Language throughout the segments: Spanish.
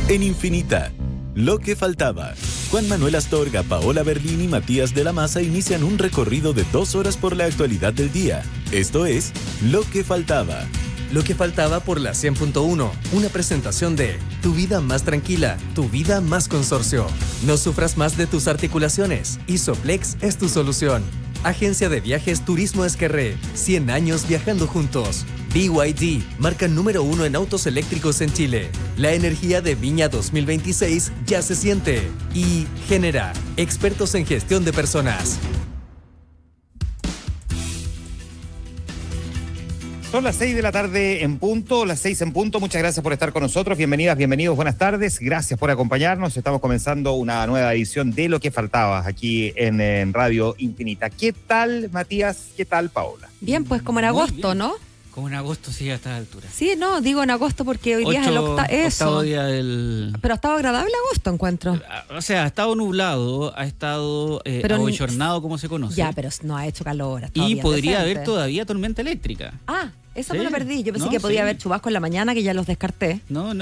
En Infinita, lo que faltaba. Juan Manuel Astorga, Paola Berlín y Matías de la Maza inician un recorrido de 2 horas por la actualidad del día. Esto es Lo que faltaba. Lo que faltaba por la 100.1, una presentación de Tu vida más tranquila, tu vida más consorcio. No sufras más de tus articulaciones. Isoplex es tu solución. Agencia de Viajes Turismo Esquerré, 100 años viajando juntos. BYD, marca número 1 en autos eléctricos en Chile. La energía de Viña 2026 ya se siente. Y Genera, expertos en gestión de personas. Son las 6 de la tarde en punto, las 6 en punto. Muchas gracias por estar con nosotros. Bienvenidas, bienvenidos, buenas tardes. Gracias por acompañarnos. Estamos comenzando una nueva edición de Lo que faltaba aquí en Radio Infinita. ¿Qué tal, Matías? ¿Qué tal, Paola? Bien, pues como en agosto, ¿no? Como en agosto, sí, a estas alturas. Sí, no, digo en agosto porque hoy día es el octavo día del... Pero ha estado agradable agosto, encuentro. O sea, ha estado nublado, ha estado abochornado, como se conoce. Ya, pero no ha hecho calor. Y podría haber todavía tormenta eléctrica. Ah, eso sí. Me lo perdí. Yo pensé que podía haber chubasco en la mañana, que ya los descarté. No.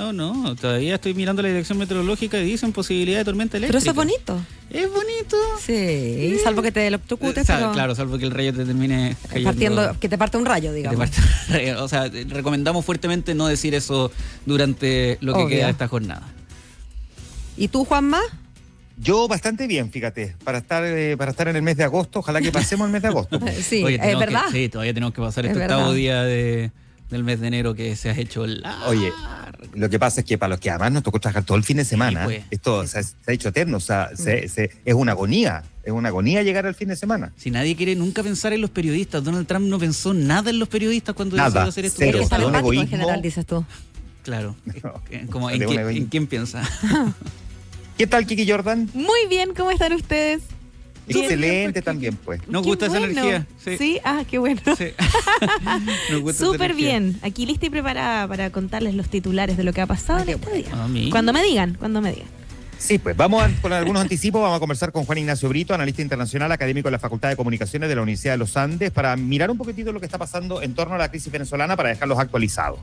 Todavía estoy mirando la dirección meteorológica y dicen posibilidad de tormenta eléctrica. Pero eso es bonito. Es bonito. Sí, salvo que te electrocutes. Claro, salvo que el rayo te termine cayendo. Que te parte un rayo, digamos. O sea, recomendamos fuertemente no decir eso durante lo que queda de esta jornada. ¿Y tú, Juanma? Yo bastante bien, fíjate, para estar en el mes de agosto. Ojalá que pasemos el mes de agosto. Sí, oye, es verdad. Sí, todavía tenemos que pasar este octavo día del mes de enero que se ha hecho largo. Oye, lo que pasa es que para los que además nos tocó trabajar todo el fin de semana, pues, esto se ha hecho eterno, o sea, es una agonía. Es una agonía llegar al fin de semana. Si nadie quiere nunca pensar en los periodistas, Donald Trump no pensó nada en los periodistas cuando decidió hacer esto. Cero, está empático en general, dices tú. Claro. Como ¿en quién piensa? ¿Qué tal, Kiki Jordan? Muy bien, ¿cómo están ustedes? Excelente también, pues. Nos gusta esa energía. Sí, qué bueno. Sí. Súper bien. Aquí lista y preparada para contarles los titulares de lo que ha pasado en este día. Cuando me digan. Sí, pues vamos con algunos anticipos. Vamos a conversar con Juan Ignacio Brito, analista internacional, académico de la Facultad de Comunicaciones de la Universidad de los Andes, para mirar un poquitito lo que está pasando en torno a la crisis venezolana para dejarlos actualizados.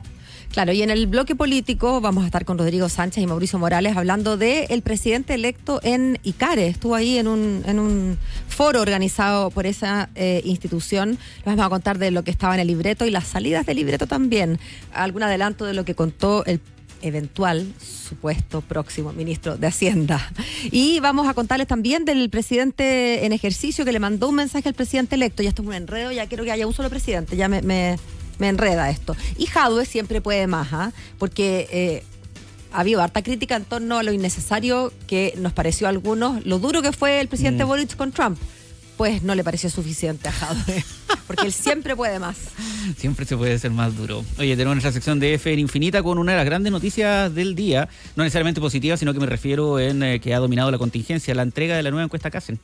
Claro, y en el bloque político vamos a estar con Rodrigo Sánchez y Mauricio Morales hablando del presidente electo en Icare. Estuvo ahí en un foro organizado por esa institución. Les vamos a contar de lo que estaba en el libreto y las salidas del libreto también. Algún adelanto de lo que contó el eventual supuesto próximo ministro de Hacienda. Y vamos a contarles también del presidente en ejercicio que le mandó un mensaje al presidente electo. Ya esto es un enredo, ya quiero que haya un solo presidente, ya me enreda esto. Y Jadwe siempre puede más, porque ha habido harta crítica en torno a lo innecesario que nos pareció a algunos, lo duro que fue el presidente Boric con Trump. Pues no le pareció suficiente a Jadwe, porque él siempre puede más. Siempre se puede ser más duro. Oye, tenemos nuestra sección de F en Infinita con una de las grandes noticias del día, no necesariamente positiva, sino que me refiero en que ha dominado la contingencia, la entrega de la nueva encuesta Casen.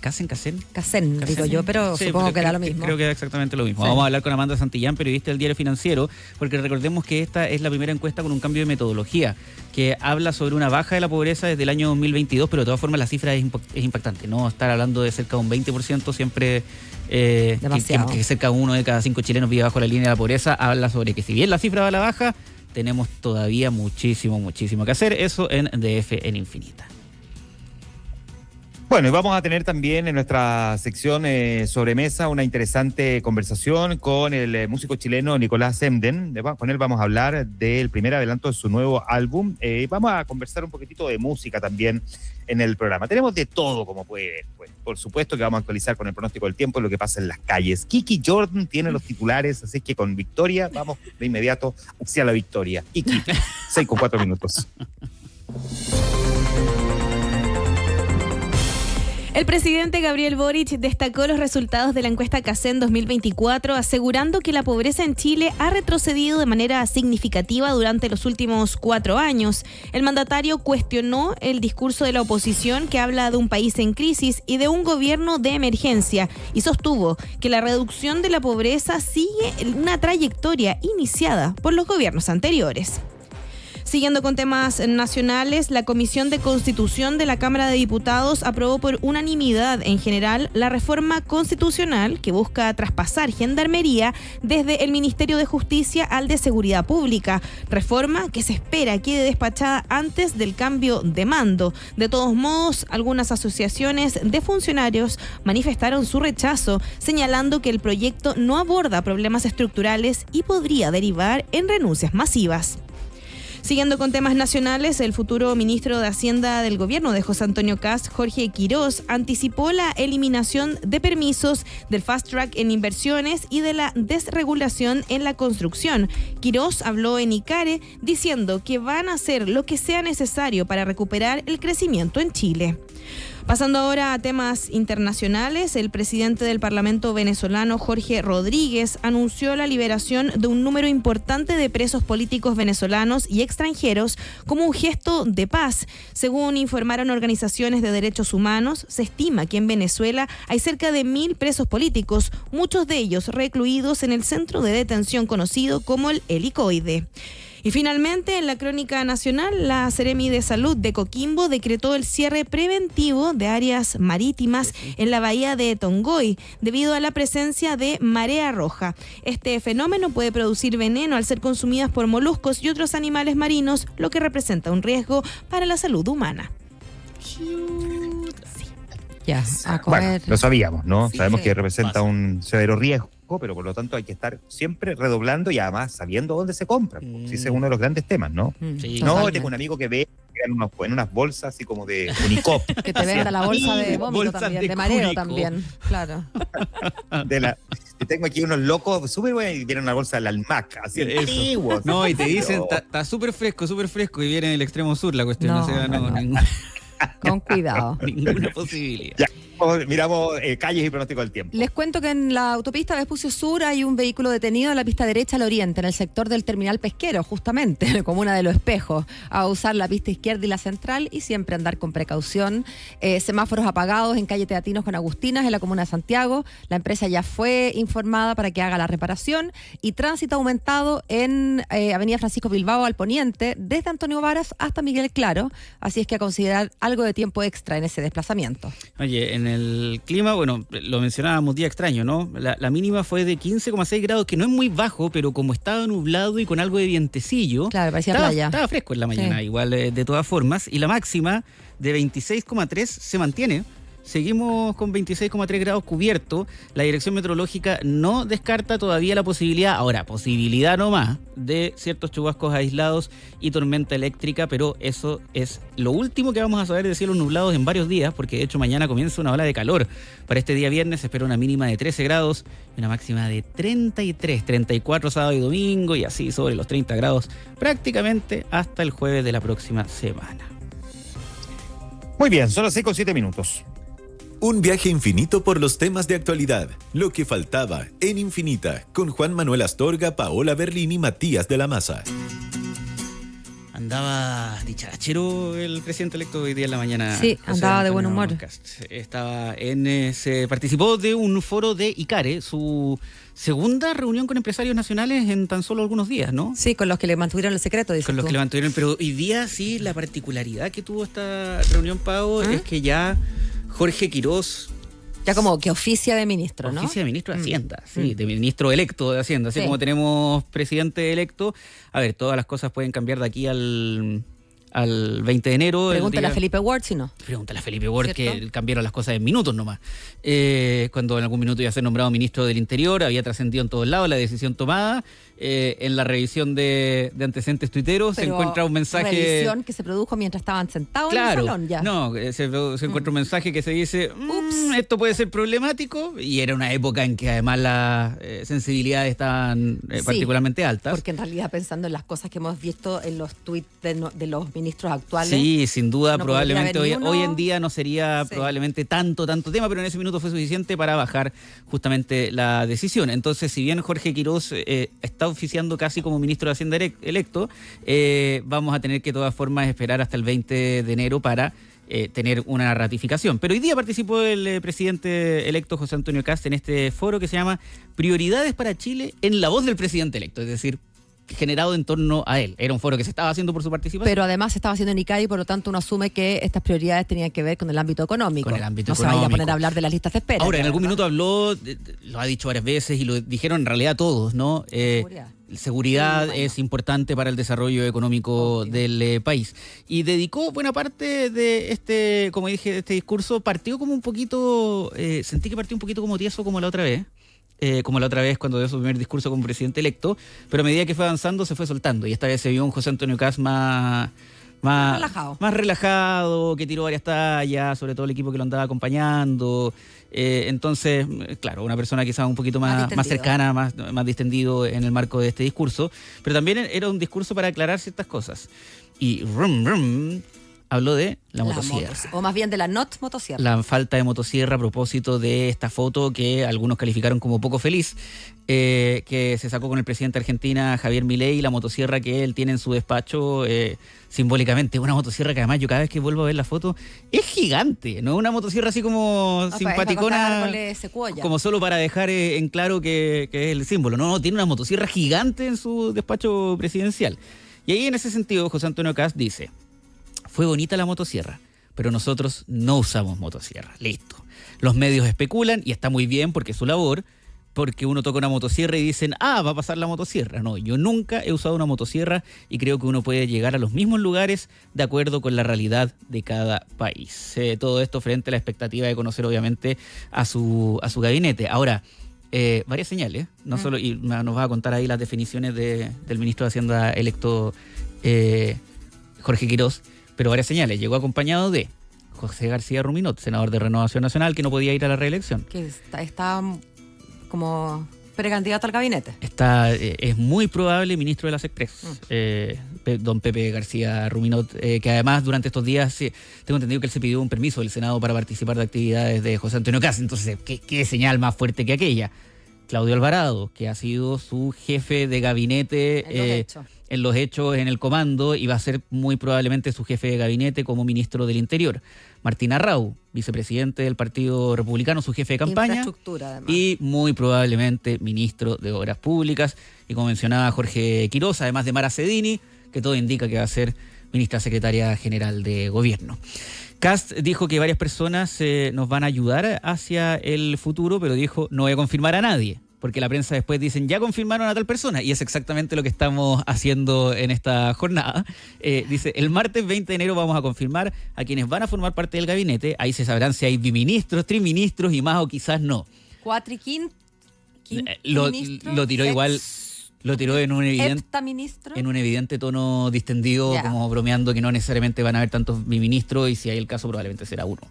¿Casen? Digo yo, pero sí, supongo que da lo mismo. Creo que da exactamente lo mismo. Sí. Vamos a hablar con Amanda Santillán, periodista del Diario Financiero, porque recordemos que esta es la primera encuesta con un cambio de metodología, que habla sobre una baja de la pobreza desde el año 2022, pero de todas formas la cifra es impactante, ¿no? Estar hablando de cerca de un 20% siempre, que cerca de 1 de cada 5 chilenos vive bajo la línea de la pobreza, habla sobre que si bien la cifra va a la baja, tenemos todavía muchísimo que hacer. Eso en DF en Infinita. Bueno, y vamos a tener también en nuestra sección sobremesa una interesante conversación con el músico chileno Nicolás Emden. Con él vamos a hablar del primer adelanto de su nuevo álbum. Vamos a conversar un poquitito de música también en el programa. Tenemos de todo, como puede ver. Pues. Por supuesto que vamos a actualizar con el pronóstico del tiempo lo que pasa en las calles. Kiki Jordan tiene los titulares, así que con victoria vamos de inmediato hacia la victoria. Kiki, 6:04. El presidente Gabriel Boric destacó los resultados de la encuesta Casen 2024, asegurando que la pobreza en Chile ha retrocedido de manera significativa durante los últimos 4 años. El mandatario cuestionó el discurso de la oposición que habla de un país en crisis y de un gobierno de emergencia y sostuvo que la reducción de la pobreza sigue una trayectoria iniciada por los gobiernos anteriores. Siguiendo con temas nacionales, la Comisión de Constitución de la Cámara de Diputados aprobó por unanimidad en general la reforma constitucional que busca traspasar Gendarmería desde el Ministerio de Justicia al de Seguridad Pública, reforma que se espera quede despachada antes del cambio de mando. De todos modos, algunas asociaciones de funcionarios manifestaron su rechazo, señalando que el proyecto no aborda problemas estructurales y podría derivar en renuncias masivas. Siguiendo con temas nacionales, el futuro ministro de Hacienda del gobierno de José Antonio Kast, Jorge Quirós, anticipó la eliminación de permisos, del fast track en inversiones y de la desregulación en la construcción. Quirós habló en ICARE diciendo que van a hacer lo que sea necesario para recuperar el crecimiento en Chile. Pasando ahora a temas internacionales, el presidente del Parlamento venezolano, Jorge Rodríguez, anunció la liberación de un número importante de presos políticos venezolanos y extranjeros como un gesto de paz. Según informaron organizaciones de derechos humanos, se estima que en Venezuela hay cerca de 1.000 presos políticos, muchos de ellos recluidos en el centro de detención conocido como el Helicoide. Y finalmente, en la crónica nacional, la Seremi de Salud de Coquimbo decretó el cierre preventivo de áreas marítimas en la bahía de Tongoy debido a la presencia de marea roja. Este fenómeno puede producir veneno al ser consumidas por moluscos y otros animales marinos, lo que representa un riesgo para la salud humana. Ya, a comer. Bueno, lo sabíamos, ¿no? Sí, Sabemos sí. que representa un severo riesgo, pero por lo tanto hay que estar siempre redoblando y además sabiendo dónde se compra. Sí, ese es uno de los grandes temas, ¿no? Sí. No, Totalmente. tengo un amigo que ve en unas bolsas así como de Unicop. Que te venda la bolsa de vómito Bolsas también, de de mareo Cúrico. también, claro. Y tengo aquí unos locos súper buenos y vienen una bolsa del Almac, así Eso. antiguos. No, y te dicen, Pero- está súper fresco, y viene en el extremo sur la cuestión. No, O sea, no. Con cuidado. ninguna posibilidad. Ya, miramos calles y pronóstico del tiempo. Les cuento que en la autopista Vespucio Sur hay un vehículo detenido en la pista derecha al oriente, en el sector del terminal pesquero, justamente, en la comuna de Los Espejos, a usar la pista izquierda y la central y siempre andar con precaución. Semáforos apagados en calle Teatinos con Agustinas, en la comuna de Santiago. La empresa ya fue informada para que haga la reparación y tránsito aumentado en Avenida Francisco Bilbao al poniente, desde Antonio Varas hasta Miguel Claro. Así es que a considerar algo de tiempo extra en ese desplazamiento. Oye, en el clima, bueno, lo mencionábamos, día extraño, ¿no? La mínima fue de 15,6 grados, que no es muy bajo, pero como estaba nublado y con algo de vientecillo, Claro, parecía playa. estaba fresco en la mañana, Sí. igual de todas formas. Y la máxima de 26,3 se mantiene. Seguimos con 26,3 grados cubierto. La Dirección Meteorológica no descarta todavía la posibilidad, ahora, posibilidad nomás, de ciertos chubascos aislados y tormenta eléctrica, pero eso es lo último que vamos a saber de cielos nublados en varios días, porque de hecho mañana comienza una ola de calor. Para este día viernes se espera una mínima de 13 grados y una máxima de 33, 34 sábado y domingo, y así sobre los 30 grados prácticamente hasta el jueves de la próxima semana. Muy bien, son las 6:07. Un viaje infinito por los temas de actualidad. Lo que faltaba en Infinita, con Juan Manuel Astorga, Paola Berlín y Matías de la Maza. Andaba dicharachero el presidente electo hoy día en la mañana. Sí, José andaba de buen Antonio humor. Kast. Se participó de un foro de ICARE, su segunda reunión con empresarios nacionales en tan solo algunos días, ¿no? Sí, con los que le mantuvieron el secreto, dices Con los tú. que le mantuvieron, pero hoy día sí, la particularidad que tuvo esta reunión, Pau, es que ya Jorge Quirós Ya como que oficia de ministro, ¿no? oficia de ministro de Hacienda, sí, de ministro electo de Hacienda. Así Sí. como tenemos presidente electo, a ver, todas las cosas pueden cambiar de aquí al 20 de enero. el Pregúntale día- a Felipe Ward si no. Pregúntale a Felipe Ward, ¿Cierto? que cambiaron las cosas en minutos nomás. Cuando en algún minuto iba a ser nombrado ministro del Interior, había trascendido en todos lados la decisión tomada. En la revisión de antecedentes tuiteros se Pero encuentra un mensaje... revisión que se produjo mientras estaban sentados Claro, en el salón ya. no, se encuentra un mensaje que se dice, esto puede ser problemático, y era una época en que además las sensibilidades estaban Sí, particularmente altas. Porque en realidad pensando en las cosas que hemos visto en los tweets de los ministros actuales. Sí, sin duda, no probablemente podría haber ni hoy uno. en día no sería Sí. probablemente tanto tema, pero en ese minuto fue suficiente para bajar justamente la decisión. Entonces, si bien Jorge Quirós está oficiando casi como ministro de Hacienda electo, vamos a tener que de todas formas esperar hasta el 20 de enero para tener una ratificación. Pero hoy día participó el presidente electo José Antonio Kast en este foro que se llama Prioridades para Chile en la voz del presidente electo, es decir, generado en torno a él. Era un foro que se estaba haciendo por su participación. Pero además se estaba haciendo en ICARE y por lo tanto uno asume que estas prioridades tenían que ver con el ámbito económico. Con el ámbito no económico. se vaya a poner a hablar de las listas de espera. Ahora, en algún ¿verdad? minuto habló, lo ha dicho varias veces y lo dijeron en realidad todos, ¿no? Seguridad Sí, bueno. es importante para el desarrollo económico Obvio. del país. Y dedicó buena parte de como dije, de este discurso, partió como un poquito, sentí que partió un poquito como tieso como la otra vez. Como la otra vez cuando dio su primer discurso como presidente electo, pero a medida que fue avanzando se fue soltando y esta vez se vio un José Antonio Kast más relajado, que tiró varias tallas, sobre todo el equipo que lo andaba acompañando. Entonces, claro, una persona quizás un poquito más cercana, más distendido en el marco de este discurso, pero también era un discurso para aclarar ciertas cosas. Y habló de la motosierra. O más bien de la not motosierra. La falta de motosierra a propósito de esta foto que algunos calificaron como poco feliz, que se sacó con el presidente de Argentina, Javier Milei, la motosierra que él tiene en su despacho, simbólicamente. Una motosierra que además yo cada vez que vuelvo a ver la foto es gigante, ¿no? Una motosierra así como simpaticona, como solo para dejar en claro que es el símbolo. No, tiene una motosierra gigante en su despacho presidencial. Y ahí en ese sentido José Antonio Kast dice: fue bonita la motosierra, pero nosotros no usamos motosierra. Listo. Los medios especulan y está muy bien porque es su labor, porque uno toca una motosierra y dicen, va a pasar la motosierra. No, yo nunca he usado una motosierra y creo que uno puede llegar a los mismos lugares de acuerdo con la realidad de cada país. Todo esto frente a la expectativa de conocer obviamente a su gabinete. Ahora, varias señales, no solo, y nos va a contar ahí las definiciones del ministro de Hacienda electo Jorge Quirós, pero varias señales. Llegó acompañado de José García Ruminot, senador de Renovación Nacional, que no podía ir a la reelección. Que está como precandidato al gabinete. Es muy probable ministro de las Express, don Pepe García Ruminot, que además durante estos días tengo entendido que él se pidió un permiso del Senado para participar de actividades de José Antonio Kast. Entonces, ¿qué señal más fuerte que aquella? Claudio Alvarado, que ha sido su jefe de gabinete en los hechos, en el comando, y va a ser muy probablemente su jefe de gabinete como ministro del Interior. Martín Arrau, vicepresidente del Partido Republicano, su jefe de campaña. Infraestructura, además. Y muy probablemente ministro de Obras Públicas. Y como mencionaba Jorge Quirós, además de Mara Cedini, que todo indica que va a ser ministra secretaria general de Gobierno. Kast dijo que varias personas nos van a ayudar hacia el futuro, pero dijo, no voy a confirmar a nadie, porque la prensa después dicen, ya confirmaron a tal persona, y es exactamente lo que estamos haciendo en esta jornada. Dice, el martes 20 de enero vamos a confirmar a quienes van a formar parte del gabinete, ahí se sabrán si hay biministros, triministros y más o quizás no. Lo tiró igual... Lo tiró en un evidente tono distendido, como bromeando que no necesariamente van a haber tantos ministros y si hay el caso probablemente será uno.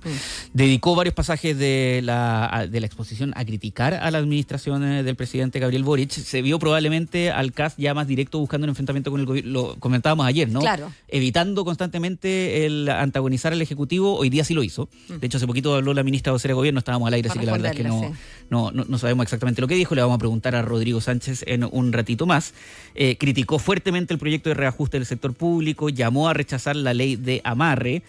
Dedicó varios pasajes de la exposición a criticar a la administración del presidente Gabriel Boric. Se vio probablemente al Kast ya más directo buscando un enfrentamiento con el gobierno. Lo comentábamos ayer, ¿no? Claro. Evitando constantemente el antagonizar al Ejecutivo. Hoy día sí lo hizo. De hecho, hace poquito habló la ministra vocera de Gobierno, estábamos al aire, así que la verdad es que no sabemos exactamente lo que dijo. Le vamos a preguntar a Rodrigo Sánchez en un ratito más. Criticó fuertemente el proyecto de reajuste del sector público, llamó a rechazar la ley de amarre,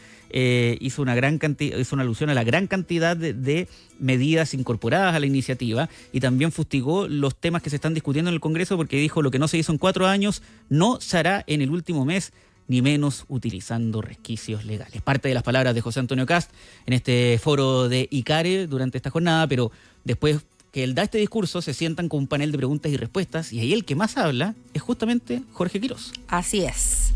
hizo una alusión a la gran cantidad de medidas incorporadas a la iniciativa y también fustigó los temas que se están discutiendo en el Congreso porque dijo lo que no se hizo en 4 años no se hará en el último mes, ni menos utilizando resquicios legales. Parte de las palabras de José Antonio Kast en este foro de ICARE durante esta jornada, pero después que él da este discurso, se sientan con un panel de preguntas y respuestas, y ahí el que más habla es justamente Jorge Quirós. Así es.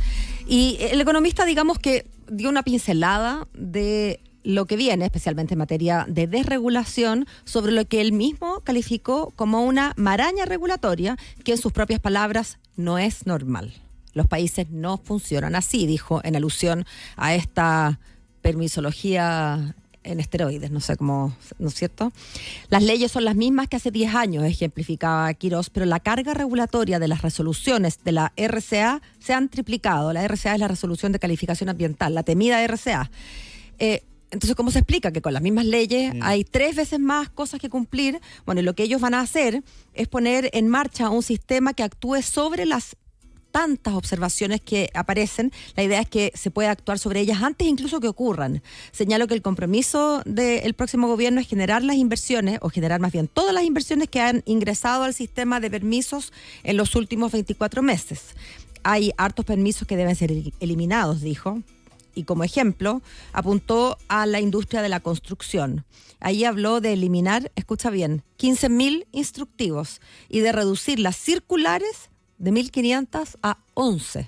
Y el economista, digamos que dio una pincelada de lo que viene, especialmente en materia de desregulación, sobre lo que él mismo calificó como una maraña regulatoria, que en sus propias palabras no es normal. Los países no funcionan así, dijo en alusión a esta permisología en esteroides, no sé cómo, ¿no es cierto? Las leyes son las mismas que hace 10 años, ejemplificaba Quirós, pero la carga regulatoria de las resoluciones de la RCA se han triplicado. La RCA es la resolución de calificación ambiental, la temida RCA. Entonces, ¿cómo se explica? Que con las mismas leyes hay 3 veces más cosas que cumplir. Bueno, y lo que ellos van a hacer es poner en marcha un sistema que actúe sobre las tantas observaciones que aparecen, la idea es que se pueda actuar sobre ellas antes incluso que ocurran. Señalo que el compromiso del próximo gobierno es generar las inversiones, o generar más bien todas las inversiones que han ingresado al sistema de permisos en los últimos 24 meses. Hay hartos permisos que deben ser eliminados, dijo. Y como ejemplo, apuntó a la industria de la construcción. Ahí habló de eliminar, escucha bien, 15.000 instructivos y de reducir las circulares de 1.500 a 11.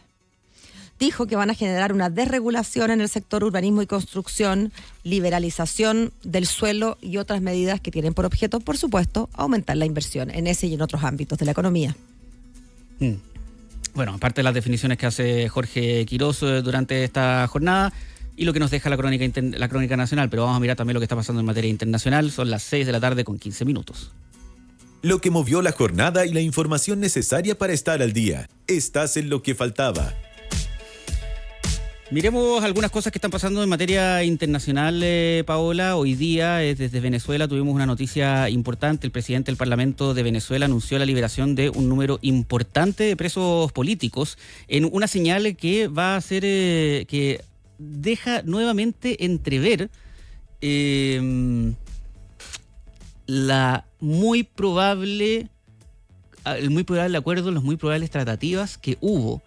Dijo que van a generar una desregulación en el sector urbanismo y construcción, liberalización del suelo y otras medidas que tienen por objeto, por supuesto, aumentar la inversión en ese y en otros ámbitos de la economía. Bueno, aparte de las definiciones que hace Jorge Quirós durante esta jornada y lo que nos deja la crónica nacional, pero vamos a mirar también lo que está pasando en materia internacional. Son las 6 de la tarde con 15 minutos. Lo que movió la jornada y la información necesaria para estar al día. Estás en Lo que faltaba. Miremos algunas cosas que están pasando en materia internacional, Paola. Hoy día, desde Venezuela, tuvimos una noticia importante. El presidente del Parlamento de Venezuela anunció la liberación de un número importante de presos políticos en una señal que va a ser, que deja nuevamente entrever el muy probable acuerdo, las muy probables tratativas que hubo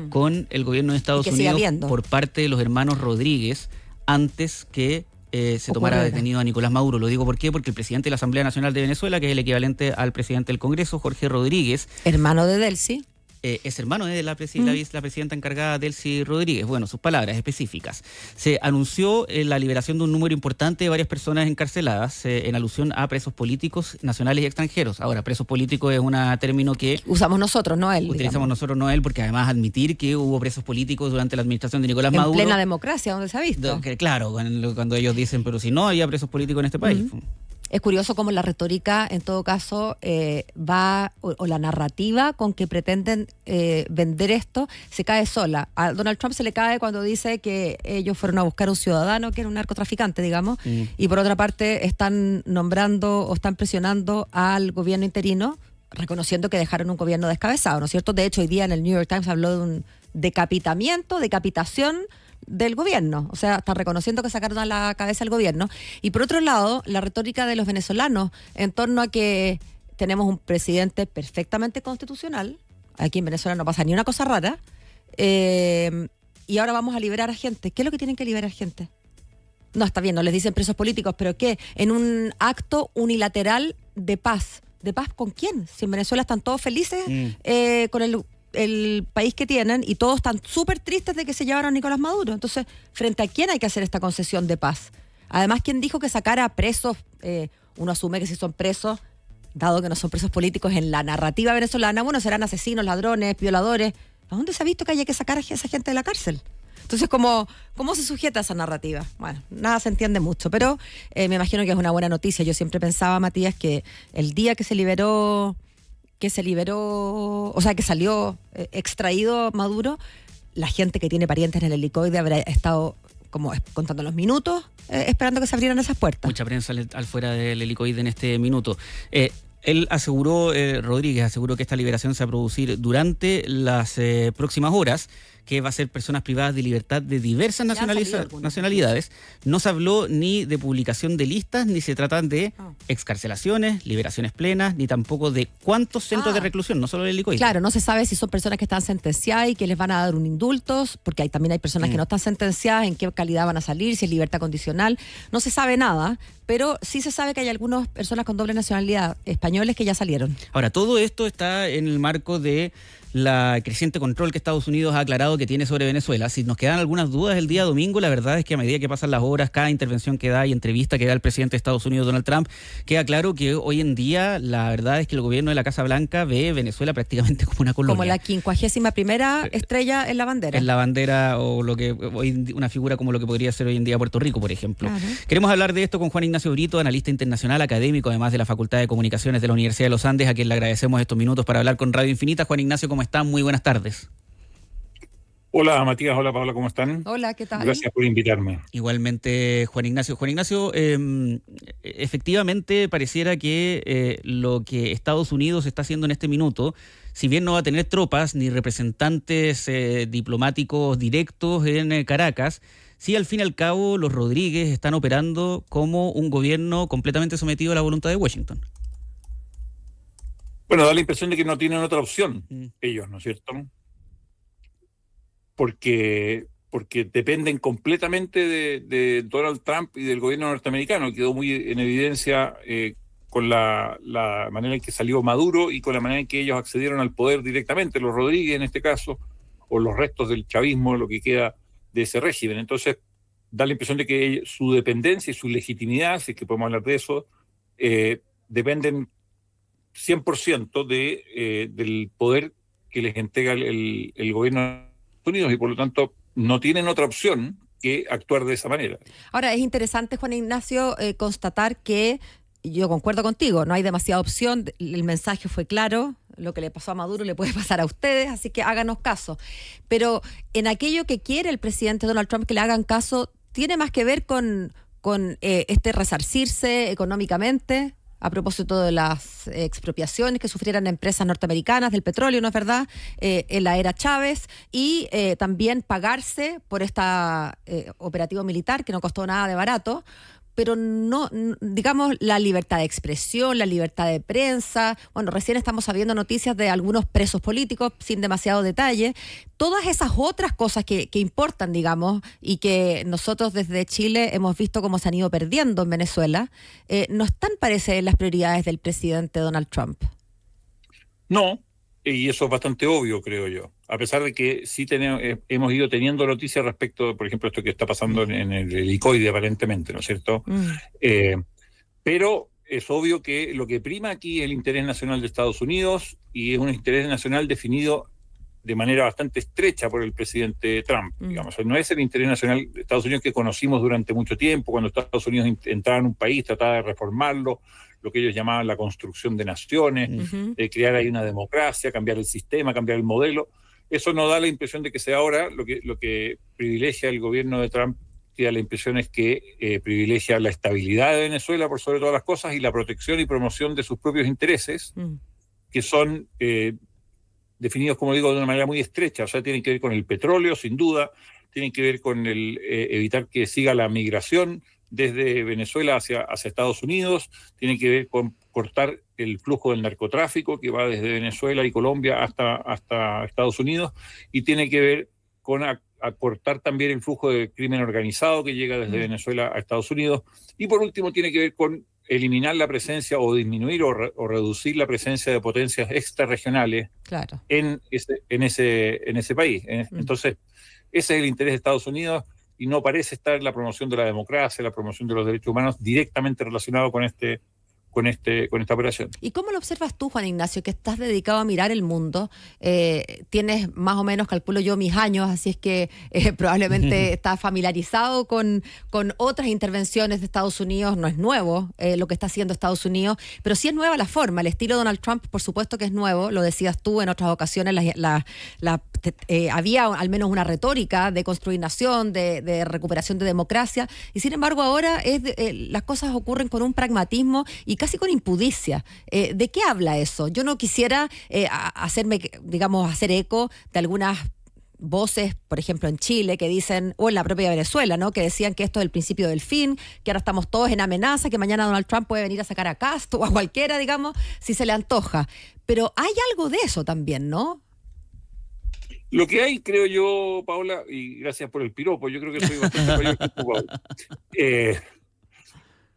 con el gobierno de Estados Unidos por parte de los hermanos Rodríguez antes que se tomara detenido a Nicolás Maduro. Lo digo ¿por qué? Porque el presidente de la Asamblea Nacional de Venezuela, que es el equivalente al presidente del Congreso, Jorge Rodríguez, hermano de Delcy, es hermano de la presidenta encargada, Delcy Rodríguez. Bueno, sus palabras específicas. Se anunció la liberación de un número importante de varias personas encarceladas en alusión a presos políticos nacionales y extranjeros. Ahora, presos políticos es un término que usamos nosotros, no él. Utilizamos nosotros, no él, porque además admitir que hubo presos políticos durante la administración de Nicolás Maduro. En plena democracia, donde se ha visto. Claro, cuando ellos dicen, pero si no había presos políticos en este país. Es curioso cómo la retórica, en todo caso, va, o la narrativa con que pretenden vender esto, se cae sola. A Donald Trump se le cae cuando dice que ellos fueron a buscar a un ciudadano que era un narcotraficante, digamos, y por otra parte están nombrando o están presionando al gobierno interino, reconociendo que dejaron un gobierno descabezado, ¿no es cierto? De hecho, hoy día en el New York Times habló de un decapitación del gobierno, o sea, está reconociendo que sacaron a la cabeza el gobierno. Y por otro lado, la retórica de los venezolanos en torno a que tenemos un presidente perfectamente constitucional, aquí en Venezuela no pasa ni una cosa rara, y ahora vamos a liberar a gente. ¿Qué es lo que tienen que liberar gente? No, está bien, no les dicen presos políticos, pero ¿qué? En un acto unilateral de paz. ¿De paz con quién? Si en Venezuela están todos felices con el país que tienen y todos están súper tristes de que se llevaron a Nicolás Maduro. Entonces, ¿frente a quién hay que hacer esta concesión de paz? Además, ¿quién dijo que sacara presos? Uno asume que si son presos, dado que no son presos políticos en la narrativa venezolana, bueno, serán asesinos, ladrones, violadores. ¿A dónde se ha visto que haya que sacar a esa gente de la cárcel? Entonces, ¿cómo se sujeta a esa narrativa? Bueno, nada se entiende mucho, pero me imagino que es una buena noticia. Yo siempre pensaba, Matías, que el día que salió extraído Maduro, la gente que tiene parientes en el helicoide habrá estado como contando los minutos, esperando que se abrieran esas puertas. Mucha prensa al fuera del helicoide en este minuto. Él aseguró, Rodríguez aseguró que esta liberación se va a producir durante las próximas horas, que va a ser personas privadas de libertad de diversas nacionalidades. No se habló ni de publicación de listas, ni se tratan de excarcelaciones, liberaciones plenas, ni tampoco de cuántos centros de reclusión, no solo el helicoide. Claro, no se sabe si son personas que están sentenciadas y que les van a dar un indulto, porque también hay personas que no están sentenciadas, en qué calidad van a salir, si es libertad condicional. No se sabe nada, pero sí se sabe que hay algunas personas con doble nacionalidad españoles que ya salieron. Ahora, todo esto está en el marco de la creciente control que Estados Unidos ha aclarado que tiene sobre Venezuela. Si nos quedan algunas dudas el día domingo, la verdad es que a medida que pasan las horas, cada intervención que da y entrevista que da el presidente de Estados Unidos, Donald Trump, queda claro que hoy en día la verdad es que el gobierno de la Casa Blanca ve Venezuela prácticamente como una colonia. Como la 51ª estrella en la bandera. En la bandera, o lo que hoy una figura como lo que podría ser hoy en día Puerto Rico, por ejemplo. Claro. Queremos hablar de esto con Juan Ignacio Brito, analista internacional, académico, además de la Facultad de Comunicaciones de la Universidad de los Andes, a quien le agradecemos estos minutos para hablar con Radio Infinita. Juan Ignacio, ¿cómo está? Muy buenas tardes. Hola Matías, hola Paola, ¿cómo están? Hola, ¿qué tal? Gracias por invitarme. Igualmente, Juan Ignacio. Juan Ignacio, efectivamente pareciera que lo que Estados Unidos está haciendo en este minuto si bien no va a tener tropas ni representantes diplomáticos directos en Caracas, sí, al fin y al cabo, los Rodríguez están operando como un gobierno completamente sometido a la voluntad de Washington. Bueno, da la impresión de que no tienen otra opción ellos, ¿no es cierto? Porque dependen completamente de Donald Trump y del gobierno norteamericano. Quedó muy en evidencia con la manera en que salió Maduro y con la manera en que ellos accedieron al poder directamente, los Rodríguez en este caso, o los restos del chavismo, lo que queda de ese régimen. Entonces, da la impresión de que su dependencia y su legitimidad, si es que podemos hablar de eso, dependen 100% del poder que les entrega el gobierno de Estados Unidos, y por lo tanto no tienen otra opción que actuar de esa manera. Ahora, es interesante, Juan Ignacio, constatar que yo concuerdo contigo, no hay demasiada opción, el mensaje fue claro, lo que le pasó a Maduro le puede pasar a ustedes, así que háganos caso. Pero en aquello que quiere el presidente Donald Trump que le hagan caso, ¿tiene más que ver con este resarcirse económicamente? A propósito de las expropiaciones que sufrieran empresas norteamericanas del petróleo, ¿no es verdad?, en la era Chávez, y también pagarse por esta operativo militar que no costó nada de barato, pero no, digamos, la libertad de expresión, la libertad de prensa. Bueno, recién estamos sabiendo noticias de algunos presos políticos sin demasiado detalle. Todas esas otras cosas que importan, digamos, y que nosotros desde Chile hemos visto cómo se han ido perdiendo en Venezuela, no están, parece, en las prioridades del presidente Donald Trump. No, y eso es bastante obvio, creo yo. A pesar de que sí hemos ido teniendo noticias respecto, por ejemplo, esto que está pasando en el helicoide, aparentemente, ¿no es cierto? Pero es obvio que lo que prima aquí es el interés nacional de Estados Unidos, y es un interés nacional definido de manera bastante estrecha por el presidente Trump. Digamos. No es el interés nacional de Estados Unidos que conocimos durante mucho tiempo, cuando Estados Unidos entraba en un país, trataba de reformarlo, lo que ellos llamaban la construcción de naciones, crear ahí una democracia, cambiar el sistema, cambiar el modelo. Eso no da la impresión de que sea ahora. Lo que privilegia el gobierno de Trump, que da la impresión es que privilegia la estabilidad de Venezuela por sobre todas las cosas, y la protección y promoción de sus propios intereses, que son definidos, como digo, de una manera muy estrecha. O sea, tienen que ver con el petróleo, sin duda, tienen que ver con el evitar que siga la migración desde Venezuela hacia Estados Unidos, tienen que ver con cortar el flujo del narcotráfico que va desde Venezuela y Colombia hasta Estados Unidos, y tiene que ver con cortar también el flujo de crimen organizado que llega desde Venezuela a Estados Unidos, y por último tiene que ver con eliminar la presencia o disminuir o reducir la presencia de potencias extrarregionales en ese país. Entonces, ese es el interés de Estados Unidos, y no parece estar la promoción de la democracia, la promoción de los derechos humanos directamente relacionado con esta operación. ¿Y cómo lo observas tú, Juan Ignacio, que estás dedicado a mirar el mundo? Tienes más o menos, calculo yo, mis años, así es que probablemente estás familiarizado con otras intervenciones de Estados Unidos. No es nuevo lo que está haciendo Estados Unidos, pero sí es nueva la forma. El estilo Donald Trump, por supuesto que es nuevo, lo decías tú en otras ocasiones, había al menos una retórica de construir nación, de recuperación de democracia, y sin embargo ahora las cosas ocurren con un pragmatismo y casi con impudicia. ¿De qué habla eso? Yo no quisiera hacer eco de algunas voces, por ejemplo en Chile, que dicen, o en la propia Venezuela, ¿no?, que decían que esto es el principio del fin, que ahora estamos todos en amenaza, que mañana Donald Trump puede venir a sacar a Castro o a cualquiera, digamos, si se le antoja. Pero hay algo de eso también, ¿no? Lo que hay, creo yo, Paola, y gracias por el piropo, yo creo que soy bastante mayor que tú, Paola.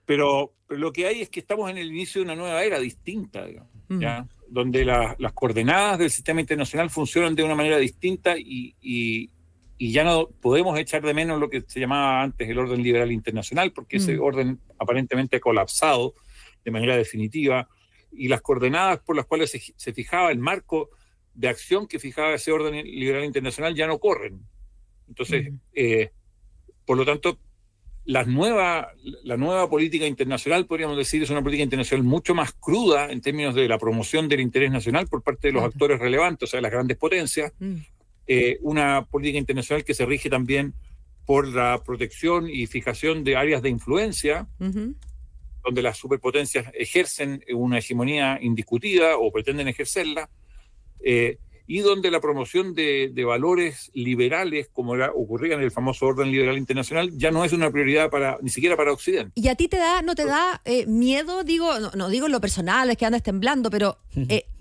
Pero lo que hay es que estamos en el inicio de una nueva era distinta, digamos, ¿ya? Donde las coordenadas del sistema internacional funcionan de una manera distinta, y ya no podemos echar de menos lo que se llamaba antes el orden liberal internacional, porque ese orden aparentemente ha colapsado de manera definitiva, y las coordenadas por las cuales se fijaba el marco de acción que fijaba ese orden liberal internacional ya no corren. Entonces, por lo tanto, la nueva política internacional, podríamos decir, es una política internacional mucho más cruda en términos de la promoción del interés nacional por parte de los actores relevantes, o sea, las grandes potencias. Una política internacional que se rige también por la protección y fijación de áreas de influencia, donde las superpotencias ejercen una hegemonía indiscutida o pretenden ejercerla. y donde la promoción de valores liberales, como ocurría en el famoso orden liberal internacional, ya no es una prioridad ni siquiera para Occidente. ¿Y a ti no te da miedo? Digo, no digo en lo personal, es que andes temblando, pero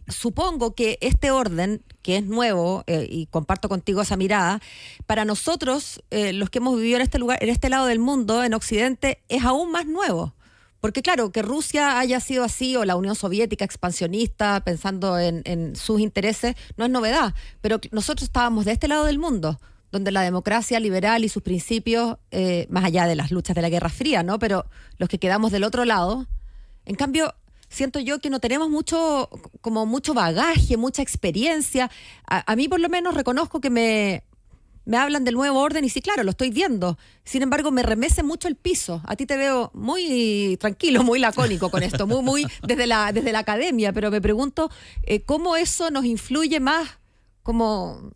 supongo que este orden, que es nuevo, y comparto contigo esa mirada, para nosotros, los que hemos vivido en este lugar, en este lado del mundo, en Occidente, es aún más nuevo. Porque claro, que Rusia haya sido así, o la Unión Soviética expansionista, pensando en sus intereses, no es novedad. Pero nosotros estábamos de este lado del mundo, donde la democracia liberal y sus principios, más allá de las luchas de la Guerra Fría, ¿no? Pero los que quedamos del otro lado, en cambio, siento yo que no tenemos mucho bagaje, mucha experiencia. A mí por lo menos reconozco que me hablan del nuevo orden y sí, claro, lo estoy viendo. Sin embargo, me remece mucho el piso. A ti te veo muy tranquilo, muy lacónico con esto, muy desde la academia, pero me pregunto cómo eso nos influye más como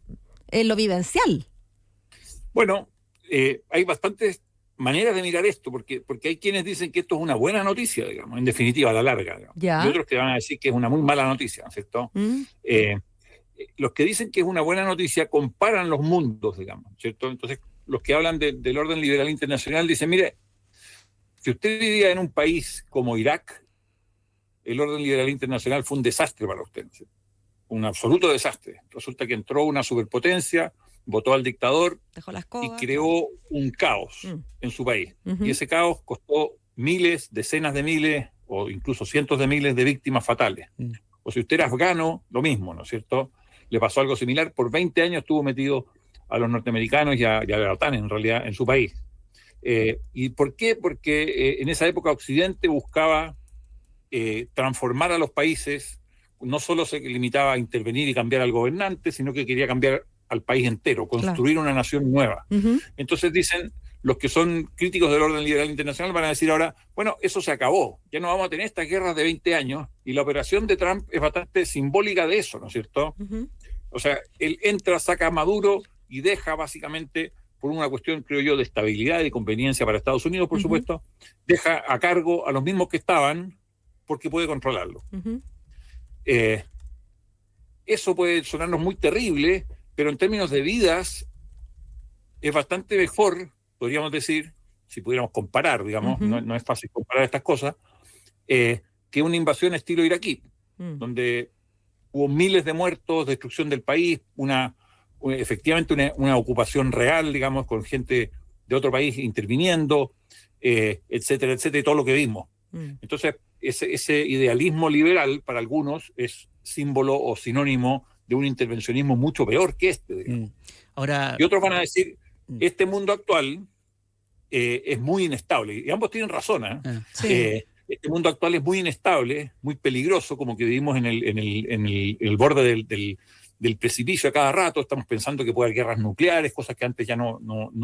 en lo vivencial. Bueno, hay bastantes maneras de mirar esto, porque hay quienes dicen que esto es una buena noticia, digamos, en definitiva, a la larga, digamos. Y otros que van a decir que es una muy mala noticia, ¿no es cierto? Los que dicen que es una buena noticia comparan los mundos, digamos, ¿cierto? Entonces, los que hablan del orden liberal internacional dicen, mire, si usted vivía en un país como Irak, el orden liberal internacional fue un desastre para usted, ¿sí? Un absoluto desastre. Resulta que entró una superpotencia, votó al dictador y creó un caos en su país. Y ese caos costó miles, decenas de miles o incluso cientos de miles de víctimas fatales. O si usted era afgano, lo mismo, ¿no es cierto? Le pasó algo similar. Por 20 años estuvo metido a los norteamericanos y a la OTAN, en realidad, en su país. ¿Y por qué? Porque en esa época Occidente buscaba transformar a los países. No solo se limitaba a intervenir y cambiar al gobernante, sino que quería cambiar al país entero, construir una nación nueva. Entonces dicen, los que son críticos del orden liberal internacional van a decir ahora, bueno, eso se acabó, ya no vamos a tener estas guerras de 20 años, y la operación de Trump es bastante simbólica de eso, ¿no es cierto? O sea, él entra, saca a Maduro y deja básicamente, por una cuestión, creo yo, de estabilidad y conveniencia para Estados Unidos, por supuesto, deja a cargo a los mismos que estaban porque puede controlarlo. Eso puede sonarnos muy terrible, pero en términos de vidas es bastante mejor, podríamos decir, si pudiéramos comparar, digamos, no es fácil comparar estas cosas, que una invasión estilo iraquí, donde hubo miles de muertos, destrucción del país, efectivamente una ocupación real, digamos, con gente de otro país interviniendo, etcétera, etcétera, y todo lo que vimos. Entonces, ese idealismo liberal para algunos es símbolo o sinónimo de un intervencionismo mucho peor que este, digamos. Ahora, y otros van a decir, este mundo actual es muy inestable, y ambos tienen razón, este mundo actual es muy inestable, muy peligroso, como que vivimos en el borde del precipicio a cada rato. Estamos pensando que puede haber guerras nucleares, cosas que antes ya no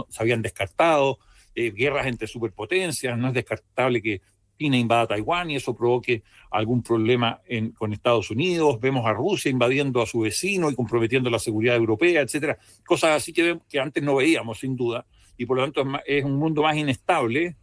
se habían descartado, guerras entre superpotencias. No es descartable que China invada Taiwán y eso provoque algún problema con Estados Unidos. Vemos a Rusia invadiendo a su vecino y comprometiendo la seguridad europea, etcétera. Cosas así que antes no veíamos, sin duda, y por lo tanto es un mundo más inestable,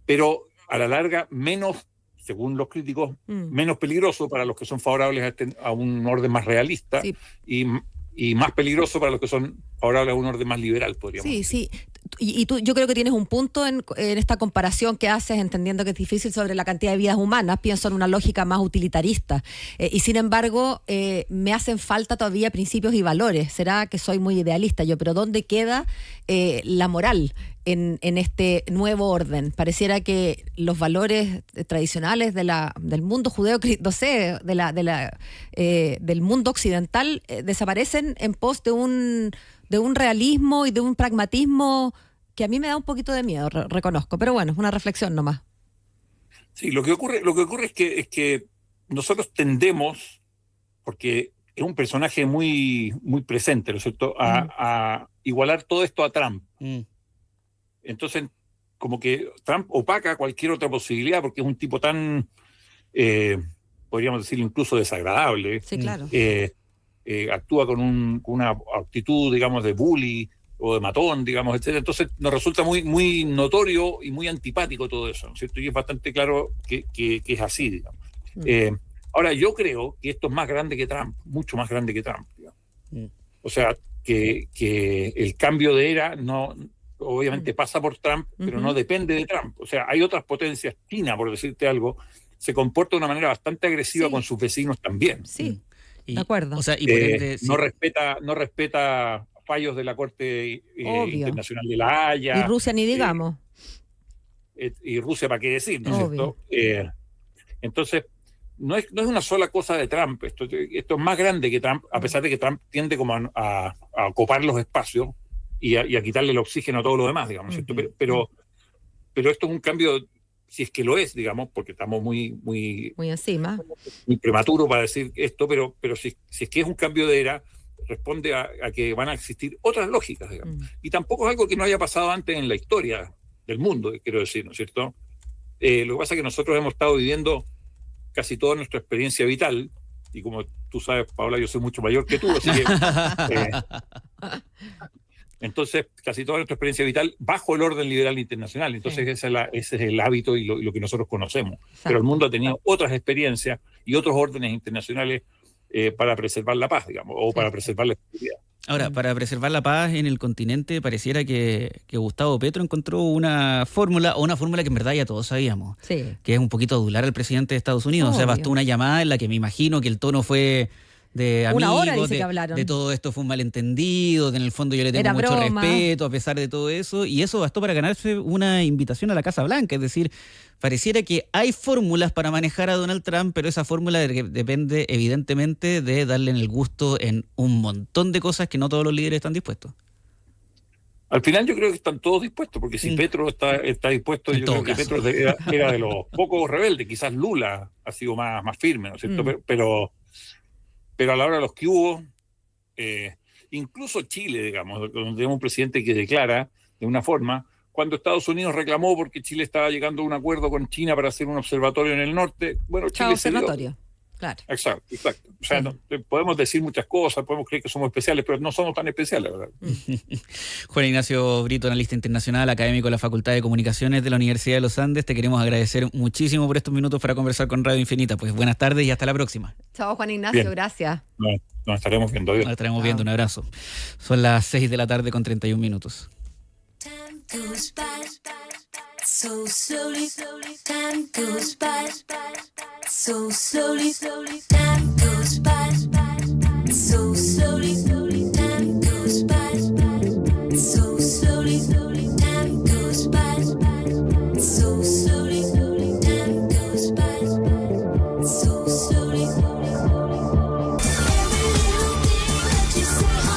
pero a la larga menos, según los críticos, menos peligroso para los que son favorables a un orden más realista, y más peligroso para los que son favorables a un orden más liberal, podríamos decir. Sí. Y tú, yo creo que tienes un punto en esta comparación que haces, entendiendo que es difícil sobre la cantidad de vidas humanas. Pienso en una lógica más utilitarista. Y sin embargo, me hacen falta todavía principios y valores. Será que soy muy idealista yo, pero ¿dónde queda la moral en este nuevo orden? Pareciera que los valores tradicionales del mundo judeo, no sé, del mundo occidental desaparecen en pos de un realismo y de un pragmatismo que a mí me da un poquito de miedo, reconozco, pero bueno, es una reflexión nomás. Sí, lo que ocurre es que nosotros tendemos, porque es un personaje muy, muy presente, ¿no es cierto?, a igualar todo esto a Trump. Entonces, como que Trump opaca cualquier otra posibilidad, porque es un tipo tan, podríamos decir, incluso desagradable. Sí, claro. Actúa con una actitud, digamos, de bully o de matón, digamos, etcétera. Entonces nos resulta muy, muy notorio y muy antipático todo eso, ¿no es cierto? Y es bastante claro que es así, digamos. Ahora, yo creo que esto es más grande que Trump, mucho más grande que Trump. O sea, que el cambio de era no obviamente pasa por Trump, pero no depende de Trump. O sea, hay otras potencias. China, por decirte algo, se comporta de una manera bastante agresiva con sus vecinos también. Sí, de acuerdo. O sea, y por ende, no respeta fallos de la Corte Internacional de la Haya. Y Rusia ni digamos. Y Rusia, ¿para qué decir? ¿No es cierto? Entonces, no es una sola cosa de Trump. Esto es más grande que Trump, a pesar de que Trump tiende como a ocupar los espacios y a quitarle el oxígeno a todo lo demás, digamos. ¿Cierto? Pero esto es un cambio, si es que lo es, digamos, porque estamos muy encima, muy prematuro para decir esto, pero si es que es un cambio de era, responde a que van a existir otras lógicas, digamos. Y tampoco es algo que no haya pasado antes en la historia del mundo, quiero decir, ¿no es cierto? Lo que pasa es que nosotros hemos estado viviendo casi toda nuestra experiencia vital, y como tú sabes, Paola, yo soy mucho mayor que tú, así que entonces casi toda nuestra experiencia vital bajo el orden liberal internacional. Entonces ese es el hábito y lo que nosotros conocemos. Exacto. Pero el mundo ha tenido otras experiencias y otros órdenes internacionales para preservar la paz, digamos, o para preservar la estabilidad. Ahora, para preservar la paz en el continente, pareciera que Gustavo Petro encontró una fórmula que en verdad ya todos sabíamos, que es un poquito adular al presidente de Estados Unidos. O sea, bastó una llamada en la que me imagino que el tono fue de amigos, una hora dice que hablaron. De todo esto fue un malentendido, de en el fondo yo le tengo mucho respeto a pesar de todo eso, y eso bastó para ganarse una invitación a la Casa Blanca. Es decir, pareciera que hay fórmulas para manejar a Donald Trump, pero esa fórmula depende evidentemente de darle el gusto en un montón de cosas que no todos los líderes están dispuestos. Al final yo creo que están todos dispuestos, porque si Petro está dispuesto, yo creo que Petro era de los pocos rebeldes. Quizás Lula ha sido más firme, ¿no es cierto? Pero a la hora de los que hubo, incluso Chile, digamos, donde tenemos un presidente que declara de una forma, cuando Estados Unidos reclamó porque Chile estaba llegando a un acuerdo con China para hacer un observatorio en el norte, bueno, Chile observatorio. Claro. Exacto. O sea, podemos decir muchas cosas, podemos creer que somos especiales, pero no somos tan especiales, ¿verdad? Juan Ignacio Brito, analista internacional, académico de la Facultad de Comunicaciones de la Universidad de los Andes, te queremos agradecer muchísimo por estos minutos para conversar con Radio Infinita. Pues buenas tardes y hasta la próxima. Chao, Juan Ignacio, Bien. Gracias. Nos estaremos viendo. Adiós. Nos estaremos viendo, un abrazo. Son las 6 de la tarde con 31 minutos. Time goes by so slowly, time goes by so slowly, time goes by so slowly, time goes by so slowly, time goes by so slowly, time goes by so slowly. Every little thing that you say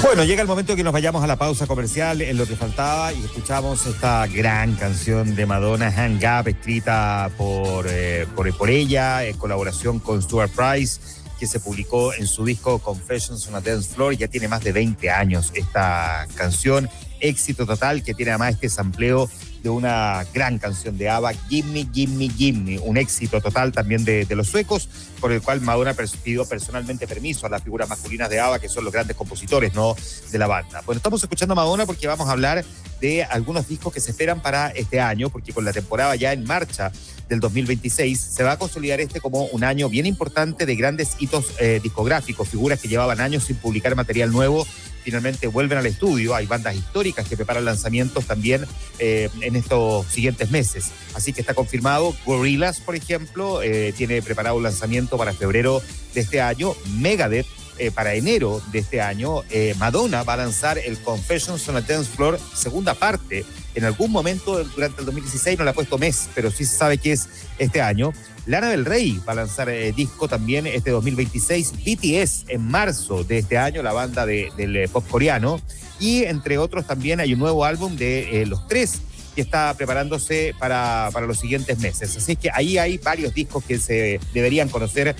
Bueno, llega el momento que nos vayamos a la pausa comercial en lo que faltaba y escuchamos esta gran canción de Madonna, Hang Up, escrita por ella en colaboración con Stuart Price, que se publicó en su disco Confessions on a Dance Floor. Ya tiene más de 20 años esta canción, éxito total, que tiene además este sampleo de una gran canción de ABBA, Gimme, Gimme, Gimme, un éxito total también de los suecos, por el cual Madonna pidió personalmente permiso a las figuras masculinas de ABBA, que son los grandes compositores, ¿no?, de la banda. Bueno, estamos escuchando a Madonna porque vamos a hablar de algunos discos que se esperan para este año, porque con la temporada ya en marcha del 2026 se va a consolidar como un año bien importante de grandes hitos discográficos, figuras que llevaban años sin publicar material nuevo finalmente vuelven al estudio. Hay bandas históricas que preparan lanzamientos también en estos siguientes meses. Así que está confirmado. Gorillaz, por ejemplo, tiene preparado un lanzamiento para febrero de este año. Megadeth para enero de este año. Madonna va a lanzar el Confessions on a Dance Floor, segunda parte, en algún momento durante el 2016, no le ha puesto mes, pero sí se sabe que es este año. Lana del Rey va a lanzar disco también este 2026. BTS en marzo de este año, la banda del pop coreano. Y entre otros también hay un nuevo álbum de Los Tres que está preparándose para los siguientes meses. Así que ahí hay varios discos que se deberían conocer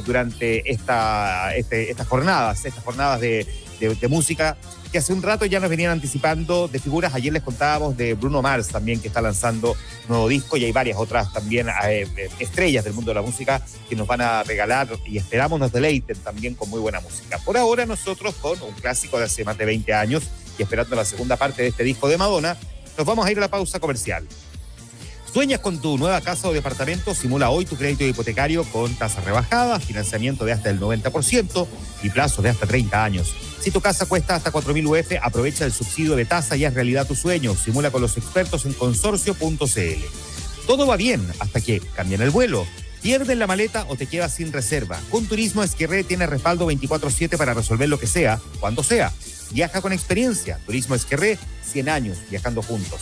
durante estas jornadas de música, que hace un rato ya nos venían anticipando de figuras. Ayer les contábamos de Bruno Mars también, que está lanzando nuevo disco, y hay varias otras también estrellas del mundo de la música que nos van a regalar y esperamos nos deleiten también con muy buena música. Por ahora nosotros, con un clásico de hace más de 20 años y esperando la segunda parte de este disco de Madonna, nos vamos a ir a la pausa comercial. ¿Sueñas con tu nueva casa o departamento? Simula hoy tu crédito hipotecario con tasas rebajadas, financiamiento de hasta el 90% y plazo de hasta 30 años. Si tu casa cuesta hasta 4.000 UF, aprovecha el subsidio de tasa y haz realidad tu sueño. Simula con los expertos en consorcio.cl. Todo va bien hasta que cambian el vuelo. Pierdes la maleta o te quedas sin reserva. Con Turismo Esquerré tienes respaldo 24/7 para resolver lo que sea, cuando sea. Viaja con experiencia. Turismo Esquerré, 100 años viajando juntos.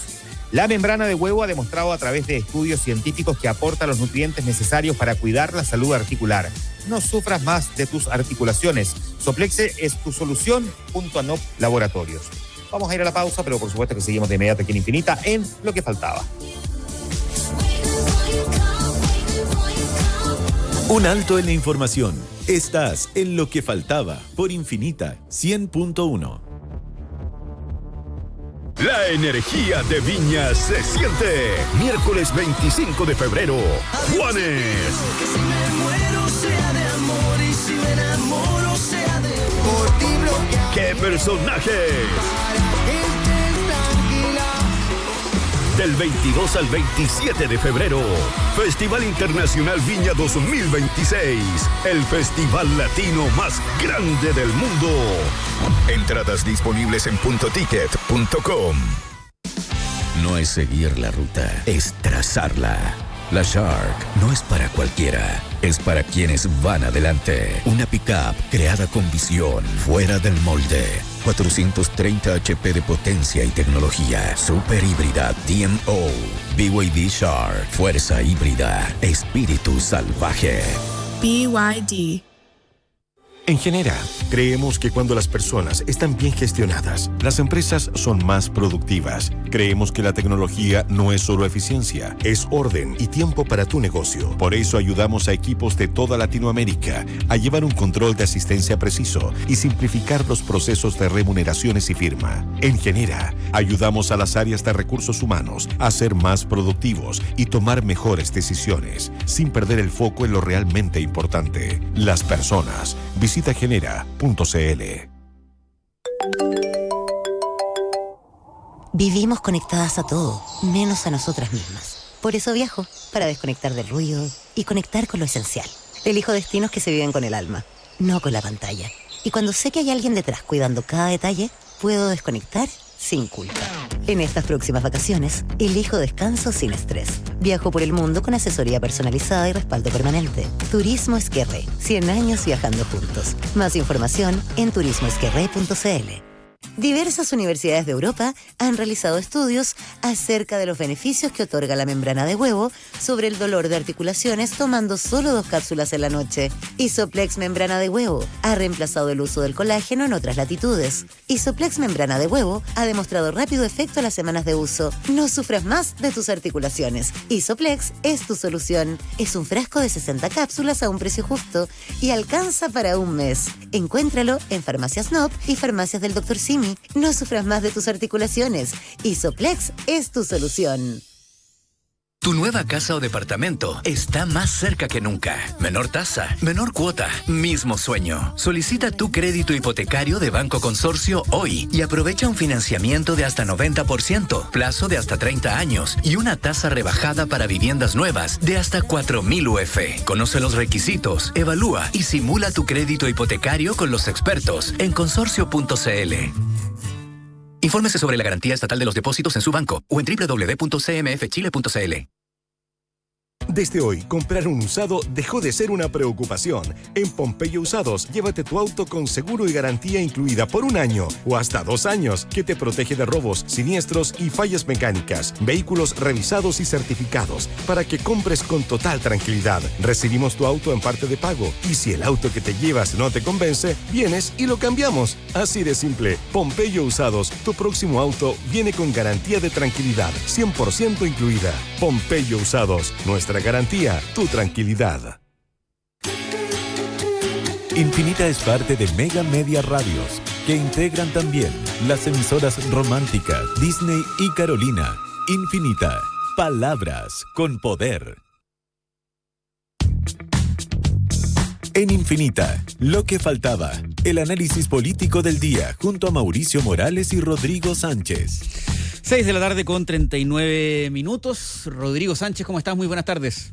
La membrana de huevo ha demostrado a través de estudios científicos que aporta los nutrientes necesarios para cuidar la salud articular. No sufras más de tus articulaciones. Soplexe es tu solución junto a NOP Laboratorios. Vamos a ir a la pausa, pero por supuesto que seguimos de inmediato aquí en Infinita en Lo que Faltaba. Un alto en la información. Estás en Lo que Faltaba por Infinita 100.1. La energía de Viña se siente. Miércoles 25 de febrero, Juanes. ¡Qué personajes! Del 22 al 27 de febrero, Festival Internacional Viña 2026, el festival latino más grande del mundo. Entradas disponibles en puntoticket.com. No es seguir la ruta, es trazarla. La Shark no es para cualquiera, es para quienes van adelante. Una pick-up creada con visión, fuera del molde. 430 HP de potencia y tecnología. Super híbrida DMO. BYD Shark. Fuerza híbrida. Espíritu salvaje. BYD. En Genera, creemos que cuando las personas están bien gestionadas, las empresas son más productivas. Creemos que la tecnología no es solo eficiencia, es orden y tiempo para tu negocio. Por eso ayudamos a equipos de toda Latinoamérica a llevar un control de asistencia preciso y simplificar los procesos de remuneraciones y firma. En Genera, ayudamos a las áreas de recursos humanos a ser más productivos y tomar mejores decisiones, sin perder el foco en lo realmente importante, las personas. Visita genera.cl. Vivimos conectadas a todo, menos a nosotras mismas. Por eso viajo, para desconectar del ruido y conectar con lo esencial. Elijo destinos que se viven con el alma, no con la pantalla. Y cuando sé que hay alguien detrás cuidando cada detalle, puedo desconectar sin culpa. En estas próximas vacaciones, elijo descanso sin estrés. Viajo por el mundo con asesoría personalizada y respaldo permanente. Turismo Esquerré, 100 años viajando juntos. Más información en turismoesquerré.cl. Diversas universidades de Europa han realizado estudios acerca de los beneficios que otorga la membrana de huevo sobre el dolor de articulaciones tomando solo 2 cápsulas en la noche. Isoplex membrana de huevo ha reemplazado el uso del colágeno en otras latitudes. Isoplex membrana de huevo ha demostrado rápido efecto a las semanas de uso. No sufras más de tus articulaciones. Isoplex es tu solución. Es un frasco de 60 cápsulas a un precio justo y alcanza para un mes. Encuéntralo en Farmacias NOP y Farmacias del Dr. Simi. No sufras más de tus articulaciones. Isoplex es tu solución. Tu nueva casa o departamento está más cerca que nunca. Menor tasa, menor cuota, mismo sueño. Solicita tu crédito hipotecario de Banco Consorcio hoy y aprovecha un financiamiento de hasta 90%, plazo de hasta 30 años y una tasa rebajada para viviendas nuevas de hasta 4.000 UF. Conoce los requisitos, evalúa y simula tu crédito hipotecario con los expertos en consorcio.cl. Infórmese sobre la garantía estatal de los depósitos en su banco o en www.cmfchile.cl. Desde hoy, comprar un usado dejó de ser una preocupación. En Pompeyo Usados, llévate tu auto con seguro y garantía incluida por 1 año o hasta 2 años, que te protege de robos, siniestros y fallas mecánicas. Vehículos revisados y certificados para que compres con total tranquilidad. Recibimos tu auto en parte de pago y si el auto que te llevas no te convence, vienes y lo cambiamos. Así de simple. Pompeyo Usados, tu próximo auto viene con garantía de tranquilidad, 100% incluida. Pompeyo Usados, nuestra garantía, tu tranquilidad. Infinita es parte de Mega Media Radios, que integran también las emisoras Romántica, Disney y Carolina. Infinita, palabras con poder. En Infinita, Lo que Faltaba, el análisis político del día junto a Mauricio Morales y Rodrigo Sánchez. 6 de la tarde con 39 minutos. Rodrigo Sánchez, ¿cómo estás? Muy buenas tardes.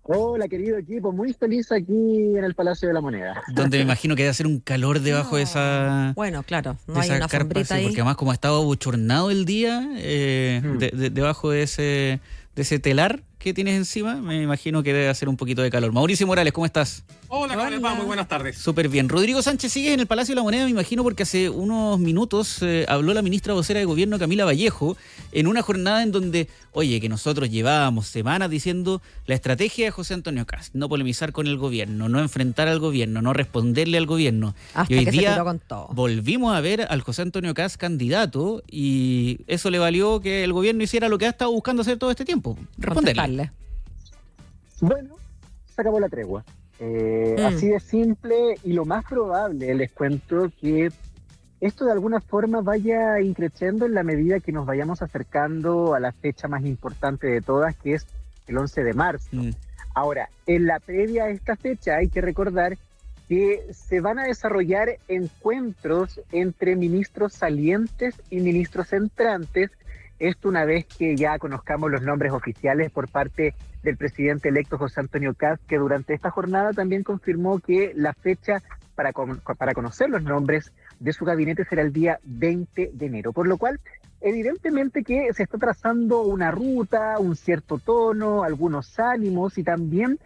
Hola, querido equipo, muy feliz aquí en el Palacio de la Moneda. Donde me imagino que debe hacer un calor debajo de esa... Bueno, claro, no de hay esa una carpa, sombrita sí, ahí. porque además como ha estado abochornado el día, debajo de ese telar que tienes encima, me imagino que debe hacer un poquito de calor. Mauricio Morales, ¿cómo estás? Hola, ¿cómo les va? Muy buenas tardes. Súper bien. Rodrigo Sánchez sigue en el Palacio de la Moneda, me imagino, porque hace unos minutos habló la ministra vocera de Gobierno, Camila Vallejo, en una jornada en donde, oye, que nosotros llevábamos semanas diciendo la estrategia de José Antonio Kast, no polemizar con el gobierno, no enfrentar al gobierno, no responderle al gobierno. Hasta y hoy que día se tiró con todo. volvimos a ver al José Antonio Kast candidato y eso le valió que el gobierno hiciera lo que ha estado buscando hacer todo este tiempo, responderle. Contestarle. Bueno, se acabó la tregua. Así de simple, y lo más probable, les cuento que esto de alguna forma vaya increciendo en la medida que nos vayamos acercando a la fecha más importante de todas, que es el 11 de marzo. Ahora, en la previa a esta fecha hay que recordar que se van a desarrollar encuentros entre ministros salientes y ministros entrantes. Esto una vez que ya conozcamos los nombres oficiales por parte del presidente electo José Antonio Kast, que durante esta jornada también confirmó que la fecha para conocer los nombres de su gabinete será el día 20 de enero. Por lo cual, evidentemente que se está trazando una ruta, un cierto tono, algunos ánimos y también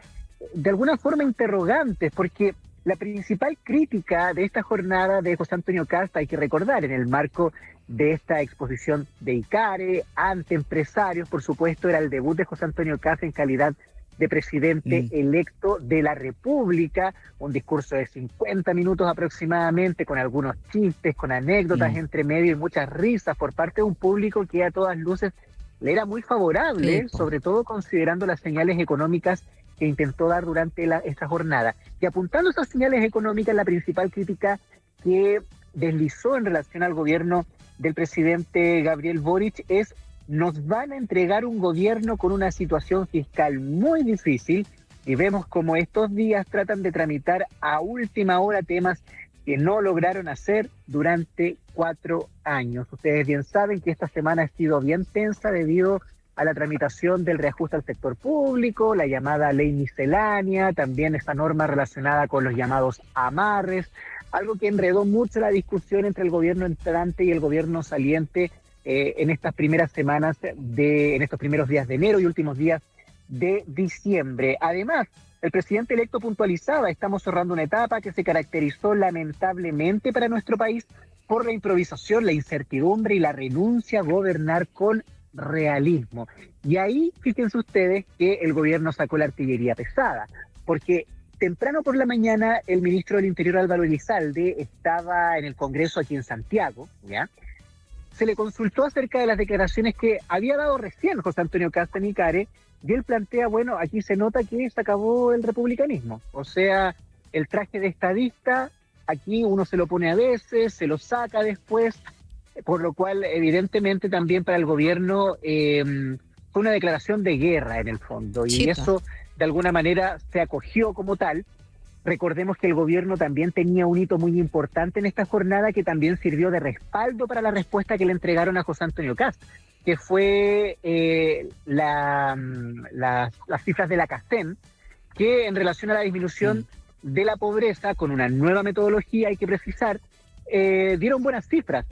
de alguna forma interrogantes, porque la principal crítica de esta jornada de José Antonio Kast, hay que recordar, en el marco de esta exposición de ICARE ante empresarios, por supuesto, era el debut de José Antonio Kast en calidad de presidente electo de la República, un discurso de 50 minutos aproximadamente, con algunos chistes, con anécdotas entre medio y muchas risas por parte de un público que a todas luces le era muy favorable, sobre todo considerando las señales económicas que intentó dar durante esta jornada. Y apuntando esas señales económicas, la principal crítica que deslizó en relación al gobierno del presidente Gabriel Boric es: nos van a entregar un gobierno con una situación fiscal muy difícil, y vemos como estos días tratan de tramitar a última hora temas que no lograron hacer durante 4 años. Ustedes bien saben que esta semana ha sido bien tensa debido a la tramitación del reajuste al sector público, la llamada ley miscelánea, también esta norma relacionada con los llamados amarres, algo que enredó mucho la discusión entre el gobierno entrante y el gobierno saliente en estas primeras semanas, en estos primeros días de enero y últimos días de diciembre. Además, el presidente electo puntualizaba: estamos cerrando una etapa que se caracterizó lamentablemente para nuestro país por la improvisación, la incertidumbre y la renuncia a gobernar con realismo. Y ahí, fíjense ustedes que el gobierno sacó la artillería pesada, porque temprano por la mañana el ministro del Interior, Álvaro Elizalde, estaba en el Congreso aquí en Santiago, ¿ya? Se le consultó acerca de las declaraciones que había dado recién José Antonio Kast en ICARE, y él plantea, bueno, aquí se nota que se acabó el republicanismo, o sea, el traje de estadista, aquí uno se lo pone a veces, se lo saca después, por lo cual evidentemente también para el gobierno fue una declaración de guerra en el fondo, y eso de alguna manera se acogió como tal. Recordemos que el gobierno también tenía un hito muy importante en esta jornada que también sirvió de respaldo para la respuesta que le entregaron a José Antonio Kast, que fue las cifras de la CASTEN, que en relación a la disminución de la pobreza, con una nueva metodología, hay que precisar, dieron buenas cifras,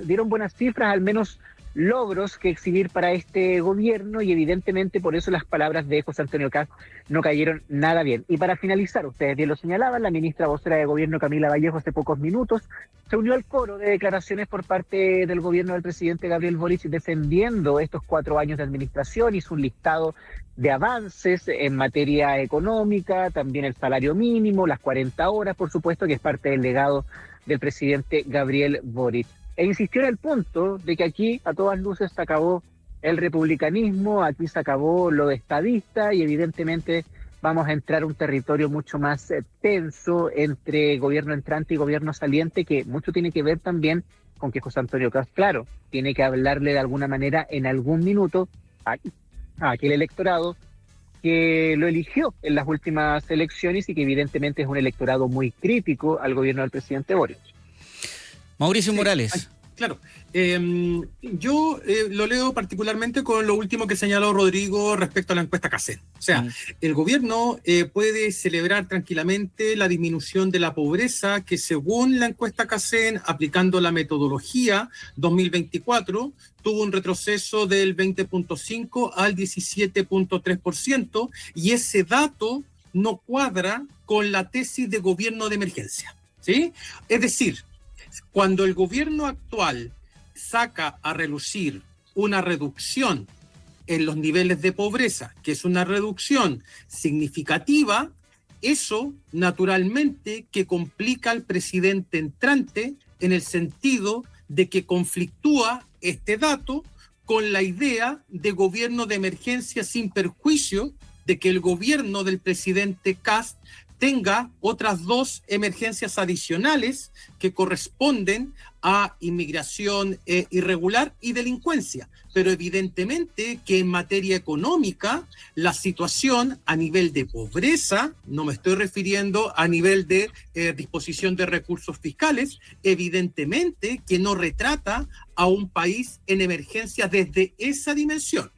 al menos logros que exhibir para este gobierno, y evidentemente por eso las palabras de José Antonio Kast no cayeron nada bien. Y para finalizar, ustedes bien lo señalaban, la ministra vocera de Gobierno, Camila Vallejo, hace pocos minutos se unió al coro de declaraciones por parte del gobierno del presidente Gabriel Boric defendiendo estos 4 años de administración. Hizo un listado de avances en materia económica, también el salario mínimo, las 40 horas, por supuesto, que es parte del legado del presidente Gabriel Boric. E insistió en el punto de que aquí a todas luces se acabó el republicanismo, aquí se acabó lo de estadista, y evidentemente vamos a entrar a un territorio mucho más tenso entre gobierno entrante y gobierno saliente, que mucho tiene que ver también con que José Antonio Kast, claro, tiene que hablarle de alguna manera en algún minuto a aquel electorado que lo eligió en las últimas elecciones y que evidentemente es un electorado muy crítico al gobierno del presidente Boric. Mauricio Morales, Claro. Yo lo leo particularmente con lo último que señaló Rodrigo respecto a la encuesta CACEN. O sea, el gobierno puede celebrar tranquilamente la disminución de la pobreza que, según la encuesta CACEN, aplicando la metodología 2024, tuvo un retroceso del 20.5 al 17.3%, y ese dato no cuadra con la tesis de gobierno de emergencia, ¿sí? Es decir, cuando el gobierno actual saca a relucir una reducción en los niveles de pobreza, que es una reducción significativa, eso naturalmente que complica al presidente entrante en el sentido de que conflictúa este dato con la idea de gobierno de emergencia, sin perjuicio de que el gobierno del presidente Kast tenga otras dos emergencias adicionales que corresponden a inmigración irregular y delincuencia. Pero evidentemente que en materia económica la situación a nivel de pobreza, no me estoy refiriendo a nivel de disposición de recursos fiscales, evidentemente que no retrata a un país en emergencia desde esa dimensión.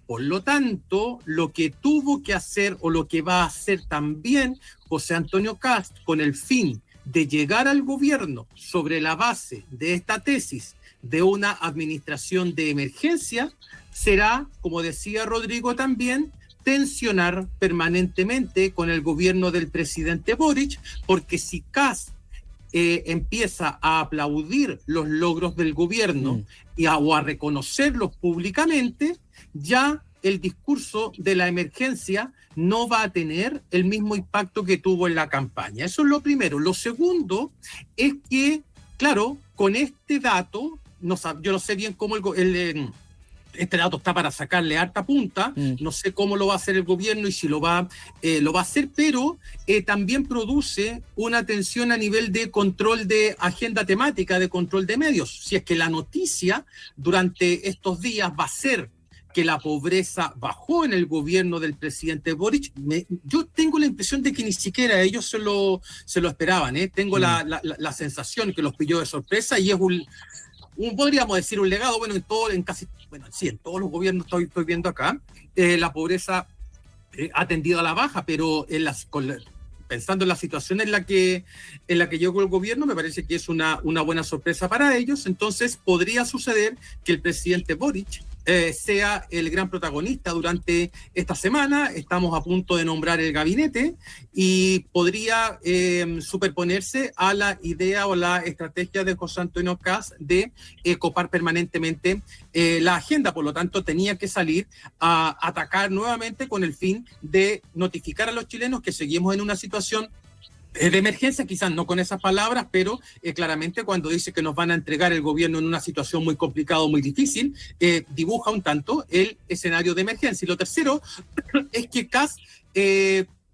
Por lo tanto, lo que tuvo que hacer o lo que va a hacer también José Antonio Kast con el fin de llegar al gobierno sobre la base de esta tesis de una administración de emergencia será, como decía Rodrigo también, tensionar permanentemente con el gobierno del presidente Boric, porque si Kast empieza a aplaudir los logros del gobierno o a reconocerlos públicamente, ya el discurso de la emergencia no va a tener el mismo impacto que tuvo en la campaña. Eso es lo primero. Lo segundo es que, claro, con este dato, yo no sé bien cómo este dato está para sacarle harta punta, no sé cómo lo va a hacer el gobierno y si lo va a hacer, pero también produce una tensión a nivel de control de agenda temática, de control de medios. Si es que la noticia durante estos días va a ser que la pobreza bajó en el gobierno del presidente Boric, yo tengo la impresión de que ni siquiera ellos se lo esperaban, Tengo la sensación que los pilló de sorpresa, y es podríamos decir en todos los gobiernos estoy viendo acá, la pobreza ha tendido a la baja, pero pensando en la situación en la que llegó el gobierno, me parece que es una buena sorpresa para ellos. Entonces podría suceder que el presidente Boric sea el gran protagonista durante esta semana. Estamos a punto de nombrar el gabinete y podría superponerse a la idea o la estrategia de José Antonio Kast de copar permanentemente la agenda. Por lo tanto, tenía que salir a atacar nuevamente con el fin de notificar a los chilenos que seguimos en una situación de emergencia, quizás no con esas palabras, pero claramente cuando dice que nos van a entregar el gobierno en una situación muy complicada, muy difícil, dibuja un tanto el escenario de emergencia. Y lo tercero es que Kast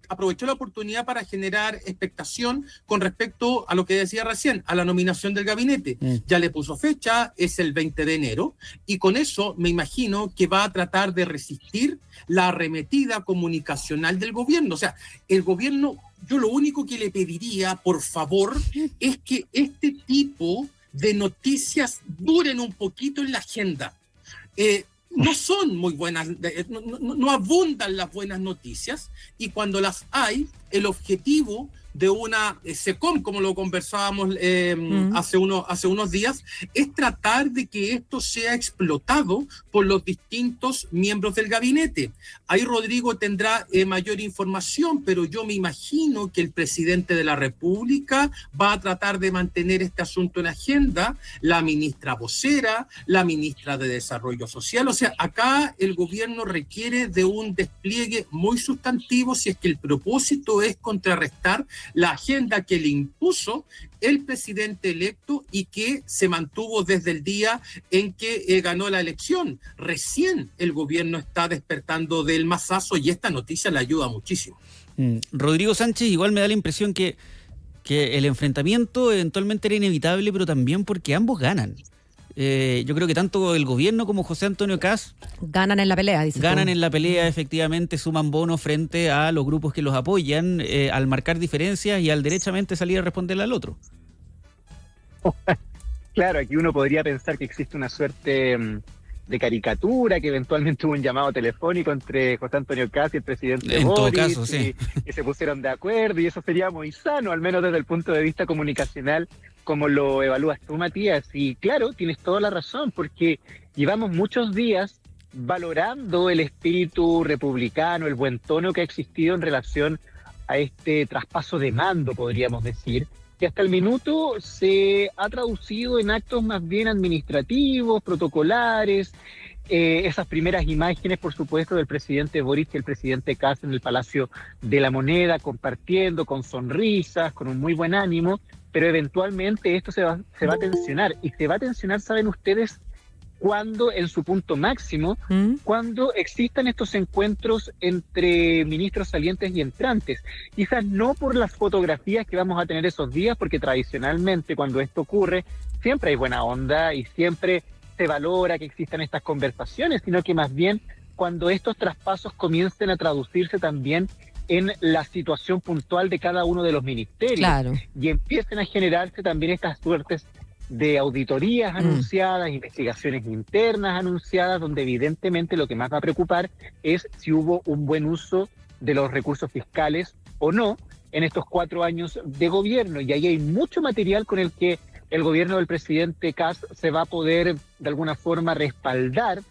aprovechó la oportunidad para generar expectación con respecto a lo que decía recién, a la nominación del gabinete. Ya le puso fecha, es el 20 de enero, y con eso me imagino que va a tratar de resistir la arremetida comunicacional del gobierno. O sea, el gobierno, yo lo único que le pediría, por favor, es que este tipo de noticias duren un poquito en la agenda. No son muy buenas, no abundan las buenas noticias, y cuando las hay, el objetivo de una SECOM, como lo conversábamos hace unos días, es tratar de que esto sea explotado por los distintos miembros del gabinete. Ahí Rodrigo tendrá mayor información, pero yo me imagino que el presidente de la República va a tratar de mantener este asunto en agenda, la ministra vocera, la ministra de Desarrollo Social. O sea, acá el gobierno requiere de un despliegue muy sustantivo si es que el propósito es contrarrestar la agenda que le impuso el presidente electo y que se mantuvo desde el día en que ganó la elección. Recién el gobierno está despertando del mazazo y esta noticia le ayuda muchísimo. Rodrigo Sánchez, igual me da la impresión que el enfrentamiento eventualmente era inevitable, pero también porque ambos ganan. Yo creo que tanto el gobierno como José Antonio Kast ganan en la pelea, dice. Ganan en la pelea, efectivamente, suman bonos frente a los grupos que los apoyan al marcar diferencias y al derechamente salir a responderle al otro. Claro, aquí uno podría pensar que existe una suerte de caricatura, que eventualmente hubo un llamado telefónico entre José Antonio Kast y el presidente En todo Boric, caso, sí. y se pusieron de acuerdo, y eso sería muy sano, al menos desde el punto de vista comunicacional, como lo evalúas tú, Matías. Y claro, tienes toda la razón, porque llevamos muchos días valorando el espíritu republicano, el buen tono que ha existido en relación a este traspaso de mando, podríamos decir, que hasta el minuto se ha traducido en actos más bien administrativos, protocolares, esas primeras imágenes, por supuesto, del presidente Boric y el presidente Kast en el Palacio de la Moneda, compartiendo con sonrisas, con un muy buen ánimo, pero eventualmente esto se va a tensionar, y se va a tensionar, ¿saben ustedes cuando en su punto máximo, cuando existan estos encuentros entre ministros salientes y entrantes? Quizás no por las fotografías que vamos a tener esos días, porque tradicionalmente cuando esto ocurre siempre hay buena onda y siempre se valora que existan estas conversaciones, sino que más bien cuando estos traspasos comiencen a traducirse también en la situación puntual de cada uno de los ministerios, Claro. y empiecen a generarse también estas suertes de auditorías anunciadas, investigaciones internas anunciadas, donde evidentemente lo que más va a preocupar es si hubo un buen uso de los recursos fiscales o no en estos 4 años de gobierno. Y ahí hay mucho material con el que el gobierno del presidente Kast se va a poder de alguna forma respaldar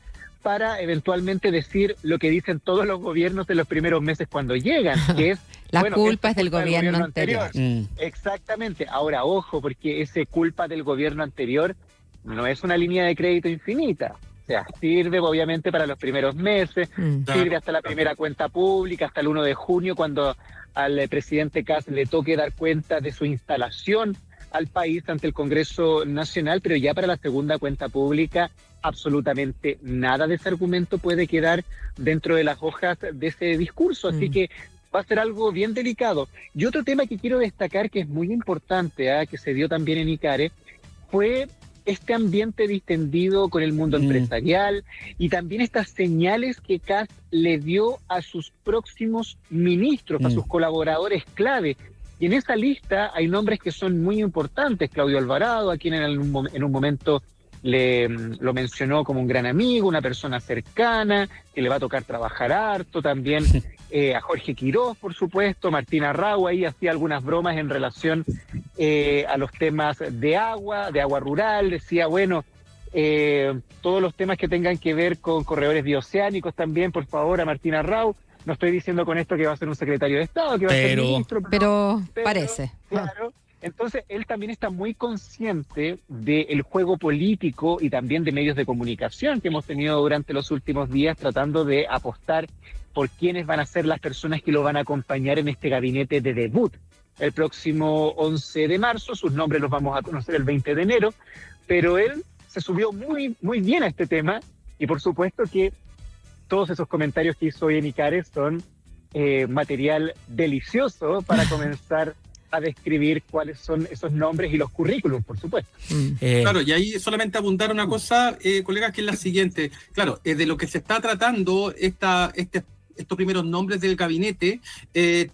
para eventualmente decir lo que dicen todos los gobiernos de los primeros meses cuando llegan, que es La bueno, culpa esto es del gobierno anterior. Exactamente. Ahora, ojo, porque ese culpa del gobierno anterior no es una línea de crédito infinita. O sea, sirve obviamente para los primeros meses, sirve hasta la primera cuenta pública, hasta el 1 de junio, cuando al presidente Kast le toque dar cuenta de su instalación al país ante el Congreso Nacional, pero ya para la segunda cuenta pública absolutamente nada de ese argumento puede quedar dentro de las hojas de ese discurso, así que va a ser algo bien delicado. Y otro tema que quiero destacar, que es muy importante, que se dio también en ICARE, fue este ambiente distendido con el mundo empresarial y también estas señales que Kast le dio a sus próximos ministros, a sus colaboradores clave. Y en esa lista hay nombres que son muy importantes. Claudio Alvarado, a quien en un momento lo mencionó como un gran amigo, una persona cercana, que le va a tocar trabajar harto. También a Jorge Quiroz, por supuesto. Martín Arrau ahí hacía algunas bromas en relación a los temas de agua rural. Decía, bueno, todos los temas que tengan que ver con corredores bioceánicos también, por favor, a Martín Arrau. No estoy diciendo con esto que va a ser un secretario de Estado, que va a ser ministro. Pero parece. Claro. Entonces, él también está muy consciente del juego político y también de medios de comunicación que hemos tenido durante los últimos días, tratando de apostar por quiénes van a ser las personas que lo van a acompañar en este gabinete de debut el próximo 11 de marzo. Sus nombres los vamos a conocer el 20 de enero, pero él se subió muy, muy bien a este tema, y por supuesto que todos esos comentarios que hizo hoy en ICARE son material delicioso para comenzar a describir cuáles son esos nombres y los currículums, por supuesto. Claro, y ahí solamente abundar una cosa, colegas, que es la siguiente. Claro, de lo que se está tratando estos primeros nombres del gabinete,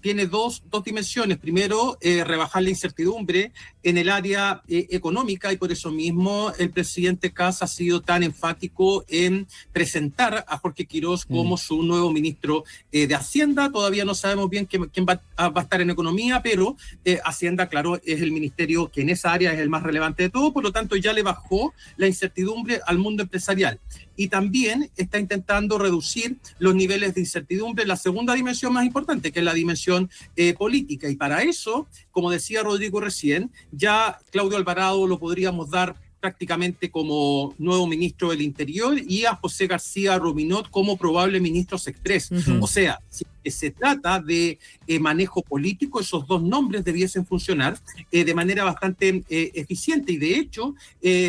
tiene dos dimensiones. Primero, rebajar la incertidumbre en el área económica, y por eso mismo el presidente Kast ha sido tan enfático en presentar a Jorge Quiroz como su nuevo ministro de Hacienda. Todavía no sabemos bien quién va a estar en economía, pero Hacienda, claro, es el ministerio que en esa área es el más relevante de todo, por lo tanto ya le bajó la incertidumbre al mundo empresarial. Y también está intentando reducir los niveles de incertidumbre, la segunda dimensión más importante, que es la dimensión política. Y para eso, como decía Rodrigo recién, ya Claudio Alvarado lo podríamos dar prácticamente como nuevo ministro del Interior, y a José García Rominot como probable ministro express. O sea, si se trata de manejo político, esos dos nombres debiesen funcionar de manera bastante eficiente. Y de hecho,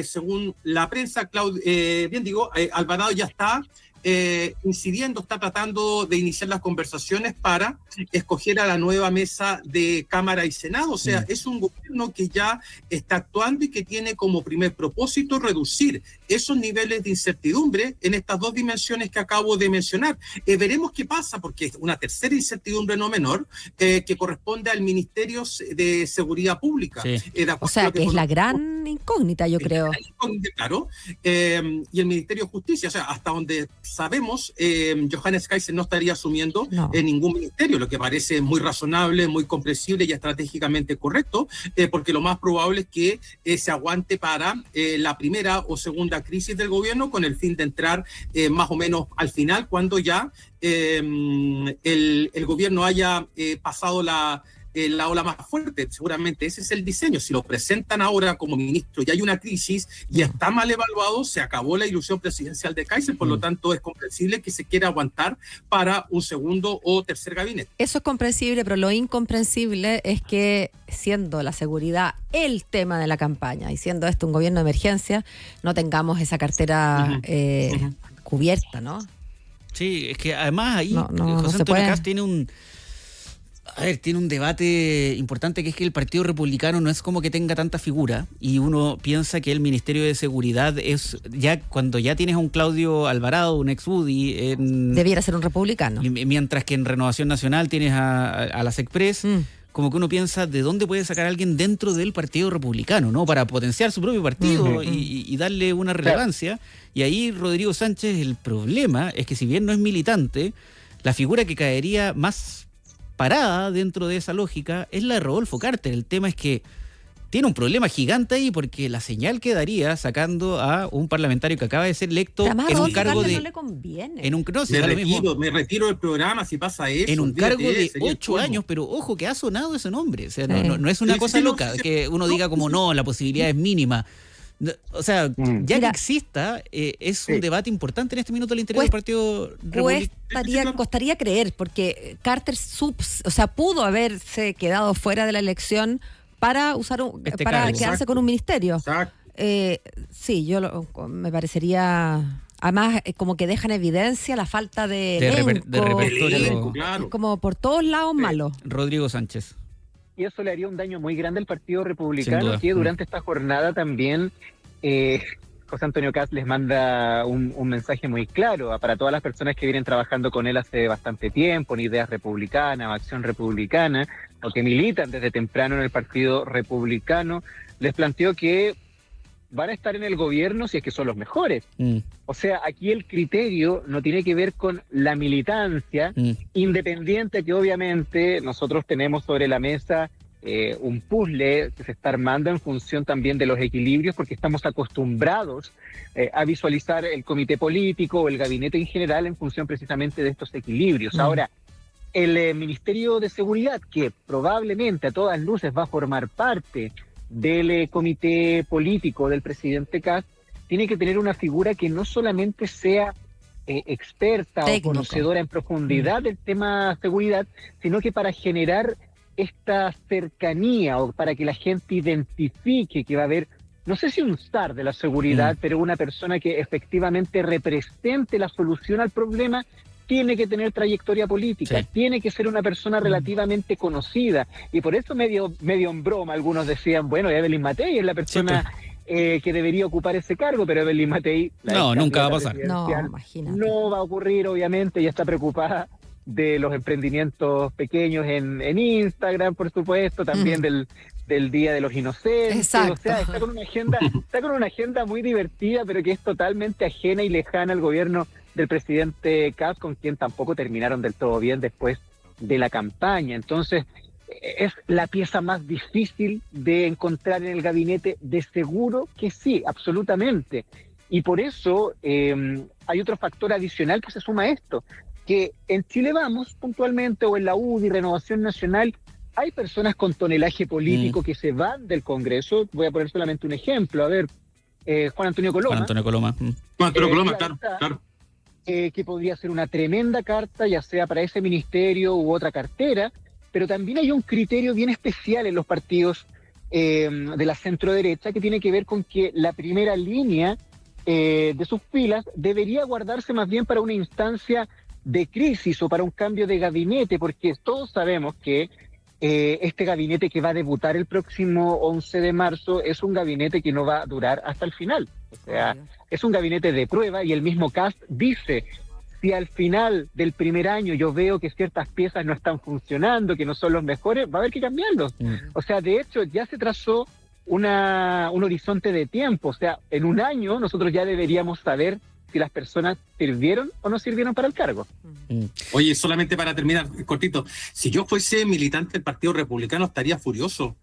según la prensa, Alvarado ya está incidiendo, está tratando de iniciar las conversaciones para escoger a la nueva mesa de Cámara y Senado. O sea, es un gobierno que ya está actuando y que tiene como primer propósito reducir esos niveles de incertidumbre en estas dos dimensiones que acabo de mencionar. Veremos qué pasa, porque es una tercera incertidumbre no menor que corresponde al Ministerio de Seguridad Pública. Sí. O sea, que es la gran incógnita, yo creo. Claro, y el Ministerio de Justicia, o sea, hasta donde sabemos, Johannes Kaiser no estaría asumiendo ningún ministerio, lo que parece muy razonable, muy comprensible y estratégicamente correcto, porque lo más probable es que se aguante para la primera o segunda crisis del gobierno, con el fin de entrar más o menos al final, cuando ya el gobierno haya pasado la ola más fuerte. Seguramente ese es el diseño. Si lo presentan ahora como ministro y hay una crisis y está mal evaluado, se acabó la ilusión presidencial de Kaiser. Por lo tanto, es comprensible que se quiera aguantar para un segundo o tercer gabinete. Eso es comprensible, pero lo incomprensible es que, siendo la seguridad el tema de la campaña y siendo esto un gobierno de emergencia, no tengamos esa cartera cubierta, ¿no? Sí, es que además ahí no José se Antonio puede. Kast tiene un debate importante, que es que el Partido Republicano no es como que tenga tanta figura, y uno piensa que el Ministerio de Seguridad es, ya cuando ya tienes a un Claudio Alvarado, un ex UDI, debiera ser un republicano. Mientras que en Renovación Nacional tienes a las Express, como que uno piensa de dónde puede sacar a alguien dentro del Partido Republicano, ¿no? Para potenciar su propio partido y darle una relevancia. Y ahí Rodrigo Sánchez, el problema es que si bien no es militante, la figura que caería más parada dentro de esa lógica es la de Rodolfo Carter. El tema es que tiene un problema gigante ahí, porque la señal que daría sacando a un parlamentario que acaba de ser electo en un cargo de... no le conviene. Me retiro del programa si pasa eso. En un cargo de 8 años, pero ojo que ha sonado ese nombre. O sea, no es una cosa loca que uno diga como no, la posibilidad es mínima. O sea, ya que exista, es un debate importante en este minuto al interior del Partido Republicano. Costaría creer, porque Carter pudo haberse quedado fuera de la elección para quedarse con un ministerio. Sí, me parecería... Además, como que deja en evidencia la falta de repertorio. Claro. Como por todos lados malo. Rodrigo Sánchez. Y eso le haría un daño muy grande al Partido Republicano, Sin que durante esta jornada también José Antonio Kast les manda un mensaje muy claro para todas las personas que vienen trabajando con él hace bastante tiempo, en Ideas Republicanas, Acción Republicana, o que militan desde temprano en el Partido Republicano. Les planteó que van a estar en el gobierno si es que son los mejores. O sea, aquí el criterio no tiene que ver con la militancia, independiente que obviamente nosotros tenemos sobre la mesa un puzzle que se está armando en función también de los equilibrios, porque estamos acostumbrados a visualizar el comité político o el gabinete en general en función precisamente de estos equilibrios. Ahora, el Ministerio de Seguridad, que probablemente a todas luces va a formar parte del comité político del presidente Kast, tiene que tener una figura que no solamente sea experta o conocedora en profundidad del tema seguridad, sino que para generar esta cercanía o para que la gente identifique que va a haber, no sé si un zar de la seguridad, pero una persona que efectivamente represente la solución al problema, tiene que tener trayectoria política, tiene que ser una persona relativamente conocida. Y por eso medio en broma algunos decían, bueno, Evelyn Matei es la persona que debería ocupar ese cargo, pero Evelyn Matei... nunca va a pasar. No, imagínate. No va a ocurrir, obviamente, ella está preocupada de los emprendimientos pequeños en Instagram, por supuesto, también del Día de los Inocentes. Exacto. O sea, está con una agenda muy divertida, pero que es totalmente ajena y lejana al gobierno del presidente Kast, con quien tampoco terminaron del todo bien después de la campaña. Entonces, es la pieza más difícil de encontrar en el gabinete, de seguro que sí, absolutamente. Y por eso hay otro factor adicional que se suma a esto, que en Chile Vamos, puntualmente, o en la UDI, Renovación Nacional, hay personas con tonelaje político que se van del Congreso. Voy a poner solamente un ejemplo. A ver, Juan Antonio Coloma. Claro. Que podría ser una tremenda carta, ya sea para ese ministerio u otra cartera, pero también hay un criterio bien especial en los partidos de la centro-derecha, que tiene que ver con que la primera línea de sus filas, debería guardarse más bien para una instancia de crisis o para un cambio de gabinete, porque todos sabemos que este gabinete que va a debutar el próximo 11 de marzo es un gabinete que no va a durar hasta el final. O sea, es un gabinete de prueba y el mismo Kast dice, si al final del primer año yo veo que ciertas piezas no están funcionando, que no son los mejores, va a haber que cambiarlos. O sea, de hecho, ya se trazó un horizonte de tiempo. O sea, en un año nosotros ya deberíamos saber si las personas sirvieron o no sirvieron para el cargo. Oye, solamente para terminar, cortito, si yo fuese militante del Partido Republicano estaría furioso.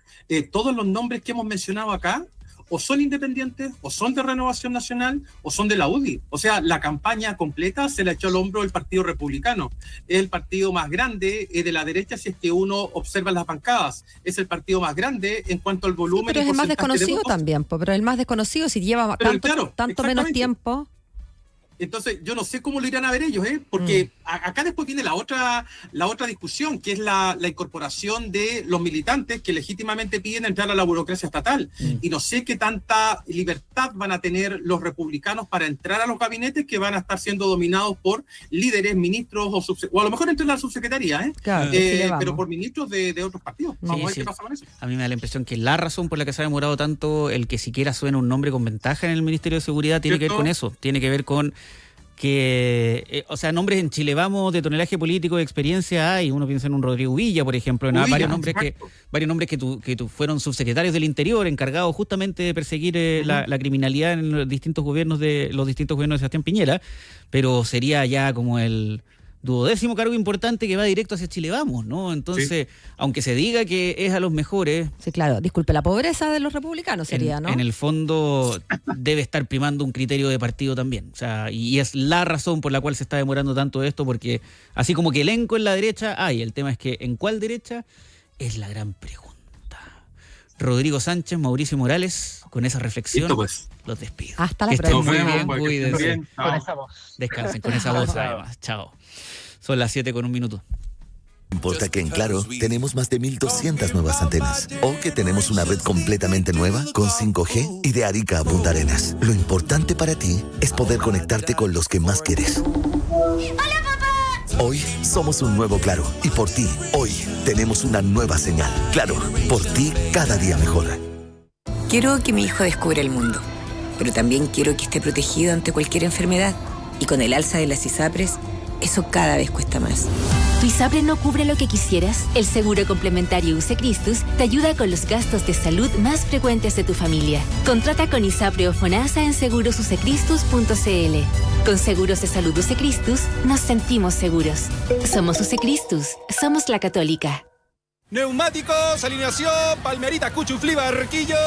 Todos los nombres que hemos mencionado acá o son independientes, o son de Renovación Nacional, o son de la UDI. O sea, la campaña completa se la echó al hombro el Partido Republicano. Es el partido más grande de la derecha si es que uno observa las bancadas. Es el partido más grande en cuanto al volumen. Sí, pero es el más desconocido también, pero el más desconocido si lleva tanto menos tiempo. Entonces, yo no sé cómo lo irán a ver ellos, porque acá después viene la otra discusión, que es la incorporación de los militantes que legítimamente piden entrar a la burocracia estatal. Y no sé qué tanta libertad van a tener los republicanos para entrar a los gabinetes que van a estar siendo dominados por líderes, ministros o a lo mejor entrar a la subsecretaría, claro, pero por ministros de otros partidos. Vamos a ver qué pasa con eso. A mí me da la impresión que la razón por la que se ha demorado tanto el que siquiera suene un nombre con ventaja en el Ministerio de Seguridad tiene que ver con eso, tiene que ver con que, o sea, nombres en Chile Vamos de tonelaje político, de experiencia hay. Uno piensa en un Rodrigo Villa, por ejemplo, en varios nombres que fueron subsecretarios del Interior, encargados justamente de perseguir la criminalidad en los distintos gobiernos de Sebastián Piñera, pero sería ya como el 12º cargo importante que va directo hacia Chile Vamos, ¿no? Entonces, aunque se diga que es a los mejores... Sí, claro. Disculpe, la pobreza de los republicanos sería, ¿no? En el fondo debe estar primando un criterio de partido también. O sea, y es la razón por la cual se está demorando tanto esto, porque así como que elenco en la derecha hay, el tema es que ¿en cuál derecha? Es la gran pregunta. Rodrigo Sánchez, Mauricio Morales, con esa reflexión, los despido. Hasta la próxima. Muy bien, cuídense. Con esa voz. Descansen con esa voz además. Chao. Son las 7:01. No importa que en Claro tenemos más de 1.200 nuevas antenas o que tenemos una red completamente nueva con 5G y de Arica a Punta Arenas. Lo importante para ti es poder conectarte con los que más quieres. ¡Hola, papá! Hoy somos un nuevo Claro y por ti, hoy tenemos una nueva señal. Claro, por ti cada día mejor. Quiero que mi hijo descubra el mundo, pero también quiero que esté protegido ante cualquier enfermedad. Y con el alza de las ISAPRES, eso cada vez cuesta más. ¿Tu ISAPRE no cubre lo que quisieras? El seguro complementario UC Christus te ayuda con los gastos de salud más frecuentes de tu familia. Contrata con ISAPRE o FONASA en segurosucecristus.cl. Con Seguros de Salud UC Christus nos sentimos seguros. Somos UC Christus, somos la Católica. Neumáticos, alineación, Palmerita, Cuchuflí, Barquillo,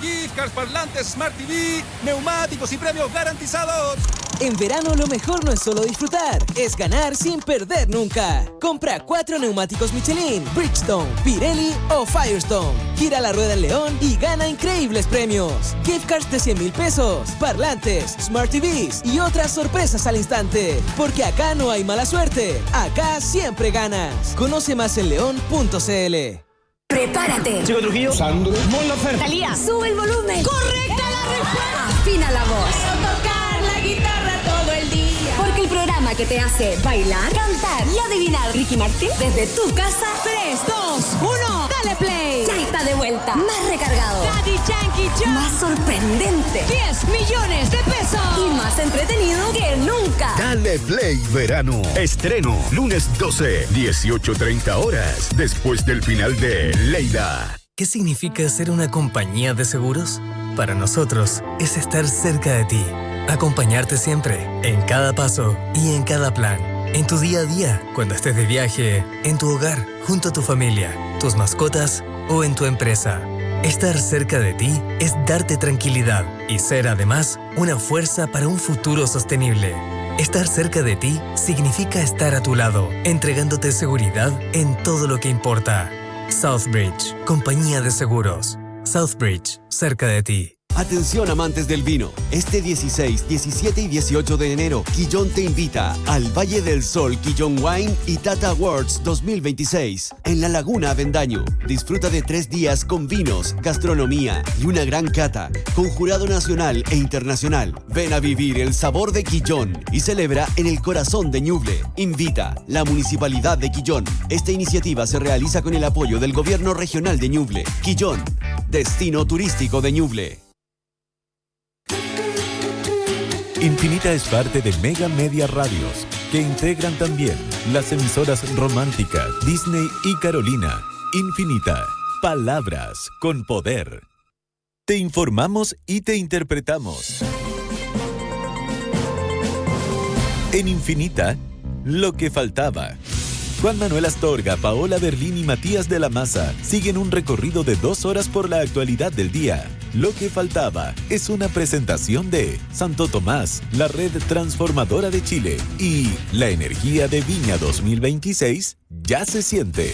gift cards, parlantes, Smart TV, neumáticos y premios garantizados. En verano lo mejor no es solo disfrutar, es ganar sin perder nunca. Compra 4 neumáticos Michelin, Bridgestone, Pirelli o Firestone. Gira la rueda en León y gana increíbles premios. Gift cards de 100,000 pesos, parlantes, Smart TVs y otras sorpresas al instante. Porque acá no hay mala suerte, acá siempre ganas. Conoce más en león.cl. ¡Prepárate! Chico Trujillo, Sandro, Mon Laferte. Talía, sube el volumen. ¡Correcta la respuesta! Afina la voz. Quiero tocar la guitarra todo el día. Porque el programa que te hace bailar, cantar y adivinar. Ricky Martin, desde tu casa. 3, 2, 1, dale play. Ya está de vuelta. Más recargado. Daddy Yankee Show. Más sorprendente. 10 millones de pesos. Y más entretenido que nunca. Dale Play Verano. Estreno lunes 12, 18:30 horas. Después del final de Leida. ¿Qué significa ser una compañía de seguros? Para nosotros es estar cerca de ti, acompañarte siempre, en cada paso y en cada plan, en tu día a día, cuando estés de viaje, en tu hogar, junto a tu familia, tus mascotas o en tu empresa. Estar cerca de ti es darte tranquilidad y ser además una fuerza para un futuro sostenible. Estar cerca de ti significa estar a tu lado, entregándote seguridad en todo lo que importa. Southbridge, compañía de seguros. Southbridge, cerca de ti. Atención amantes del vino, este 16, 17 y 18 de enero, Quillón te invita al Valle del Sol Quillón Wine y Tata Awards 2026 en La Laguna Avendaño. Disfruta de 3 días con vinos, gastronomía y una gran cata con jurado nacional e internacional. Ven a vivir el sabor de Quillón y celebra en el corazón de Ñuble. Invita la Municipalidad de Quillón. Esta iniciativa se realiza con el apoyo del Gobierno Regional de Ñuble. Quillón, destino turístico de Ñuble. Infinita es parte de Mega Media Radios, que integran también las emisoras Romántica, Disney y Carolina. Infinita, palabras con poder. Te informamos y te interpretamos. En Infinita, lo que faltaba. Juan Manuel Astorga, Paola Berlín y Matías de la Maza siguen un recorrido de 2 horas por la actualidad del día. Lo que faltaba es una presentación de Santo Tomás, la red transformadora de Chile, y la energía de Viña 2026 ya se siente.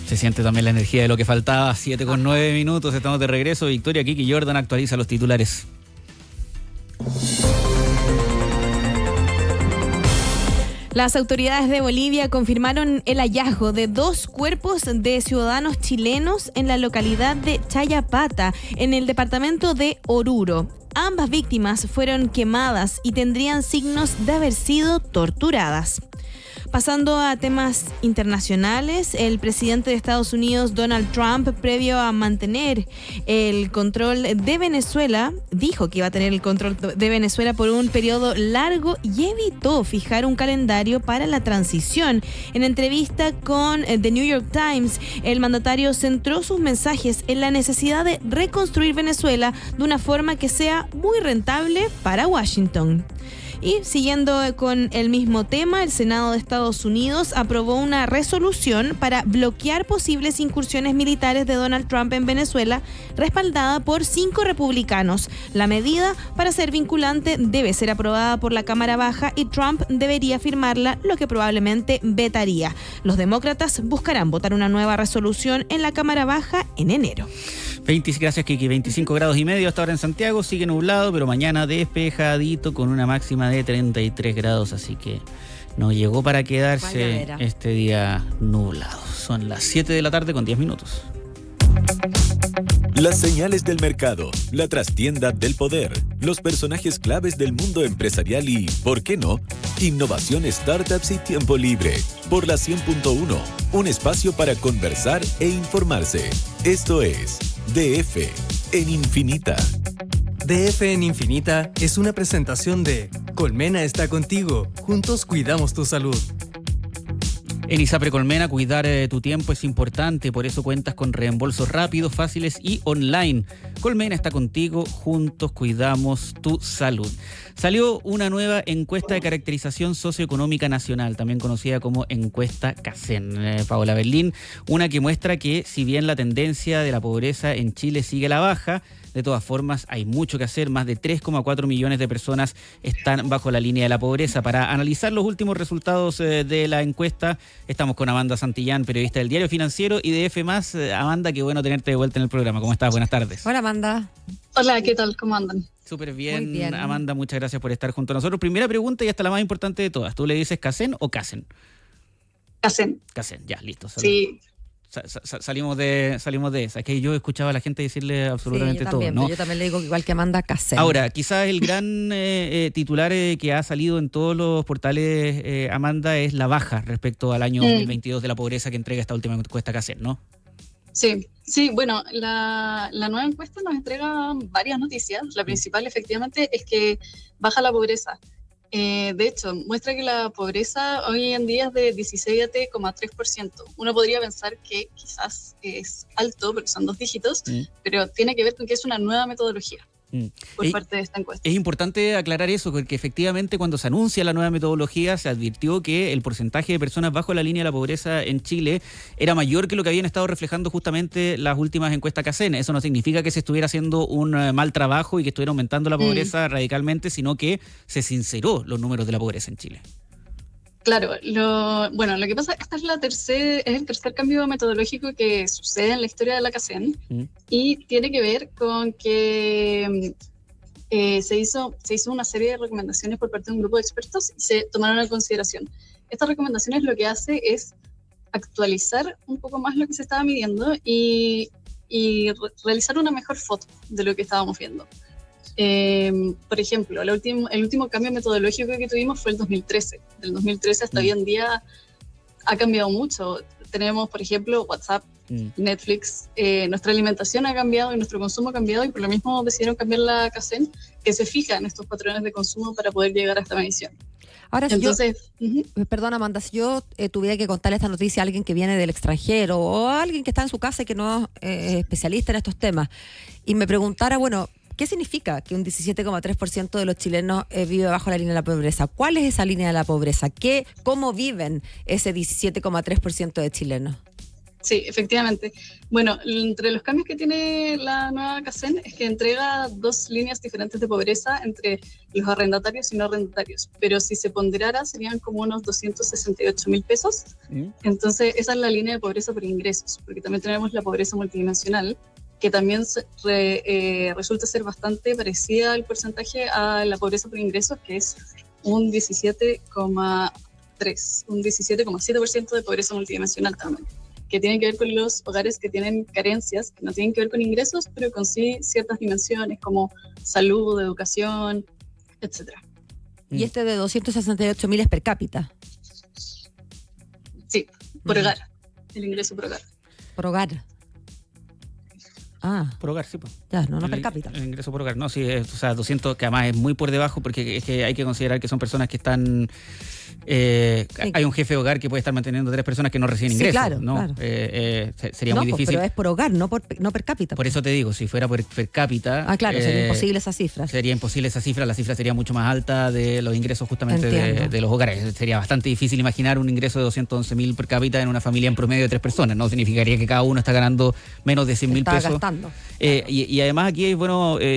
Se siente también la energía de lo que faltaba. 7:09 minutos, estamos de regreso. Victoria Kiki Jordan actualiza los titulares. Las autoridades de Bolivia confirmaron el hallazgo de 2 cuerpos de ciudadanos chilenos en la localidad de Chayapata, en el departamento de Oruro. Ambas víctimas fueron quemadas y tendrían signos de haber sido torturadas. Pasando a temas internacionales, el presidente de Estados Unidos, Donald Trump, previo a mantener el control de Venezuela, dijo que iba a tener el control de Venezuela por un periodo largo y evitó fijar un calendario para la transición. En entrevista con The New York Times, el mandatario centró sus mensajes en la necesidad de reconstruir Venezuela de una forma que sea muy rentable para Washington. Y siguiendo con el mismo tema, el Senado de Estados Unidos aprobó una resolución para bloquear posibles incursiones militares de Donald Trump en Venezuela, respaldada por 5 republicanos. La medida, para ser vinculante, debe ser aprobada por la Cámara Baja y Trump debería firmarla, lo que probablemente vetaría. Los demócratas buscarán votar una nueva resolución en la Cámara Baja en enero. Gracias, Kiki. 25 grados y medio hasta ahora en Santiago, sigue nublado, pero mañana despejadito con una máxima de 33 grados, así que no llegó para quedarse este día nublado. Son las 7 de la tarde con 10 minutos. Las señales del mercado, la trastienda del poder, los personajes claves del mundo empresarial y, ¿por qué no?, innovación, startups y tiempo libre. Por la 100.1, un espacio para conversar e informarse. Esto es DF en Infinita. DF en Infinita es una presentación de Colmena está contigo. Juntos cuidamos tu salud. En ISAPRE Colmena, cuidar tu tiempo es importante, por eso cuentas con reembolsos rápidos, fáciles y online. Colmena está contigo, juntos cuidamos tu salud. Salió una nueva encuesta de caracterización socioeconómica nacional, también conocida como encuesta CACEN, Paola Berlín, una que muestra que si bien la tendencia de la pobreza en Chile sigue a la baja, de todas formas hay mucho que hacer. Más de 3,4 millones de personas están bajo la línea de la pobreza. Para analizar los últimos resultados de la encuesta, estamos con Amanda Santillán, periodista del Diario Financiero y de F+. Amanda, qué bueno tenerte de vuelta en el programa. ¿Cómo estás? Buenas tardes. Hola, Amanda. Hola, ¿qué tal? ¿Cómo andan? Súper bien. Muy bien, Amanda, muchas gracias por estar junto a nosotros. Primera pregunta y hasta la más importante de todas. ¿Tú le dices CACEN o CACEN? CACEN. CACEN, ya, listo. Sí. Salimos de esa. Es que yo escuchaba a la gente decirle absolutamente todo, ¿no? Yo también le digo que igual que Amanda, CACEN. Ahora, quizás el gran titular que ha salido en todos los portales, Amanda, es la baja respecto al año 2022 de la pobreza que entrega esta última encuesta CACEN, ¿no? Sí, bueno, la nueva encuesta nos entrega varias noticias. La principal, efectivamente, es que baja la pobreza. De hecho, muestra que la pobreza hoy en día es de 17,3%. Uno podría pensar que quizás es alto, porque son 2 dígitos, pero tiene que ver con que es una nueva metodología por parte de esta encuesta. Es importante aclarar eso, porque efectivamente cuando se anuncia la nueva metodología se advirtió que el porcentaje de personas bajo la línea de la pobreza en Chile era mayor que lo que habían estado reflejando justamente las últimas encuestas CACEN. Eso no significa que se estuviera haciendo un mal trabajo y que estuviera aumentando la pobreza radicalmente, sino que se sinceró los números de la pobreza en Chile. Claro, lo que pasa, es el tercer cambio metodológico que sucede en la historia de la CACEN y tiene que ver con que se hizo una serie de recomendaciones por parte de un grupo de expertos y se tomaron en consideración. Estas recomendaciones lo que hace es actualizar un poco más lo que se estaba midiendo y realizar una mejor foto de lo que estábamos viendo. Por ejemplo, el último cambio metodológico que tuvimos fue el 2013. Del 2013 hasta hoy en día ha cambiado mucho. Tenemos, por ejemplo, WhatsApp, Netflix, nuestra alimentación ha cambiado y nuestro consumo ha cambiado y por lo mismo decidieron cambiar la CACEN, que se fija en estos patrones de consumo para poder llegar a esta medición. Ahora, entonces, perdón, Amanda, si yo tuviera que contarle esta noticia a alguien que viene del extranjero o a alguien que está en su casa y que no es especialista en estos temas y me preguntara, bueno, ¿qué significa que un 17,3% de los chilenos vive bajo la línea de la pobreza? ¿Cuál es esa línea de la pobreza? ¿Cómo viven ese 17,3% de chilenos? Sí, efectivamente. Bueno, entre los cambios que tiene la nueva CACEN es que entrega dos líneas diferentes de pobreza entre los arrendatarios y no arrendatarios. Pero si se ponderara, serían como unos 268.000 pesos. Entonces, esa es la línea de pobreza por ingresos, porque también tenemos la pobreza multidimensional, que también resulta ser bastante parecida al porcentaje a la pobreza por ingresos, que es un 17,7% de pobreza multidimensional también, que tiene que ver con los hogares que tienen carencias, que no tienen que ver con ingresos, pero con sí ciertas dimensiones como salud, educación, etc. ¿Y este de 268.000 es per cápita? Sí, por hogar, el ingreso por hogar. Por hogar. Por hogar, sí. Pues. Ya, no per cápita. El ingreso por hogar, no, sí, o sea, 200, que además es muy por debajo, porque es que hay que considerar que son personas que están... hay un jefe de hogar que puede estar manteniendo 3 personas que no reciben ingresos, claro, ¿no? Claro. Sería muy difícil. Pero es por hogar, no per cápita. Por eso te digo, si fuera per cápita... claro, sería imposible esa cifra. Sería imposible esa cifra, la cifra sería mucho más alta de los ingresos justamente de los hogares. Sería bastante difícil imaginar un ingreso de 211.000 per cápita en una familia en promedio de 3 personas, ¿no? Significaría que cada uno está ganando menos de 100.000 pesos. Gastando. Y además aquí es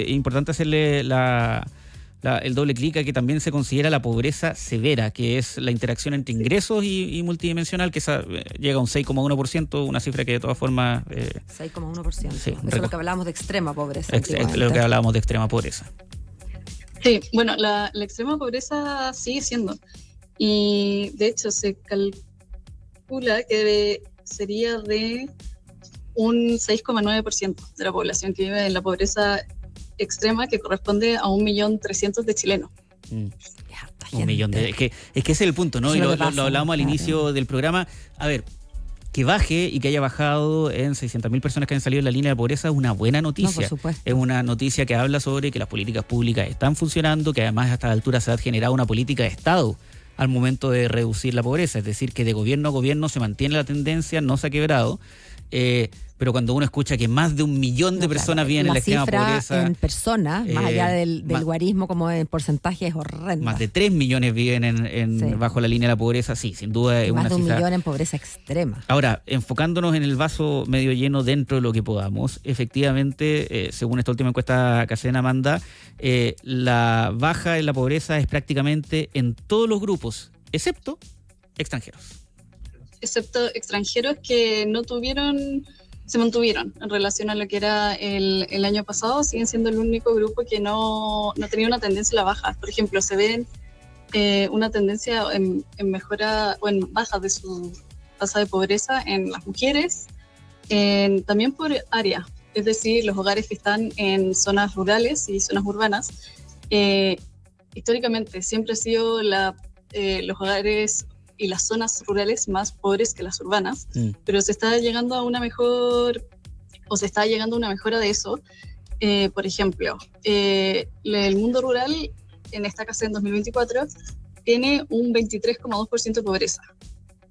importante hacerle el doble clic a que también se considera la pobreza severa, que es la interacción entre ingresos y multidimensional, que llega a un 6,1%, una cifra que de todas formas... 6,1%. Sí, eso es lo que hablábamos de extrema pobreza. Lo que hablábamos de extrema pobreza. Sí, bueno, la extrema pobreza sigue siendo. Y de hecho se calcula que sería de un 6,9% de la población que vive en la pobreza extrema, que corresponde a 1.300.000 de chilenos. 1 millón de... Es que ese es el punto, ¿no? Y lo hablábamos al inicio del programa. A ver, que baje y que haya bajado en 600.000 personas que han salido en la línea de pobreza es una buena noticia. No, por supuesto. Es una noticia que habla sobre que las políticas públicas están funcionando, que además a esta altura se ha generado una política de Estado al momento de reducir la pobreza. Es decir, que de gobierno a gobierno se mantiene la tendencia, no se ha quebrado. Pero cuando uno escucha que más de 1 millón de personas viven en la extrema pobreza... en personas, más allá del guarismo como en porcentaje, es horrendo. Más de 3 millones viven bajo la línea de la pobreza, sí, sin duda es una cifra. Más de 1 millón en pobreza extrema. Ahora, enfocándonos en el vaso medio lleno dentro de lo que podamos, efectivamente, según esta última encuesta CACEN, Amanda, la baja en la pobreza es prácticamente en todos los grupos, excepto extranjeros. Excepto extranjeros que se mantuvieron en relación a lo que era el año pasado, siguen siendo el único grupo que no tenía una tendencia a la baja. Por ejemplo, se ven una tendencia en mejora o en baja de su tasa de pobreza en las mujeres, también por área, es decir, los hogares que están en zonas rurales y zonas urbanas. Históricamente siempre ha sido los hogares y las zonas rurales más pobres que las urbanas, pero se está llegando a una mejora de eso. Por ejemplo, el mundo rural en esta CACEN 2024 tiene un 23,2% de pobreza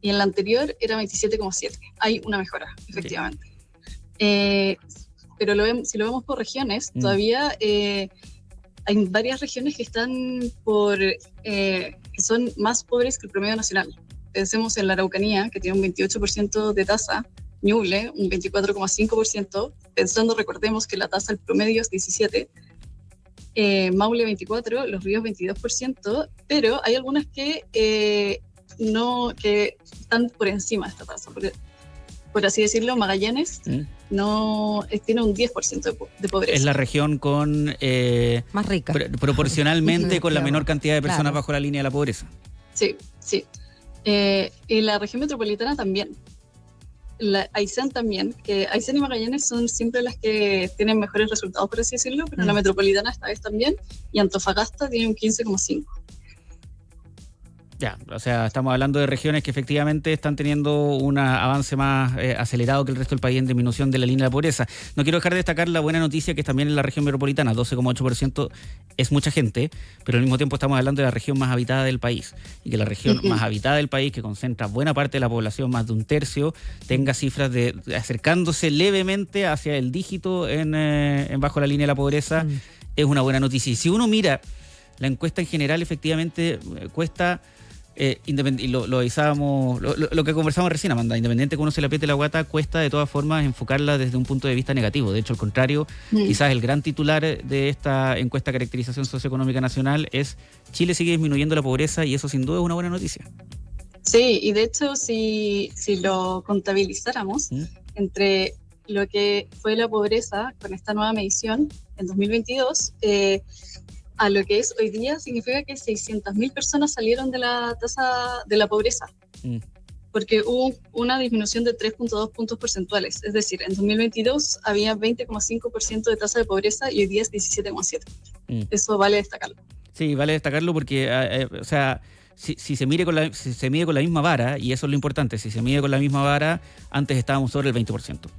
y en la anterior era 27,7%. Hay una mejora, efectivamente. Pero si lo vemos por regiones, todavía hay varias regiones que están que son más pobres que el promedio nacional. Pensemos en la Araucanía, que tiene un 28% de tasa, Ñuble, un 24,5%, recordemos que la tasa del promedio es 17%, Maule 24%, Los Ríos 22%, pero hay algunas que que están por encima de esta tasa. Por así decirlo, Magallanes tiene un 10% de pobreza. Es la región con más rica. Proporcionalmente con la menor cantidad de personas bajo la línea de la pobreza. Sí. Y la región metropolitana también. La Aysén también, que Aysén y Magallanes son siempre las que tienen mejores resultados, por así decirlo, pero la metropolitana esta vez también, y Antofagasta tiene un 15,5%. Ya, o sea, estamos hablando de regiones que efectivamente están teniendo un avance más acelerado que el resto del país en disminución de la línea de la pobreza. No quiero dejar de destacar la buena noticia que también en la región metropolitana, 12,8% es mucha gente, pero al mismo tiempo estamos hablando de la región más habitada del país, y que la región más habitada del país, que concentra buena parte de la población, más de un tercio, tenga cifras de acercándose levemente hacia el dígito en bajo la línea de la pobreza, es una buena noticia. Y si uno mira la encuesta en general, efectivamente cuesta... y lo avisábamos, lo que conversamos recién, Amanda, independiente que uno se le apriete la guata, cuesta de todas formas enfocarla desde un punto de vista negativo. De hecho, al contrario, quizás el gran titular de esta encuesta de caracterización socioeconómica nacional es: Chile sigue disminuyendo la pobreza, y eso sin duda es una buena noticia. Sí, y de hecho, si lo contabilizáramos entre lo que fue la pobreza con esta nueva medición en 2022, a lo que es hoy día, significa que 600.000 personas salieron de la tasa de la pobreza, porque hubo una disminución de 3,2 puntos porcentuales. Es decir, en 2022 había 20,5% de tasa de pobreza y hoy día es 17,7%. Eso vale destacarlo. Sí, vale destacarlo porque, o sea, si se mide con la misma vara, y eso es lo importante, si se mide con la misma vara, antes estábamos sobre el 20%.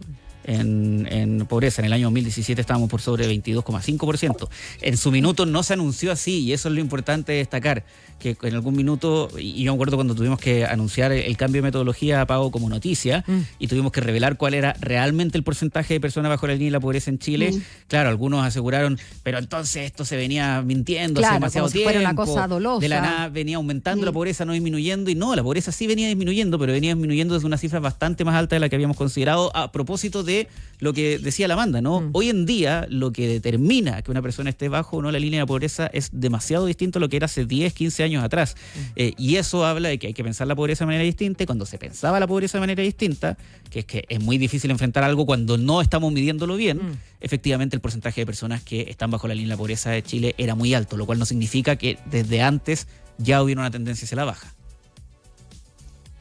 En pobreza. En el año 2017 estábamos por sobre 22,5%. En su minuto no se anunció así, y eso es lo importante de destacar, que en algún minuto, y yo me acuerdo cuando tuvimos que anunciar el cambio de metodología a pago como noticia, y tuvimos que revelar cuál era realmente el porcentaje de personas bajo la línea de la pobreza en Chile. Claro, algunos aseguraron, pero entonces esto se venía mintiendo hace demasiado tiempo. Fuera una cosa dolosa. De la nada venía aumentando la pobreza, no disminuyendo, y no, la pobreza sí venía disminuyendo, pero venía disminuyendo desde una cifra bastante más alta de la que habíamos considerado, a propósito de lo que decía la Amanda, ¿no? Hoy en día lo que determina que una persona esté bajo o no la línea de la pobreza es demasiado distinto a lo que era hace 10, 15 años atrás. Y eso habla de que hay que pensar la pobreza de manera distinta, y cuando se pensaba la pobreza de manera distinta, que es muy difícil enfrentar algo cuando no estamos midiéndolo bien, efectivamente el porcentaje de personas que están bajo la línea de la pobreza de Chile era muy alto, lo cual no significa que desde antes ya hubiera una tendencia hacia la baja.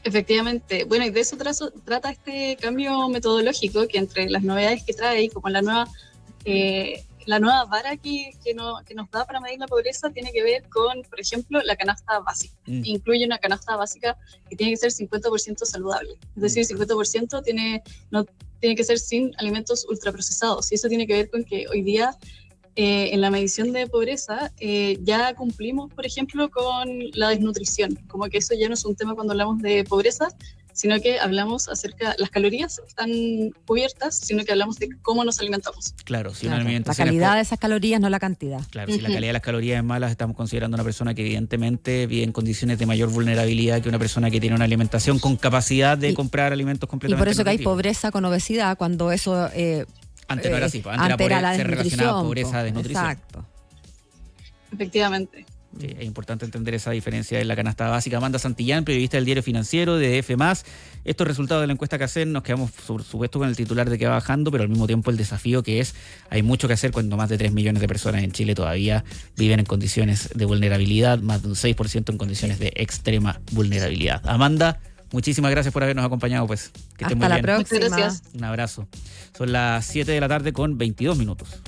Efectivamente. Bueno, y de eso trata este cambio metodológico, que entre las novedades que trae, y como la nueva vara que nos da para medir la pobreza, tiene que ver con, por ejemplo, la canasta básica. Incluye una canasta básica que tiene que ser 50% saludable. Es decir, 50% tiene que ser sin alimentos ultraprocesados. Y eso tiene que ver con que hoy día, en la medición de pobreza, ya cumplimos, por ejemplo, con la desnutrición. Como que eso ya no es un tema cuando hablamos de pobreza, sino que hablamos acerca, las calorías están cubiertas, sino que hablamos de cómo nos alimentamos. Claro, si una alimentación la calidad de esas calorías, no la cantidad. Claro, si la calidad de las calorías es mala, estamos considerando una persona que evidentemente vive en condiciones de mayor vulnerabilidad que una persona que tiene una alimentación con capacidad de comprar alimentos completamente. Y por eso que hay pobreza con obesidad, cuando eso... antes no era así, antes se relacionaba pobreza a desnutrición. Exacto. Efectivamente. Sí, es importante entender esa diferencia en la canasta básica. Amanda Santillán, periodista del Diario Financiero, de F+. Estos resultados de la encuesta CACEN, nos quedamos, por supuesto, con el titular de que va bajando, pero al mismo tiempo el desafío que es, hay mucho que hacer cuando más de 3 millones de personas en Chile todavía viven en condiciones de vulnerabilidad, más de un 6% en condiciones de extrema vulnerabilidad. Amanda, muchísimas gracias por habernos acompañado, pues. Que estén muy bien. Hasta la próxima. Muchas gracias. Un abrazo. Son las 7 de la tarde con 22 minutos.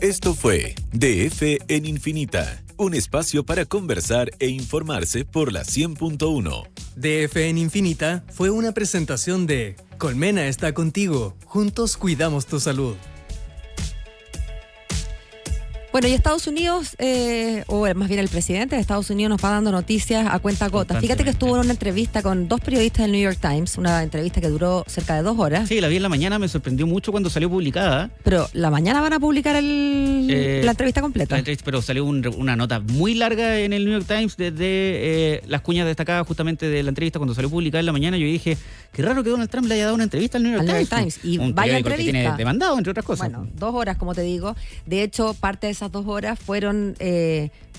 Esto fue DF en Infinita, un espacio para conversar e informarse por la 100.1. DF en Infinita fue una presentación de Colmena está contigo, juntos cuidamos tu salud. Bueno, y Estados Unidos, o más bien el presidente de Estados Unidos, nos va dando noticias a cuentagotas. Fíjate que estuvo en una entrevista con 2 periodistas del New York Times, una entrevista que duró cerca de 2 horas. Sí, la vi en la mañana, me sorprendió mucho cuando salió publicada. Pero la mañana van a publicar la entrevista completa. Pero salió una nota muy larga en el New York Times desde las cuñas destacadas justamente de la entrevista cuando salió publicada en la mañana. Yo dije, qué raro que Donald Trump le haya dado una entrevista al New York Times. Y un vaya entrevista que tiene demandado, entre otras cosas. Bueno, 2 horas, como te digo. De hecho, parte de esas 2 horas fueron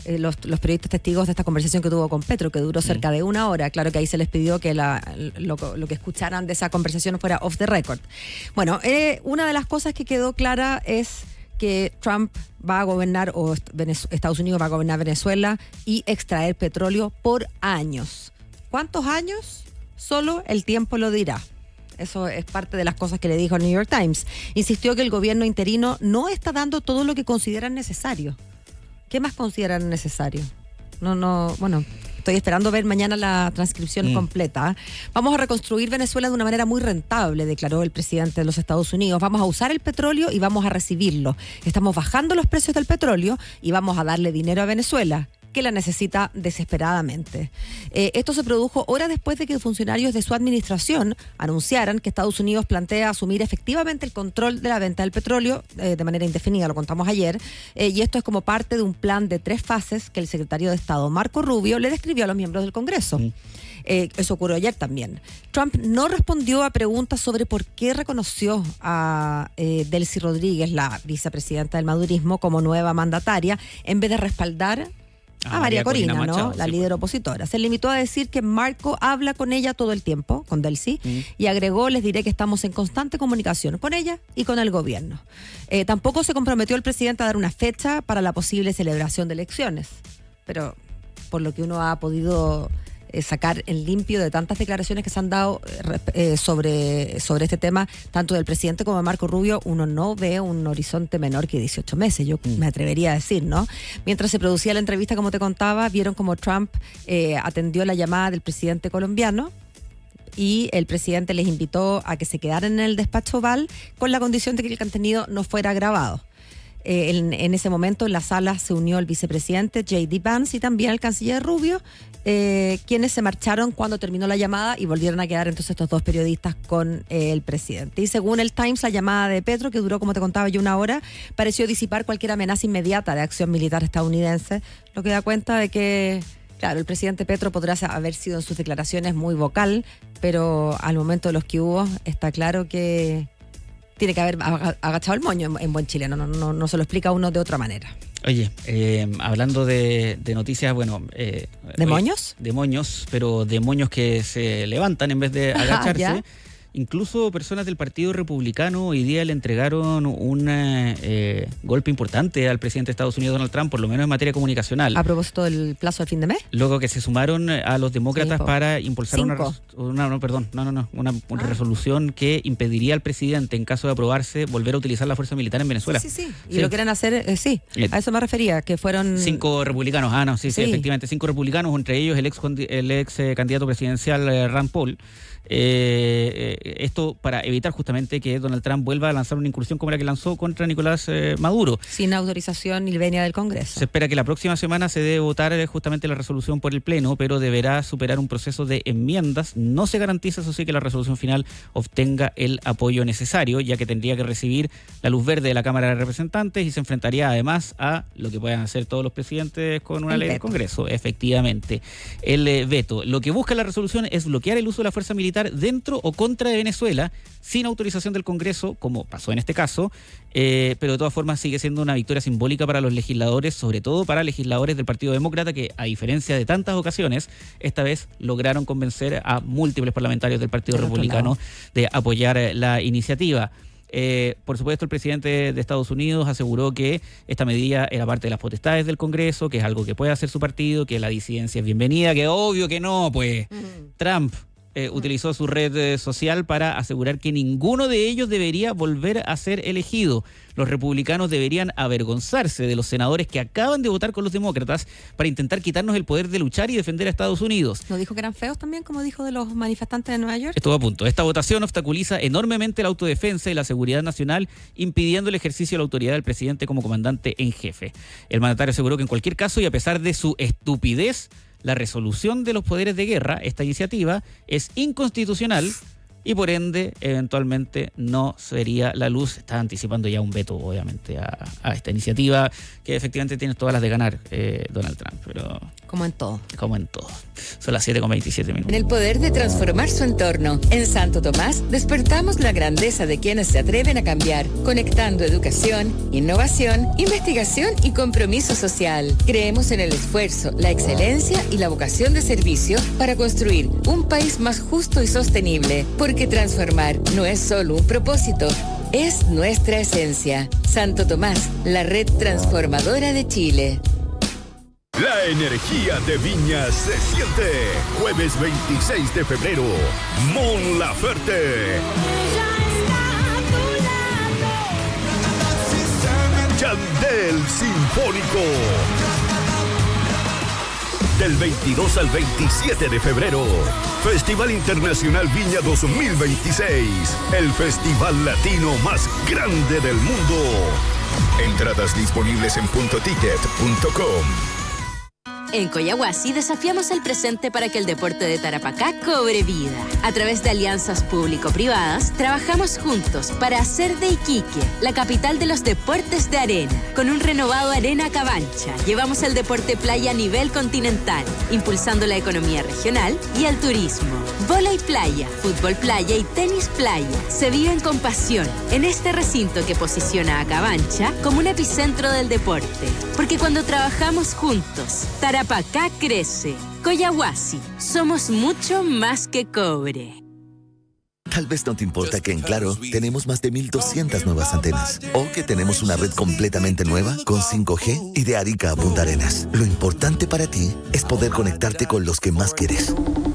los periodistas testigos de esta conversación que tuvo con Petro, que duró cerca de 1 hora. Claro que ahí se les pidió que lo que escucharan de esa conversación fuera off the record. Bueno, una de las cosas que quedó clara es que Trump va a gobernar, o Estados Unidos va a gobernar Venezuela y extraer petróleo por años. ¿Cuántos años? Solo el tiempo lo dirá. Eso es parte de las cosas que le dijo al New York Times. Insistió que el gobierno interino no está dando todo lo que consideran necesario. ¿Qué más consideran necesario? Bueno, estoy esperando ver mañana la transcripción completa. Vamos a reconstruir Venezuela de una manera muy rentable, declaró el presidente de los Estados Unidos. Vamos a usar el petróleo y vamos a recibirlo. Estamos bajando los precios del petróleo y vamos a darle dinero a Venezuela, que la necesita desesperadamente. Esto se produjo horas después de que funcionarios de su administración anunciaran que Estados Unidos plantea asumir efectivamente el control de la venta del petróleo de manera indefinida, lo contamos ayer, y esto es como parte de un plan de 3 fases que el secretario de Estado, Marco Rubio, le describió a los miembros del Congreso. Eso ocurrió ayer también. Trump no respondió a preguntas sobre por qué reconoció a Delcy Rodríguez, la vicepresidenta del madurismo, como nueva mandataria, en vez de respaldar a María Corina, ¿no? Machado, la líder opositora. Se limitó a decir que Marco habla con ella todo el tiempo, con Delcy, y agregó: les diré que estamos en constante comunicación con ella y con el gobierno. Tampoco se comprometió el presidente a dar una fecha para la posible celebración de elecciones, pero por lo que uno ha podido sacar en limpio de tantas declaraciones que se han dado sobre este tema, tanto del presidente como de Marco Rubio, uno no ve un horizonte menor que 18 meses, yo me atrevería a decir, ¿no? Mientras se producía la entrevista, como te contaba, vieron como Trump atendió la llamada del presidente colombiano, y el presidente les invitó a que se quedaran en el despacho Oval con la condición de que el contenido no fuera grabado. En ese momento en la sala se unió el vicepresidente J.D. Vance y también el canciller Rubio, quienes se marcharon cuando terminó la llamada y volvieron a quedar entonces estos 2 periodistas con el presidente. Y según el Times, la llamada de Petro, que duró, como te contaba yo, 1 hora, pareció disipar cualquier amenaza inmediata de acción militar estadounidense, lo que da cuenta de que, claro, el presidente Petro podrá haber sido en sus declaraciones muy vocal, pero al momento de los que hubo está claro que tiene que haber agachado el moño en buen chileno, no se lo explica uno de otra manera. Oye, hablando de noticias, bueno... ¿De moños? De moños, pero de moños que se levantan en vez de agacharse. Incluso personas del Partido Republicano hoy día le entregaron un golpe importante al presidente de Estados Unidos, Donald Trump, por lo menos en materia comunicacional. ¿A propósito del plazo del fin de mes? Luego que se sumaron a los demócratas para impulsar una resolución que impediría al presidente, en caso de aprobarse, volver a utilizar la fuerza militar en Venezuela. Sí. Y lo quieren hacer, a eso me refería, que fueron... 5 republicanos, efectivamente, 5 republicanos, entre ellos el ex candidato presidencial Rand Paul. Esto para evitar justamente que Donald Trump vuelva a lanzar una incursión como la que lanzó contra Nicolás Maduro. Sin autorización ni venia del Congreso. Se espera que la próxima semana se debe votar justamente la resolución por el Pleno, pero deberá superar un proceso de enmiendas. No se garantiza, eso sí, que la resolución final obtenga el apoyo necesario, ya que tendría que recibir la luz verde de la Cámara de Representantes y se enfrentaría además a lo que puedan hacer todos los presidentes con una ley del Congreso. Efectivamente, el veto. Lo que busca la resolución es bloquear el uso de la fuerza militar dentro o contra de Venezuela sin autorización del Congreso, como pasó en este caso, pero de todas formas sigue siendo una victoria simbólica para los legisladores, sobre todo para legisladores del Partido Demócrata, que a diferencia de tantas ocasiones, esta vez lograron convencer a múltiples parlamentarios del Partido Republicano de apoyar la iniciativa. Por supuesto, el presidente de Estados Unidos aseguró que esta medida era parte de las potestades del Congreso, que es algo que puede hacer su partido, que la disidencia es bienvenida, que obvio que no, pues Trump utilizó su red social para asegurar que ninguno de ellos debería volver a ser elegido. Los republicanos deberían avergonzarse de los senadores que acaban de votar con los demócratas para intentar quitarnos el poder de luchar y defender a Estados Unidos. ¿No dijo que eran feos también, como dijo de los manifestantes de Nueva York? Estuvo a punto. Esta votación obstaculiza enormemente la autodefensa y la seguridad nacional, impidiendo el ejercicio de la autoridad del presidente como comandante en jefe. El mandatario aseguró que en cualquier caso, y a pesar de su estupidez, la resolución de los poderes de guerra, esta iniciativa, es inconstitucional y por ende, eventualmente, no sería la luz. Está anticipando ya un veto, obviamente, a esta iniciativa, que efectivamente tiene todas las de ganar Donald Trump. Pero Como en todo. Como en todo. Son las 7:27 minutos. En el poder de transformar su entorno, en Santo Tomás despertamos la grandeza de quienes se atreven a cambiar, conectando educación, innovación, investigación y compromiso social. Creemos en el esfuerzo, la excelencia y la vocación de servicio para construir un país más justo y sostenible, porque transformar no es solo un propósito, es nuestra esencia. Santo Tomás, la red transformadora de Chile. La energía de Viña se siente. Jueves 26 de febrero, Mon Laferte. Yandel Sinfónico. Del 22 al 27 de febrero, Festival Internacional Viña 2026. El festival latino más grande del mundo. Entradas disponibles en puntoticket.com. En Coyahuasi desafiamos el presente para que el deporte de Tarapacá cobre vida. A través de alianzas público-privadas, trabajamos juntos para hacer de Iquique la capital de los deportes de arena. Con un renovado Arena Cabancha, llevamos el deporte playa a nivel continental, impulsando la economía regional y el turismo. Vóley playa, fútbol playa y tenis playa se viven con pasión en este recinto que posiciona a Cabancha como un epicentro del deporte. Porque cuando trabajamos juntos, Tarapacá crece. Coyahuasi, somos mucho más que cobre. Tal vez no te importa que en Claro tenemos más de 1,200 nuevas antenas o que tenemos una red completamente nueva con 5G y de Arica a Punta Arenas. Lo importante para ti es poder conectarte con los que más quieres.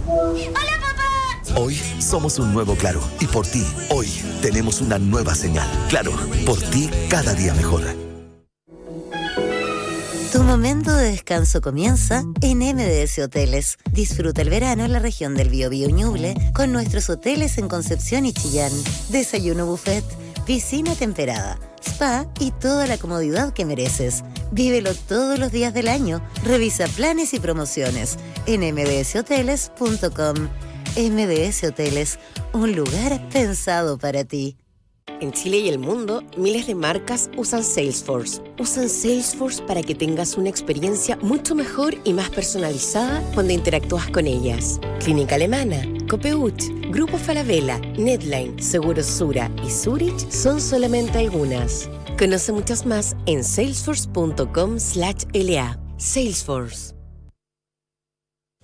¡Hola, papá! Hoy somos un nuevo Claro y por ti, hoy tenemos una nueva señal. Claro, por ti cada día mejor. Tu momento de descanso comienza en MDS Hoteles. Disfruta el verano en la región del Biobío Ñuble con nuestros hoteles en Concepción y Chillán. Desayuno buffet, piscina temperada, spa y toda la comodidad que mereces. Vívelo todos los días del año. Revisa planes y promociones en mdshoteles.com. MDS Hoteles, un lugar pensado para ti. En Chile y el mundo, miles de marcas usan Salesforce. Usan Salesforce para que tengas una experiencia mucho mejor y más personalizada cuando interactúas con ellas. Clínica Alemana, Copeuch, Grupo Falabella, Netline, Seguros Sura y Zurich son solamente algunas. Conoce muchas más en salesforce.com/LA. Salesforce.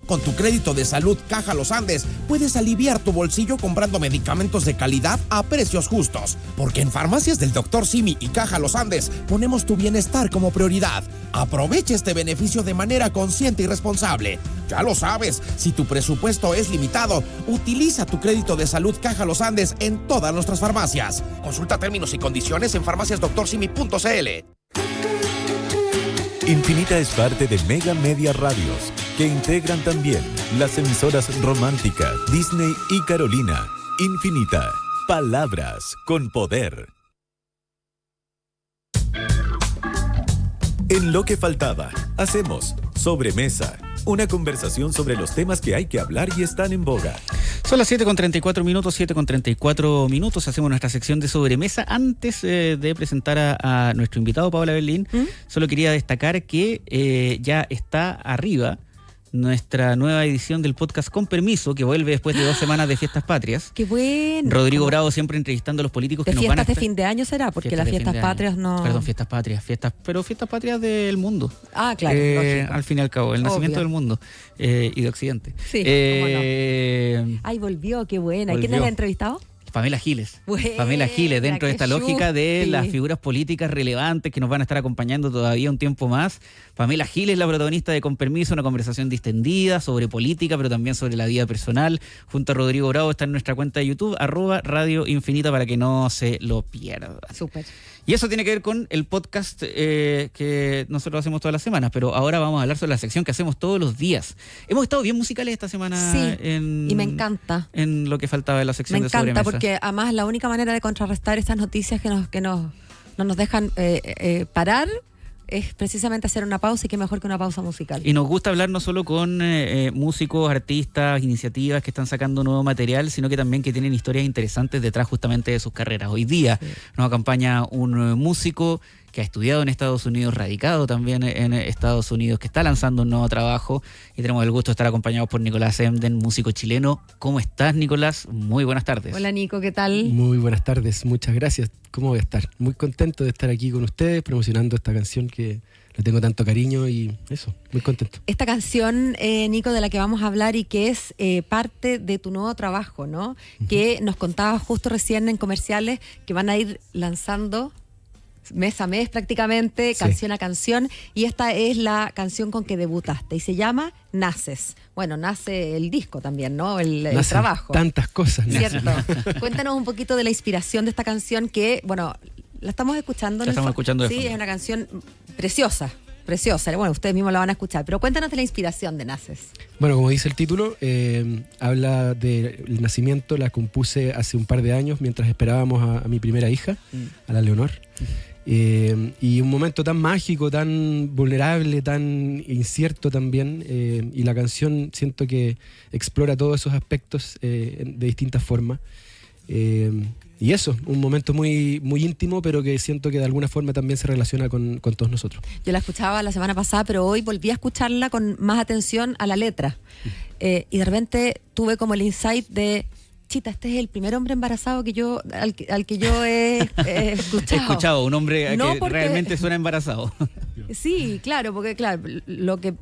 Con tu crédito de salud Caja Los Andes puedes aliviar tu bolsillo comprando medicamentos de calidad a precios justos. Porque en Farmacias del Dr. Simi y Caja Los Andes ponemos tu bienestar como prioridad. Aprovecha este beneficio de manera consciente y responsable. Ya lo sabes, si tu presupuesto es limitado, utiliza tu crédito de salud Caja Los Andes en todas nuestras farmacias. Consulta términos y condiciones en farmaciasdoctorsimi.cl. Infinita es parte de Mega Media Radios, que integran también las emisoras Romántica, Disney y Carolina. Infinita, palabras con poder. En lo que faltaba, hacemos Sobremesa, una conversación sobre los temas que hay que hablar y están en boga. Son las 7:34 minutos, 7:34 minutos. Hacemos nuestra sección de sobremesa. Antes de presentar a nuestro invitado, Paola Berlín, solo quería destacar que ya está arriba nuestra nueva edición del podcast Con Permiso, que vuelve después de 2 semanas de Fiestas Patrias. ¡Qué bueno! Rodrigo Bravo siempre entrevistando a los políticos que nos van a... Fiestas de fin de año será, porque las Fiestas Patrias no... Perdón, Fiestas Patrias, pero Fiestas Patrias del mundo. Ah, claro, lógico. Al fin y al cabo, el nacimiento del mundo y de Occidente. Sí, cómo no. Ay, volvió, qué buena. ¿Quién la ha entrevistado? Pamela Giles. Buena, Pamela Giles, dentro de esta lógica de chupi. las figuras políticas relevantes que nos van a estar acompañando todavía un tiempo más. Pamela Giles, la protagonista de Con Permiso, una conversación distendida sobre política, pero también sobre la vida personal. Junto a Rodrigo Bravo está en nuestra cuenta de YouTube, @Radio Infinita, para que no se lo pierdan. Súper. Y eso tiene que ver con el podcast que nosotros hacemos todas las semanas, pero ahora vamos a hablar sobre la sección que hacemos todos los días. Hemos estado bien musicales esta semana. Sí, y me encanta. En lo que faltaba de la sección de sobremesa. Me encanta, porque además la única manera de contrarrestar estas noticias que no nos dejan parar es precisamente hacer una pausa, y qué mejor que una pausa musical. Y nos gusta hablar no solo con músicos, artistas, iniciativas que están sacando nuevo material, sino que también que tienen historias interesantes detrás justamente de sus carreras. Hoy día nos acompaña un músico que ha estudiado en Estados Unidos, radicado también en Estados Unidos, que está lanzando un nuevo trabajo, y tenemos el gusto de estar acompañados por Nicolás Emden, músico chileno. ¿Cómo estás, Nicolás? Muy buenas tardes. Hola, Nico, ¿qué tal? Muy buenas tardes, muchas gracias. ¿Cómo voy a estar? Muy contento de estar aquí con ustedes, promocionando esta canción que le tengo tanto cariño y eso, muy contento. Esta canción, Nico, de la que vamos a hablar y que es parte de tu nuevo trabajo, ¿no? Uh-huh. Que nos contabas justo recién en comerciales que van a ir lanzando mes a mes prácticamente, canción a canción, y esta es la canción con que debutaste y se llama Naces. Bueno, nace el disco también, ¿no? El trabajo. Tantas cosas. ¿Cierto? Cuéntanos un poquito de la inspiración de esta canción que, bueno, la estamos escuchando. La estamos escuchando de fondo. Sí, es una canción preciosa. Bueno, ustedes mismos la van a escuchar, pero cuéntanos de la inspiración de Naces. Bueno, como dice el título, habla del nacimiento, la compuse hace un par de años mientras esperábamos a mi primera hija, a la Leonor. Y un momento tan mágico, tan vulnerable, tan incierto también, y la canción siento que explora todos esos aspectos de distintas formas. Y eso, un momento muy, muy íntimo, pero que siento que de alguna forma también se relaciona con todos nosotros. Yo la escuchaba la semana pasada, pero hoy volví a escucharla con más atención a la letra. Y de repente tuve como el insight de, chita, este es el primer hombre embarazado que yo al que yo he escuchado. He escuchado, un hombre no que porque realmente suena embarazado. Sí, claro, porque claro, lo que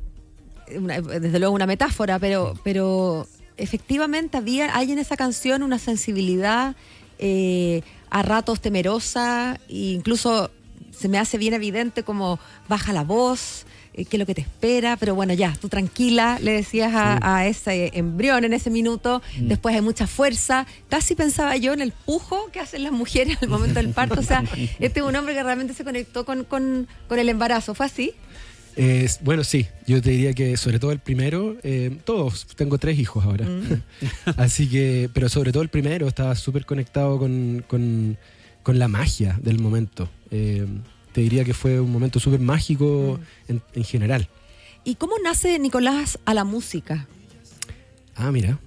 desde luego una metáfora, pero efectivamente hay en esa canción una sensibilidad a ratos temerosa, e incluso se me hace bien evidente como baja la voz, qué es lo que te espera, pero bueno, ya, tú tranquila, le decías a ese embrión en ese minuto, después hay mucha fuerza, casi pensaba yo en el pujo que hacen las mujeres al momento del parto, o sea, este es un hombre que realmente se conectó con el embarazo, ¿fue así? Bueno, sí, yo te diría que sobre todo el primero, todos, tengo 3 hijos ahora, así que, pero sobre todo el primero estaba súper conectado con la magia del momento. Te diría que fue un momento súper mágico en general. ¿Y cómo nace Nicolás a la música? Mira,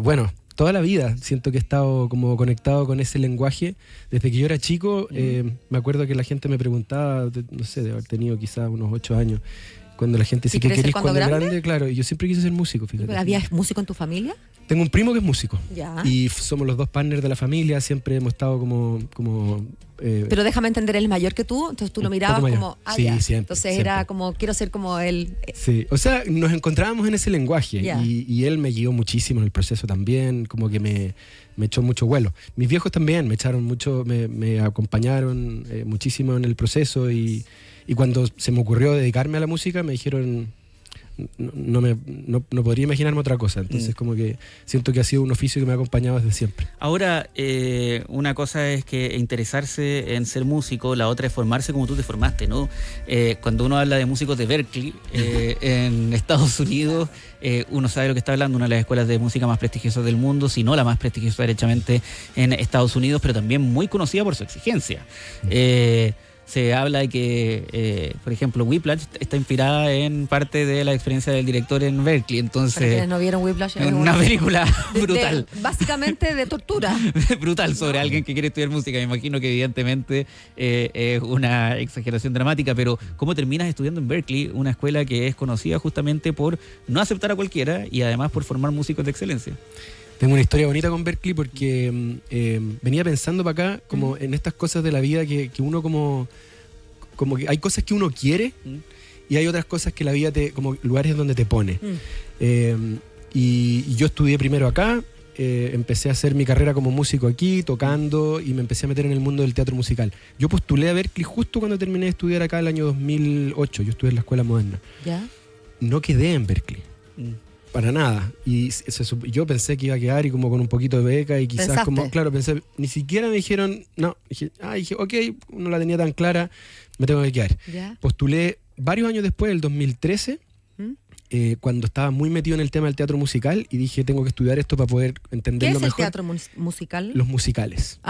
bueno, toda la vida siento que he estado como conectado con ese lenguaje. Desde que yo era chico, me acuerdo que la gente me preguntaba, no sé, de haber tenido quizás unos 8 años, cuando la gente dice ¿qué querés cuando grande? Claro, y yo siempre quise ser músico, fíjate. ¿Había músico en tu familia? Tengo un primo que es músico. Ya. Y somos los 2 partners de la familia, siempre hemos estado como pero déjame entender, él es mayor que tú, entonces tú lo mirabas como, sí, ya. Siempre, entonces siempre. Era como, quiero ser como él. Sí, o sea, nos encontrábamos en ese lenguaje y él me guió muchísimo en el proceso también, como que me echó mucho vuelo. Mis viejos también me echaron mucho, me acompañaron muchísimo en el proceso y cuando se me ocurrió dedicarme a la música me dijeron, no podría imaginarme otra cosa. Entonces como que siento que ha sido un oficio que me ha acompañado desde siempre. Ahora, una cosa es que interesarse en ser músico, la otra es formarse como tú te formaste, ¿no? Cuando uno habla de músicos de Berklee en Estados Unidos, uno sabe lo que está hablando, una de las escuelas de música más prestigiosas del mundo, si no la más prestigiosa derechamente en Estados Unidos, pero también muy conocida por su exigencia. Se habla de que, por ejemplo, Whiplash está inspirada en parte de la experiencia del director en Berklee. Entonces, para quienes no vieron Whiplash, es una película brutal. Básicamente de tortura. Brutal sobre alguien que quiere estudiar música. Me imagino que evidentemente es una exageración dramática, pero ¿cómo terminas estudiando en Berklee, una escuela que es conocida justamente por no aceptar a cualquiera y además por formar músicos de excelencia? Tengo una historia bonita con Berklee porque venía pensando para acá como en estas cosas de la vida que uno como que hay cosas que uno quiere y hay otras cosas que la vida como lugares donde te pone. Y yo estudié primero acá, empecé a hacer mi carrera como músico aquí, tocando, y me empecé a meter en el mundo del teatro musical. Yo postulé a Berklee justo cuando terminé de estudiar acá el año 2008, yo estudié en la Escuela Moderna. ¿Ya? No quedé en Berklee. Para nada. Y yo pensé que iba a quedar y como con un poquito de beca y quizás ¿Pensaste? Como, claro, pensé, ni siquiera me dijeron, no, dije, ok, no la tenía tan clara, me tengo que quedar. ¿Ya? Postulé varios años después, el 2013, cuando estaba muy metido en el tema del teatro musical y dije, tengo que estudiar esto para poder entenderlo mejor. ¿Qué es el teatro musical? Los musicales.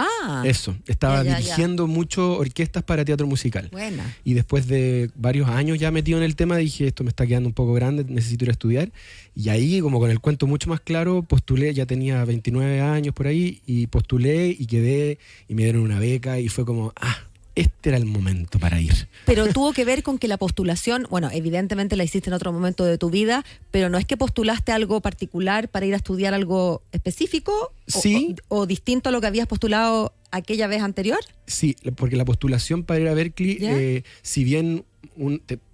Eso, estaba dirigiendo mucho orquestas para teatro musical. Buena. Y después de varios años ya metido en el tema, dije, esto me está quedando un poco grande, necesito ir a estudiar. Y ahí, como con el cuento mucho más claro, postulé, ya tenía 29 años por ahí, y postulé y quedé, y me dieron una beca, y fue como, este era el momento para ir. Pero tuvo que ver con que la postulación, bueno, evidentemente la hiciste en otro momento de tu vida, pero no es que postulaste algo particular para ir a estudiar algo específico, Sí. o distinto a lo que habías postulado aquella vez anterior. Sí, porque la postulación para ir a Berklee, si bien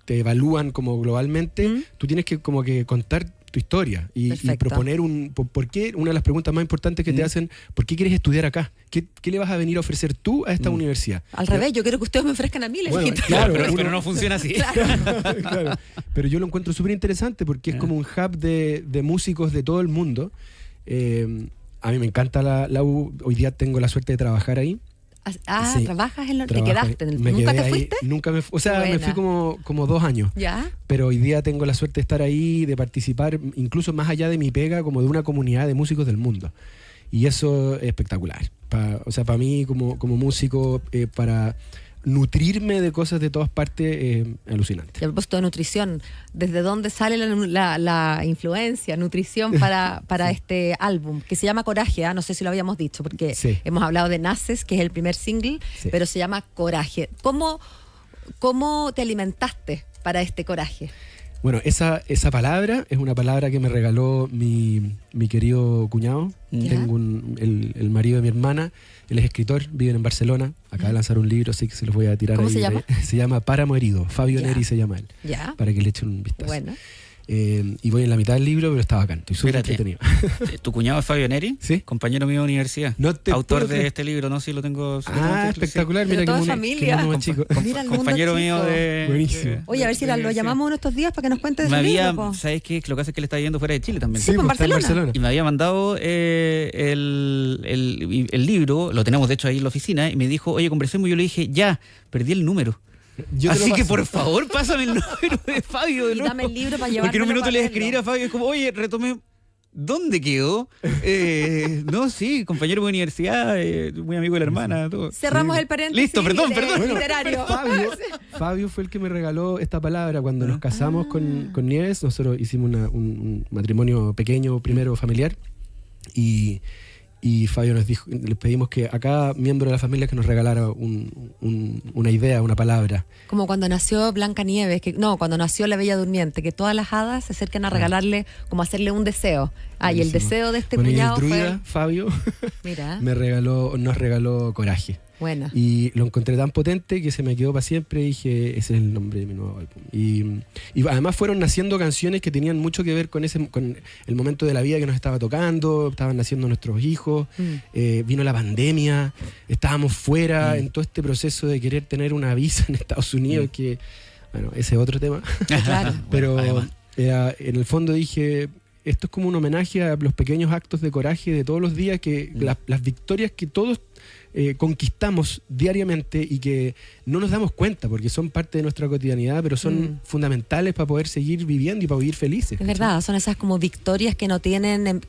te evalúan como globalmente, tú tienes que como que contar tu historia y proponer ¿por qué? Una de las preguntas más importantes que te hacen, ¿por qué quieres estudiar acá? ¿Qué le vas a venir a ofrecer tú a esta universidad? Al revés, yo quiero que ustedes me ofrezcan a mí. Bueno, claro, pero no funciona así. Claro. Pero yo lo encuentro súper interesante porque es como un hub de músicos de todo el mundo. A mí me encanta la U, hoy día tengo la suerte de trabajar ahí. Sí. ¿Trabajas en ¿Te quedaste? ¿Nunca te fuiste? Nunca me fui. O sea, me fui como 2 años. ¿Ya? Pero hoy día tengo la suerte de estar ahí, de participar, incluso más allá de mi pega, como de una comunidad de músicos del mundo. Y eso es espectacular. Para mí, como músico, para nutrirme de cosas de todas partes, alucinante. Y a propósito de nutrición, ¿desde dónde sale la influencia, nutrición para este álbum? Que se llama Coraje, no sé si lo habíamos dicho, porque hemos hablado de Naces, que es el primer single, pero se llama Coraje. ¿Cómo te alimentaste para este coraje? Bueno, esa palabra es una palabra que me regaló mi querido cuñado. Tengo el marido de mi hermana. Él es escritor, vive en Barcelona. Acaba de lanzar un libro, así que se los voy a tirar. ¿Cómo ahí. se llama? Se llama Páramo Herido. Fabio Neri se llama él. Para que le echen un vistazo. Bueno. Y voy en la mitad del libro, pero está bacán. Estoy súper entretenido. ¿Tu cuñado es Fabio Neri? Sí. Compañero mío de universidad. Autor de este libro, ¿no? Sí, lo tengo. Espectacular. Mira, toda familia. Compañero mío de... Buenísimo. Oye, a ver si lo llamamos uno de estos días para que nos cuente de su libro. ¿Sabes qué? Lo que hace es que él está yendo fuera de Chile también. Sí, en Barcelona. Y me había mandado el libro, lo tenemos de hecho ahí en la oficina, y me dijo, oye, conversemos, y yo le dije, ya, perdí el número. Así que por favor, pásame el número de Fabio. Y dame el libro para llevarlo. Porque en un minuto le escribí a Fabio, es como, oye, retomé. ¿Dónde quedó? No, sí, compañero de universidad, muy amigo de la hermana. Todo. Cerramos el paréntesis. Listo, perdón. Literario. Fabio fue el que me regaló esta palabra cuando nos casamos con Nieves. Nosotros hicimos un matrimonio pequeño, primero familiar. Y Fabio nos dijo, le pedimos que a cada miembro de la familia que nos regalara una idea, una palabra. Como cuando nació Blancanieves, cuando nació la Bella Durmiente, que todas las hadas se acercan a regalarle, como a hacerle un deseo. Y el deseo de este cuñado y el druida, fue... Fabio, Mira. nos regaló Coraje. Buena. Y lo encontré tan potente que se me quedó para siempre y dije, ese es el nombre de mi nuevo álbum. Y además fueron naciendo canciones que tenían mucho que ver con el momento de la vida que nos estaba tocando, estaban naciendo nuestros hijos, vino la pandemia, estábamos fuera en todo este proceso de querer tener una visa en Estados Unidos, que, bueno, ese es otro tema. Claro. Pero en el fondo dije... Esto es como un homenaje a los pequeños actos de coraje de todos los días, que las victorias que todos conquistamos diariamente y que no nos damos cuenta porque son parte de nuestra cotidianidad, pero son fundamentales para poder seguir viviendo y para vivir felices. Es verdad, son esas como victorias que no tienen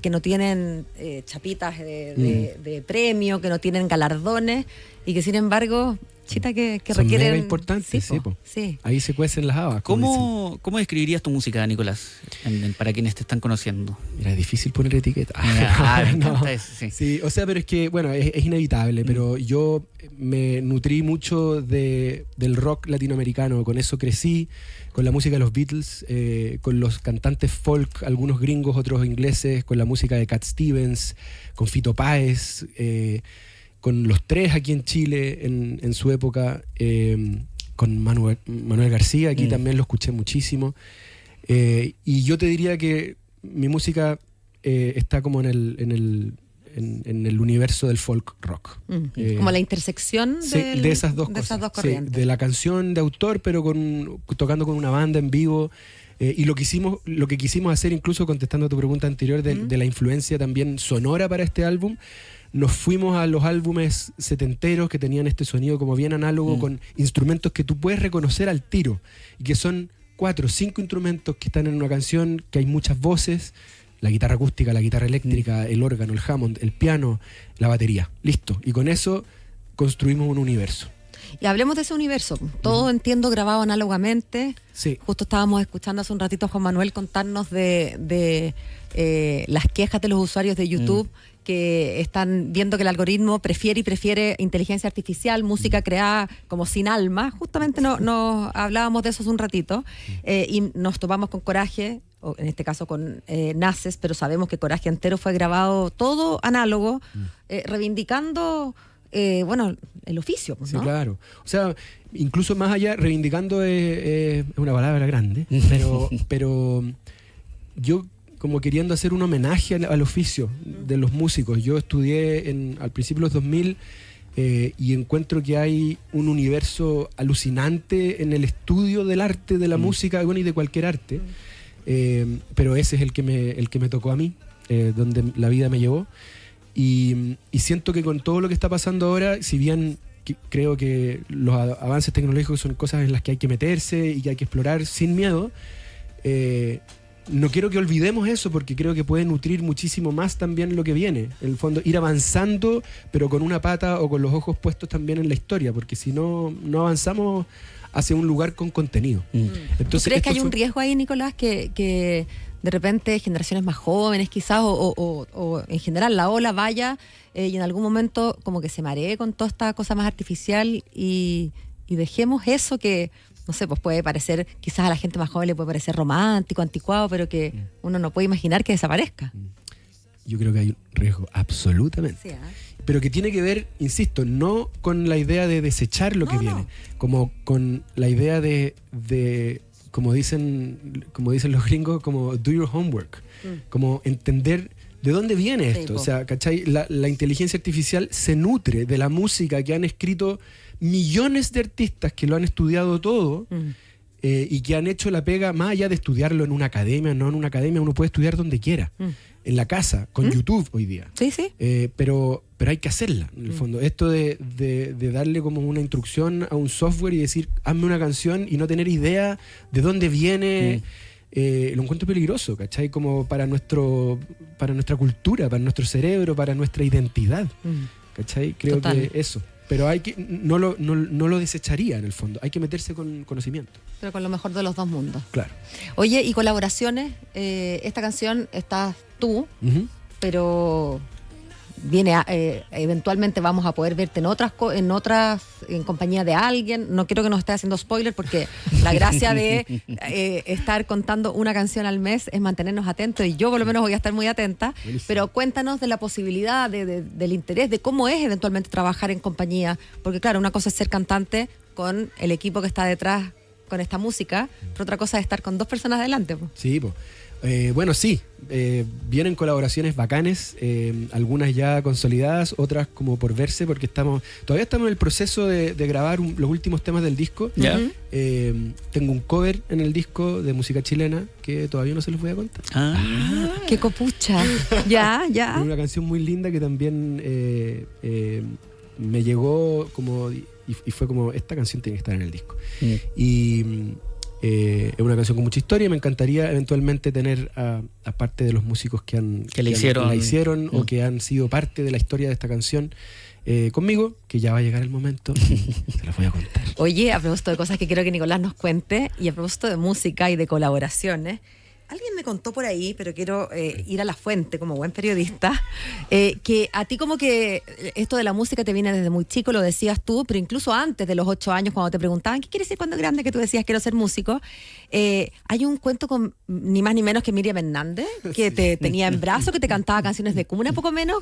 chapitas de premio, que no tienen galardones y que sin embargo... que son requieren... mega importantes, sí. Ahí se cuecen las habas. ¿Cómo describirías tu música, Nicolás, para quienes te están conociendo? Mira, es difícil poner etiqueta. Me encanta eso, sí, o sea, pero es que, bueno, es inevitable, pero yo me nutrí mucho del rock latinoamericano, con eso crecí, con la música de los Beatles, con los cantantes folk, algunos gringos, otros ingleses, con la música de Cat Stevens, con Fito Páez, con los Tres aquí en Chile en su época, con Manuel García, aquí también lo escuché muchísimo. Y yo te diría que mi música está como en el universo del folk rock. Como la intersección de esas dos cosas. Esas dos corrientes. De la canción de autor, pero tocando con una banda en vivo. Y lo que quisimos hacer, incluso contestando a tu pregunta anterior de la influencia también sonora para este álbum, nos fuimos a los álbumes setenteros que tenían este sonido como bien análogo, con instrumentos que tú puedes reconocer al tiro, y que son 4 o 5 instrumentos que están en una canción, que hay muchas voces, la guitarra acústica, la guitarra eléctrica, el órgano, el Hammond, el piano, la batería. Listo. Y con eso construimos un universo. Y hablemos de ese universo. Todo, entiendo, grabado análogamente. Sí. Justo estábamos escuchando hace un ratito a Juan Manuel contarnos de las quejas de los usuarios de YouTube, que están viendo que el algoritmo prefiere inteligencia artificial, música creada como sin alma. Justamente nos hablábamos de eso hace un ratito, y nos topamos con Coraje, o en este caso con Naces, pero sabemos que Coraje entero fue grabado todo análogo, reivindicando el oficio, ¿no? Sí, claro. O sea, incluso más allá, reivindicando es una palabra grande, pero yo como queriendo hacer un homenaje al oficio de los músicos. Yo estudié al principio de los 2000 y encuentro que hay un universo alucinante en el estudio del arte, de la música, y de cualquier arte, pero ese es el que me tocó a mí, donde la vida me llevó. Y siento que con todo lo que está pasando ahora, si bien creo que los avances tecnológicos son cosas en las que hay que meterse y que hay que explorar sin miedo, no quiero que olvidemos eso, porque creo que puede nutrir muchísimo más también lo que viene. En el fondo, ir avanzando, pero con una pata o con los ojos puestos también en la historia, porque si no avanzamos hacia un lugar con contenido. Entonces, ¿tú crees que hay un riesgo ahí, Nicolás, que de repente generaciones más jóvenes quizás o en general la ola vaya y en algún momento como que se maree con toda esta cosa más artificial y dejemos eso que, no sé, pues puede parecer, quizás a la gente más joven le puede parecer romántico, anticuado, pero que uno no puede imaginar que desaparezca? Yo creo que hay un riesgo, absolutamente. Sí, pero que tiene que ver, insisto, no con la idea de desechar lo que viene, como con la idea de como dicen los gringos, como do your homework, como entender de dónde viene esto. O sea, ¿cachai? La inteligencia artificial se nutre de la música que han escrito millones de artistas que lo han estudiado todo y que han hecho la pega más allá de estudiarlo en una academia. No en una academia, uno puede estudiar donde quiera, en la casa, con YouTube hoy día. Sí, sí. Pero hay que hacerla, en el fondo. Esto de darle como una instrucción a un software y decir, hazme una canción y no tener idea de dónde viene, lo encuentro peligroso, ¿cachai? Como para nuestra cultura, para nuestro cerebro, para nuestra identidad, ¿cachai? Creo que eso. Pero no lo desecharía en el fondo. Hay que meterse con conocimiento. Pero con lo mejor de los dos mundos. Claro. Oye, ¿y colaboraciones? Esta canción estás tú, pero viene eventualmente vamos a poder verte en compañía de alguien. No quiero que nos esté haciendo spoiler, porque la gracia de estar contando una canción al mes es mantenernos atentos, y yo por lo menos voy a estar muy atenta. Buenísimo. Pero cuéntanos de la posibilidad, del interés, de cómo es eventualmente trabajar en compañía, porque claro, una cosa es ser cantante con el equipo que está detrás con esta música, pero otra cosa es estar con dos personas delante. Sí, pues. Bueno, sí, vienen colaboraciones bacanes, algunas ya consolidadas, otras como por verse, porque todavía estamos en el proceso de grabar los últimos temas del disco. Tengo un cover en el disco de música chilena que todavía no se los voy a contar. ¡Qué copucha! Ya. Una canción muy linda que también me llegó como y fue como, esta canción tiene que estar en el disco. Es una canción con mucha historia y me encantaría eventualmente tener a parte de los músicos que la hicieron o que han sido parte de la historia de esta canción conmigo, que ya va a llegar el momento, se las voy a contar. Oye, a propósito de cosas que quiero que Nicolás nos cuente, y a propósito de música y de colaboraciones, alguien me contó por ahí, pero quiero ir a la fuente como buen periodista, que a ti como que esto de la música te viene desde muy chico, lo decías tú, pero incluso antes de los 8 años, cuando te preguntaban ¿qué quieres ser cuando grande?, que tú decías quiero ser músico. Hay un cuento con ni más ni menos que Miriam Hernández, que te tenía en brazos, que te cantaba canciones de cuna, poco menos.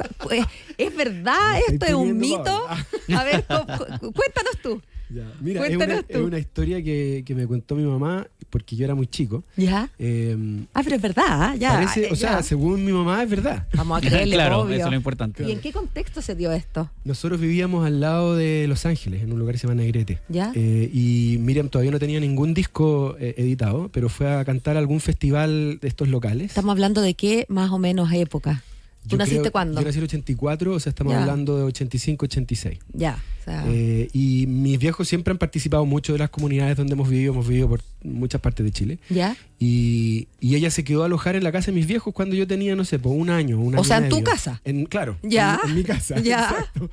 ¿Es verdad? ¿Esto es un mito? A ver, cuéntanos tú. Ya. Mira, es una historia que me contó mi mamá, porque yo era muy chico. ¿Ya? Pero es verdad, ya. Parece, o sea, según mi mamá es verdad. Vamos a creerle, claro, obvio. eso es lo importante. ¿Y en qué contexto se dio esto? Nosotros vivíamos al lado de Los Ángeles, en un lugar que se llama Negrete. ¿Ya? Y Miriam todavía no tenía ningún disco editado, pero fue a cantar a algún festival de estos locales. ¿Estamos hablando de qué más o menos época? ¿Tú naciste cuándo? Yo nací en el 84, o sea, estamos hablando de 85, 86. Ya. O sea, y mis viejos siempre han participado mucho de las comunidades donde hemos vivido por muchas partes de Chile. ¿Ya? Y ella se quedó a alojar en la casa de mis viejos cuando yo tenía, no sé, por un año O sea, y en tu medio. casa. Claro, ¿Ya? En mi casa. ¿Ya? Exacto.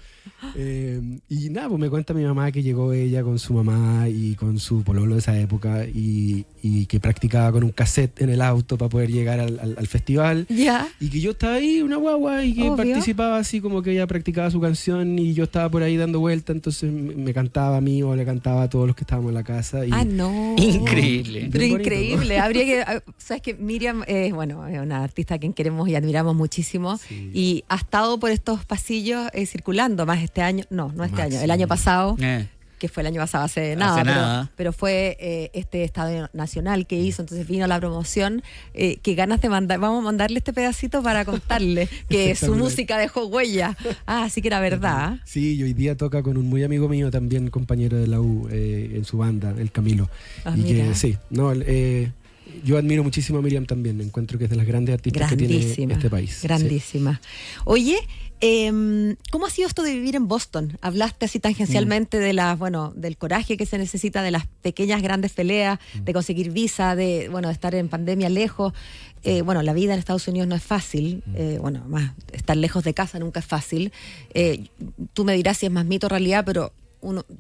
Y nada, pues me cuenta mi mamá que llegó ella con su mamá y con su pololo de esa época y que practicaba con un cassette en el auto para poder llegar al festival. ¿Ya? Y que yo estaba ahí, una guagua, y que Obvio. participaba así como que ella practicaba su canción y yo estaba por ahí dando vuelta, entonces me cantaba a mí o le cantaba a todos los que estábamos en la casa. Y no. Increíble. Pero Bien bonito. increíble. Habría que. Sabes que Miriam es, bueno, es una artista a quien queremos y admiramos muchísimo. Sí. Y ha estado por estos pasillos circulando más este año. No este Más, año. sí. El año pasado. Que fue el año pasado, hace nada. Pero fue este Estadio Nacional que hizo, entonces vino la promoción. Qué ganas de mandar, vamos a mandarle este pedacito para contarle que su música dejó huella. Así que era verdad. Sí, y hoy día toca con un muy amigo mío, también compañero de la U, en su banda, el Camilo. Y mira. que sí, yo admiro muchísimo a Miriam también, encuentro que es de las grandes artistas que tiene este país. Grandísima. Oye, ¿cómo ha sido esto de vivir en Boston? Hablaste así tangencialmente de del coraje que se necesita, de las pequeñas grandes peleas, de conseguir visa, de estar en pandemia lejos. La vida en Estados Unidos no es fácil. Más estar lejos de casa nunca es fácil. Tú me dirás si es más mito o realidad, pero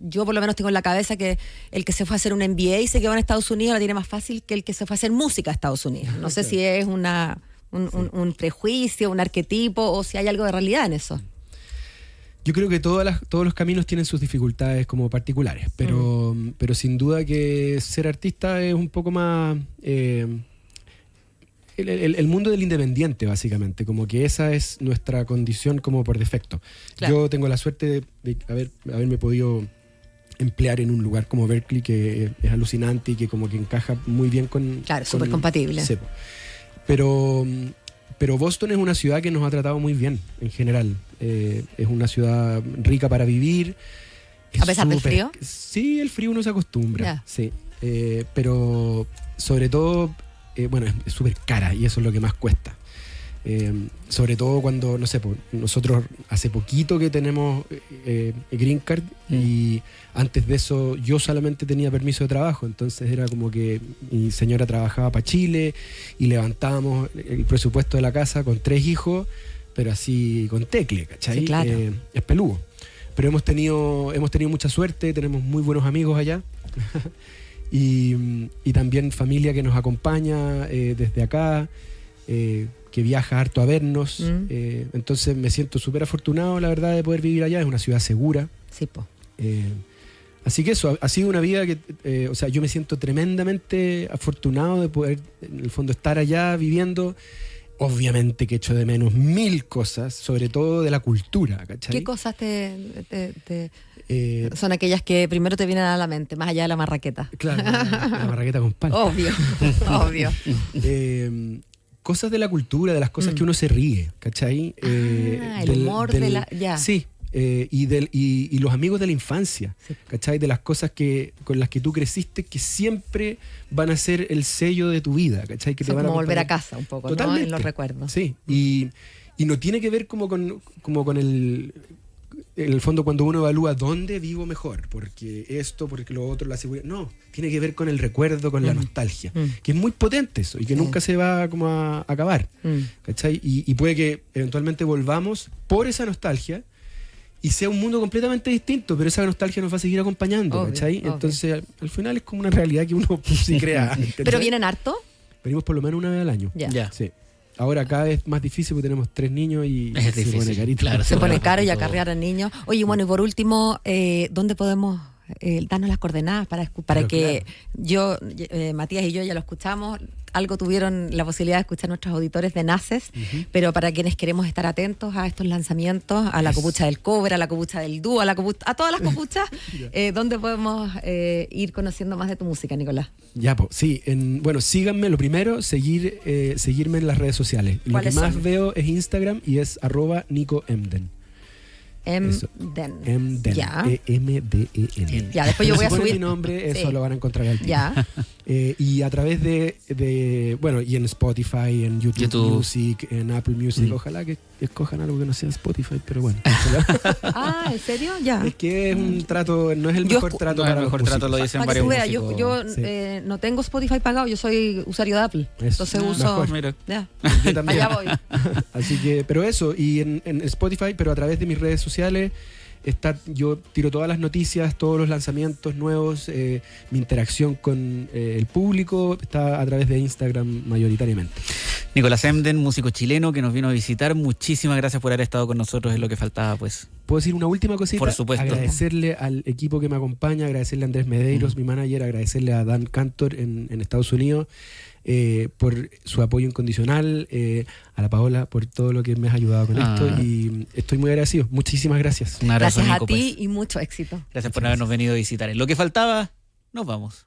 yo por lo menos tengo en la cabeza que el que se fue a hacer un MBA y se quedó en Estados Unidos la tiene más fácil que el que se fue a hacer música a Estados Unidos. No sé si es un prejuicio, un arquetipo, o si hay algo de realidad en eso. Yo creo que todos los caminos tienen sus dificultades como particulares, pero sin duda que ser artista es un poco más el mundo del independiente, básicamente, como que esa es nuestra condición como por defecto. Claro. Yo tengo la suerte de haberme podido emplear en un lugar como Berkeley, que es alucinante y que como que encaja muy bien con... Claro, súper compatible. Sí. Pero Boston es una ciudad que nos ha tratado muy bien en general. Es una ciudad rica para vivir. ¿A pesar del frío? Sí, el frío uno se acostumbra. Yeah. Sí. Pero sobre todo, es súper cara y eso es lo que más cuesta. Sobre todo cuando, no sé, nosotros hace poquito que tenemos Green Card y antes de eso yo solamente tenía permiso de trabajo, entonces era como que mi señora trabajaba para Chile y levantábamos el presupuesto de la casa con 3 hijos, pero así con tecle, ¿cachai? Sí, claro. Es peludo. Pero hemos tenido mucha suerte, tenemos muy buenos amigos allá. y también familia que nos acompaña desde acá, que viaja harto a vernos. Entonces me siento súper afortunado, la verdad, de poder vivir allá. Es una ciudad segura. Sí, po. Así que eso ha sido una vida que, yo me siento tremendamente afortunado de poder, en el fondo, estar allá viviendo. Obviamente que echo de menos 1000 cosas, sobre todo de la cultura, ¿cachai? ¿Qué cosas son aquellas que primero te vienen a la mente, más allá de la marraqueta? Claro, la marraqueta con palta. Obvio. Cosas de la cultura, de las cosas que uno se ríe, ¿cachai? El humor de la... Ya. Sí, y los amigos de la infancia, sí. ¿Cachai? De las cosas con las que tú creciste, que siempre van a ser el sello de tu vida, ¿cachai? Que son te van como a volver a casa un poco, totalmente, ¿no? En los recuerdos. Sí, y no tiene que ver como con el... En el fondo, cuando uno evalúa dónde vivo mejor, porque esto, porque lo otro, la seguridad, no, tiene que ver con el recuerdo, con la nostalgia, que es muy potente eso y que nunca se va como a acabar, ¿cachai? Y puede que eventualmente volvamos por esa nostalgia y sea un mundo completamente distinto, pero esa nostalgia nos va a seguir acompañando, ¿cachai? Obvio. Entonces, al final es como una realidad que uno sí crea. ¿Pero vienen harto? Venimos por lo menos una vez al año. Ya. Sí. Ahora cada vez más difícil porque tenemos 3 niños y es se difícil, pone carito. Claro, se pone caro y acarrear a niños. Oye, bueno, y por último, ¿dónde podemos darnos las coordenadas para que Matías y yo ya lo escuchamos? Algo tuvieron la posibilidad de escuchar nuestros auditores de NACES, pero para quienes queremos estar atentos a estos lanzamientos, a la copucha del cobre, a la copucha del dúo, a todas las copuchas, ¿dónde podemos ir conociendo más de tu música, Nicolás? Ya, pues, sí. Síganme. Lo primero, seguirme en las redes sociales. Lo que más veo es Instagram y es @NicoEmden. Emden. Ya. E-M-D-E-N. Ya, después yo voy a subir mi nombre, eso lo van a encontrar al tiro. Ya. Y a través bueno, y en Spotify, en YouTube Music, en Apple Music, ojalá que escojan algo que no sea Spotify, pero bueno. ¿En serio? Ya. Es que es un trato, no es el mejor trato para los músicos. Lo dicen varios músicos. Yo no tengo Spotify pagado, yo soy usuario de Apple. Entonces uso... Ya. Yo también. Allá voy. Así que, pero eso, y en Spotify, pero a través de mis redes sociales, yo tiro todas las noticias, todos los lanzamientos nuevos, mi interacción con el público está a través de Instagram mayoritariamente. Nicolás Emden, músico chileno que nos vino a visitar, muchísimas gracias por haber estado con nosotros, es lo que faltaba, pues. ¿Puedo decir una última cosita? Por supuesto. Agradecerle al equipo que me acompaña, agradecerle a Andrés Medeiros, mi manager, agradecerle a Dan Cantor en Estados Unidos, por su apoyo incondicional, a la Paola por todo lo que me has ayudado con esto, y estoy muy agradecido. Muchísimas gracias. Un abrazo, gracias Nico, a ti y mucho éxito. Gracias por habernos venido a visitar. En lo que faltaba, nos vamos.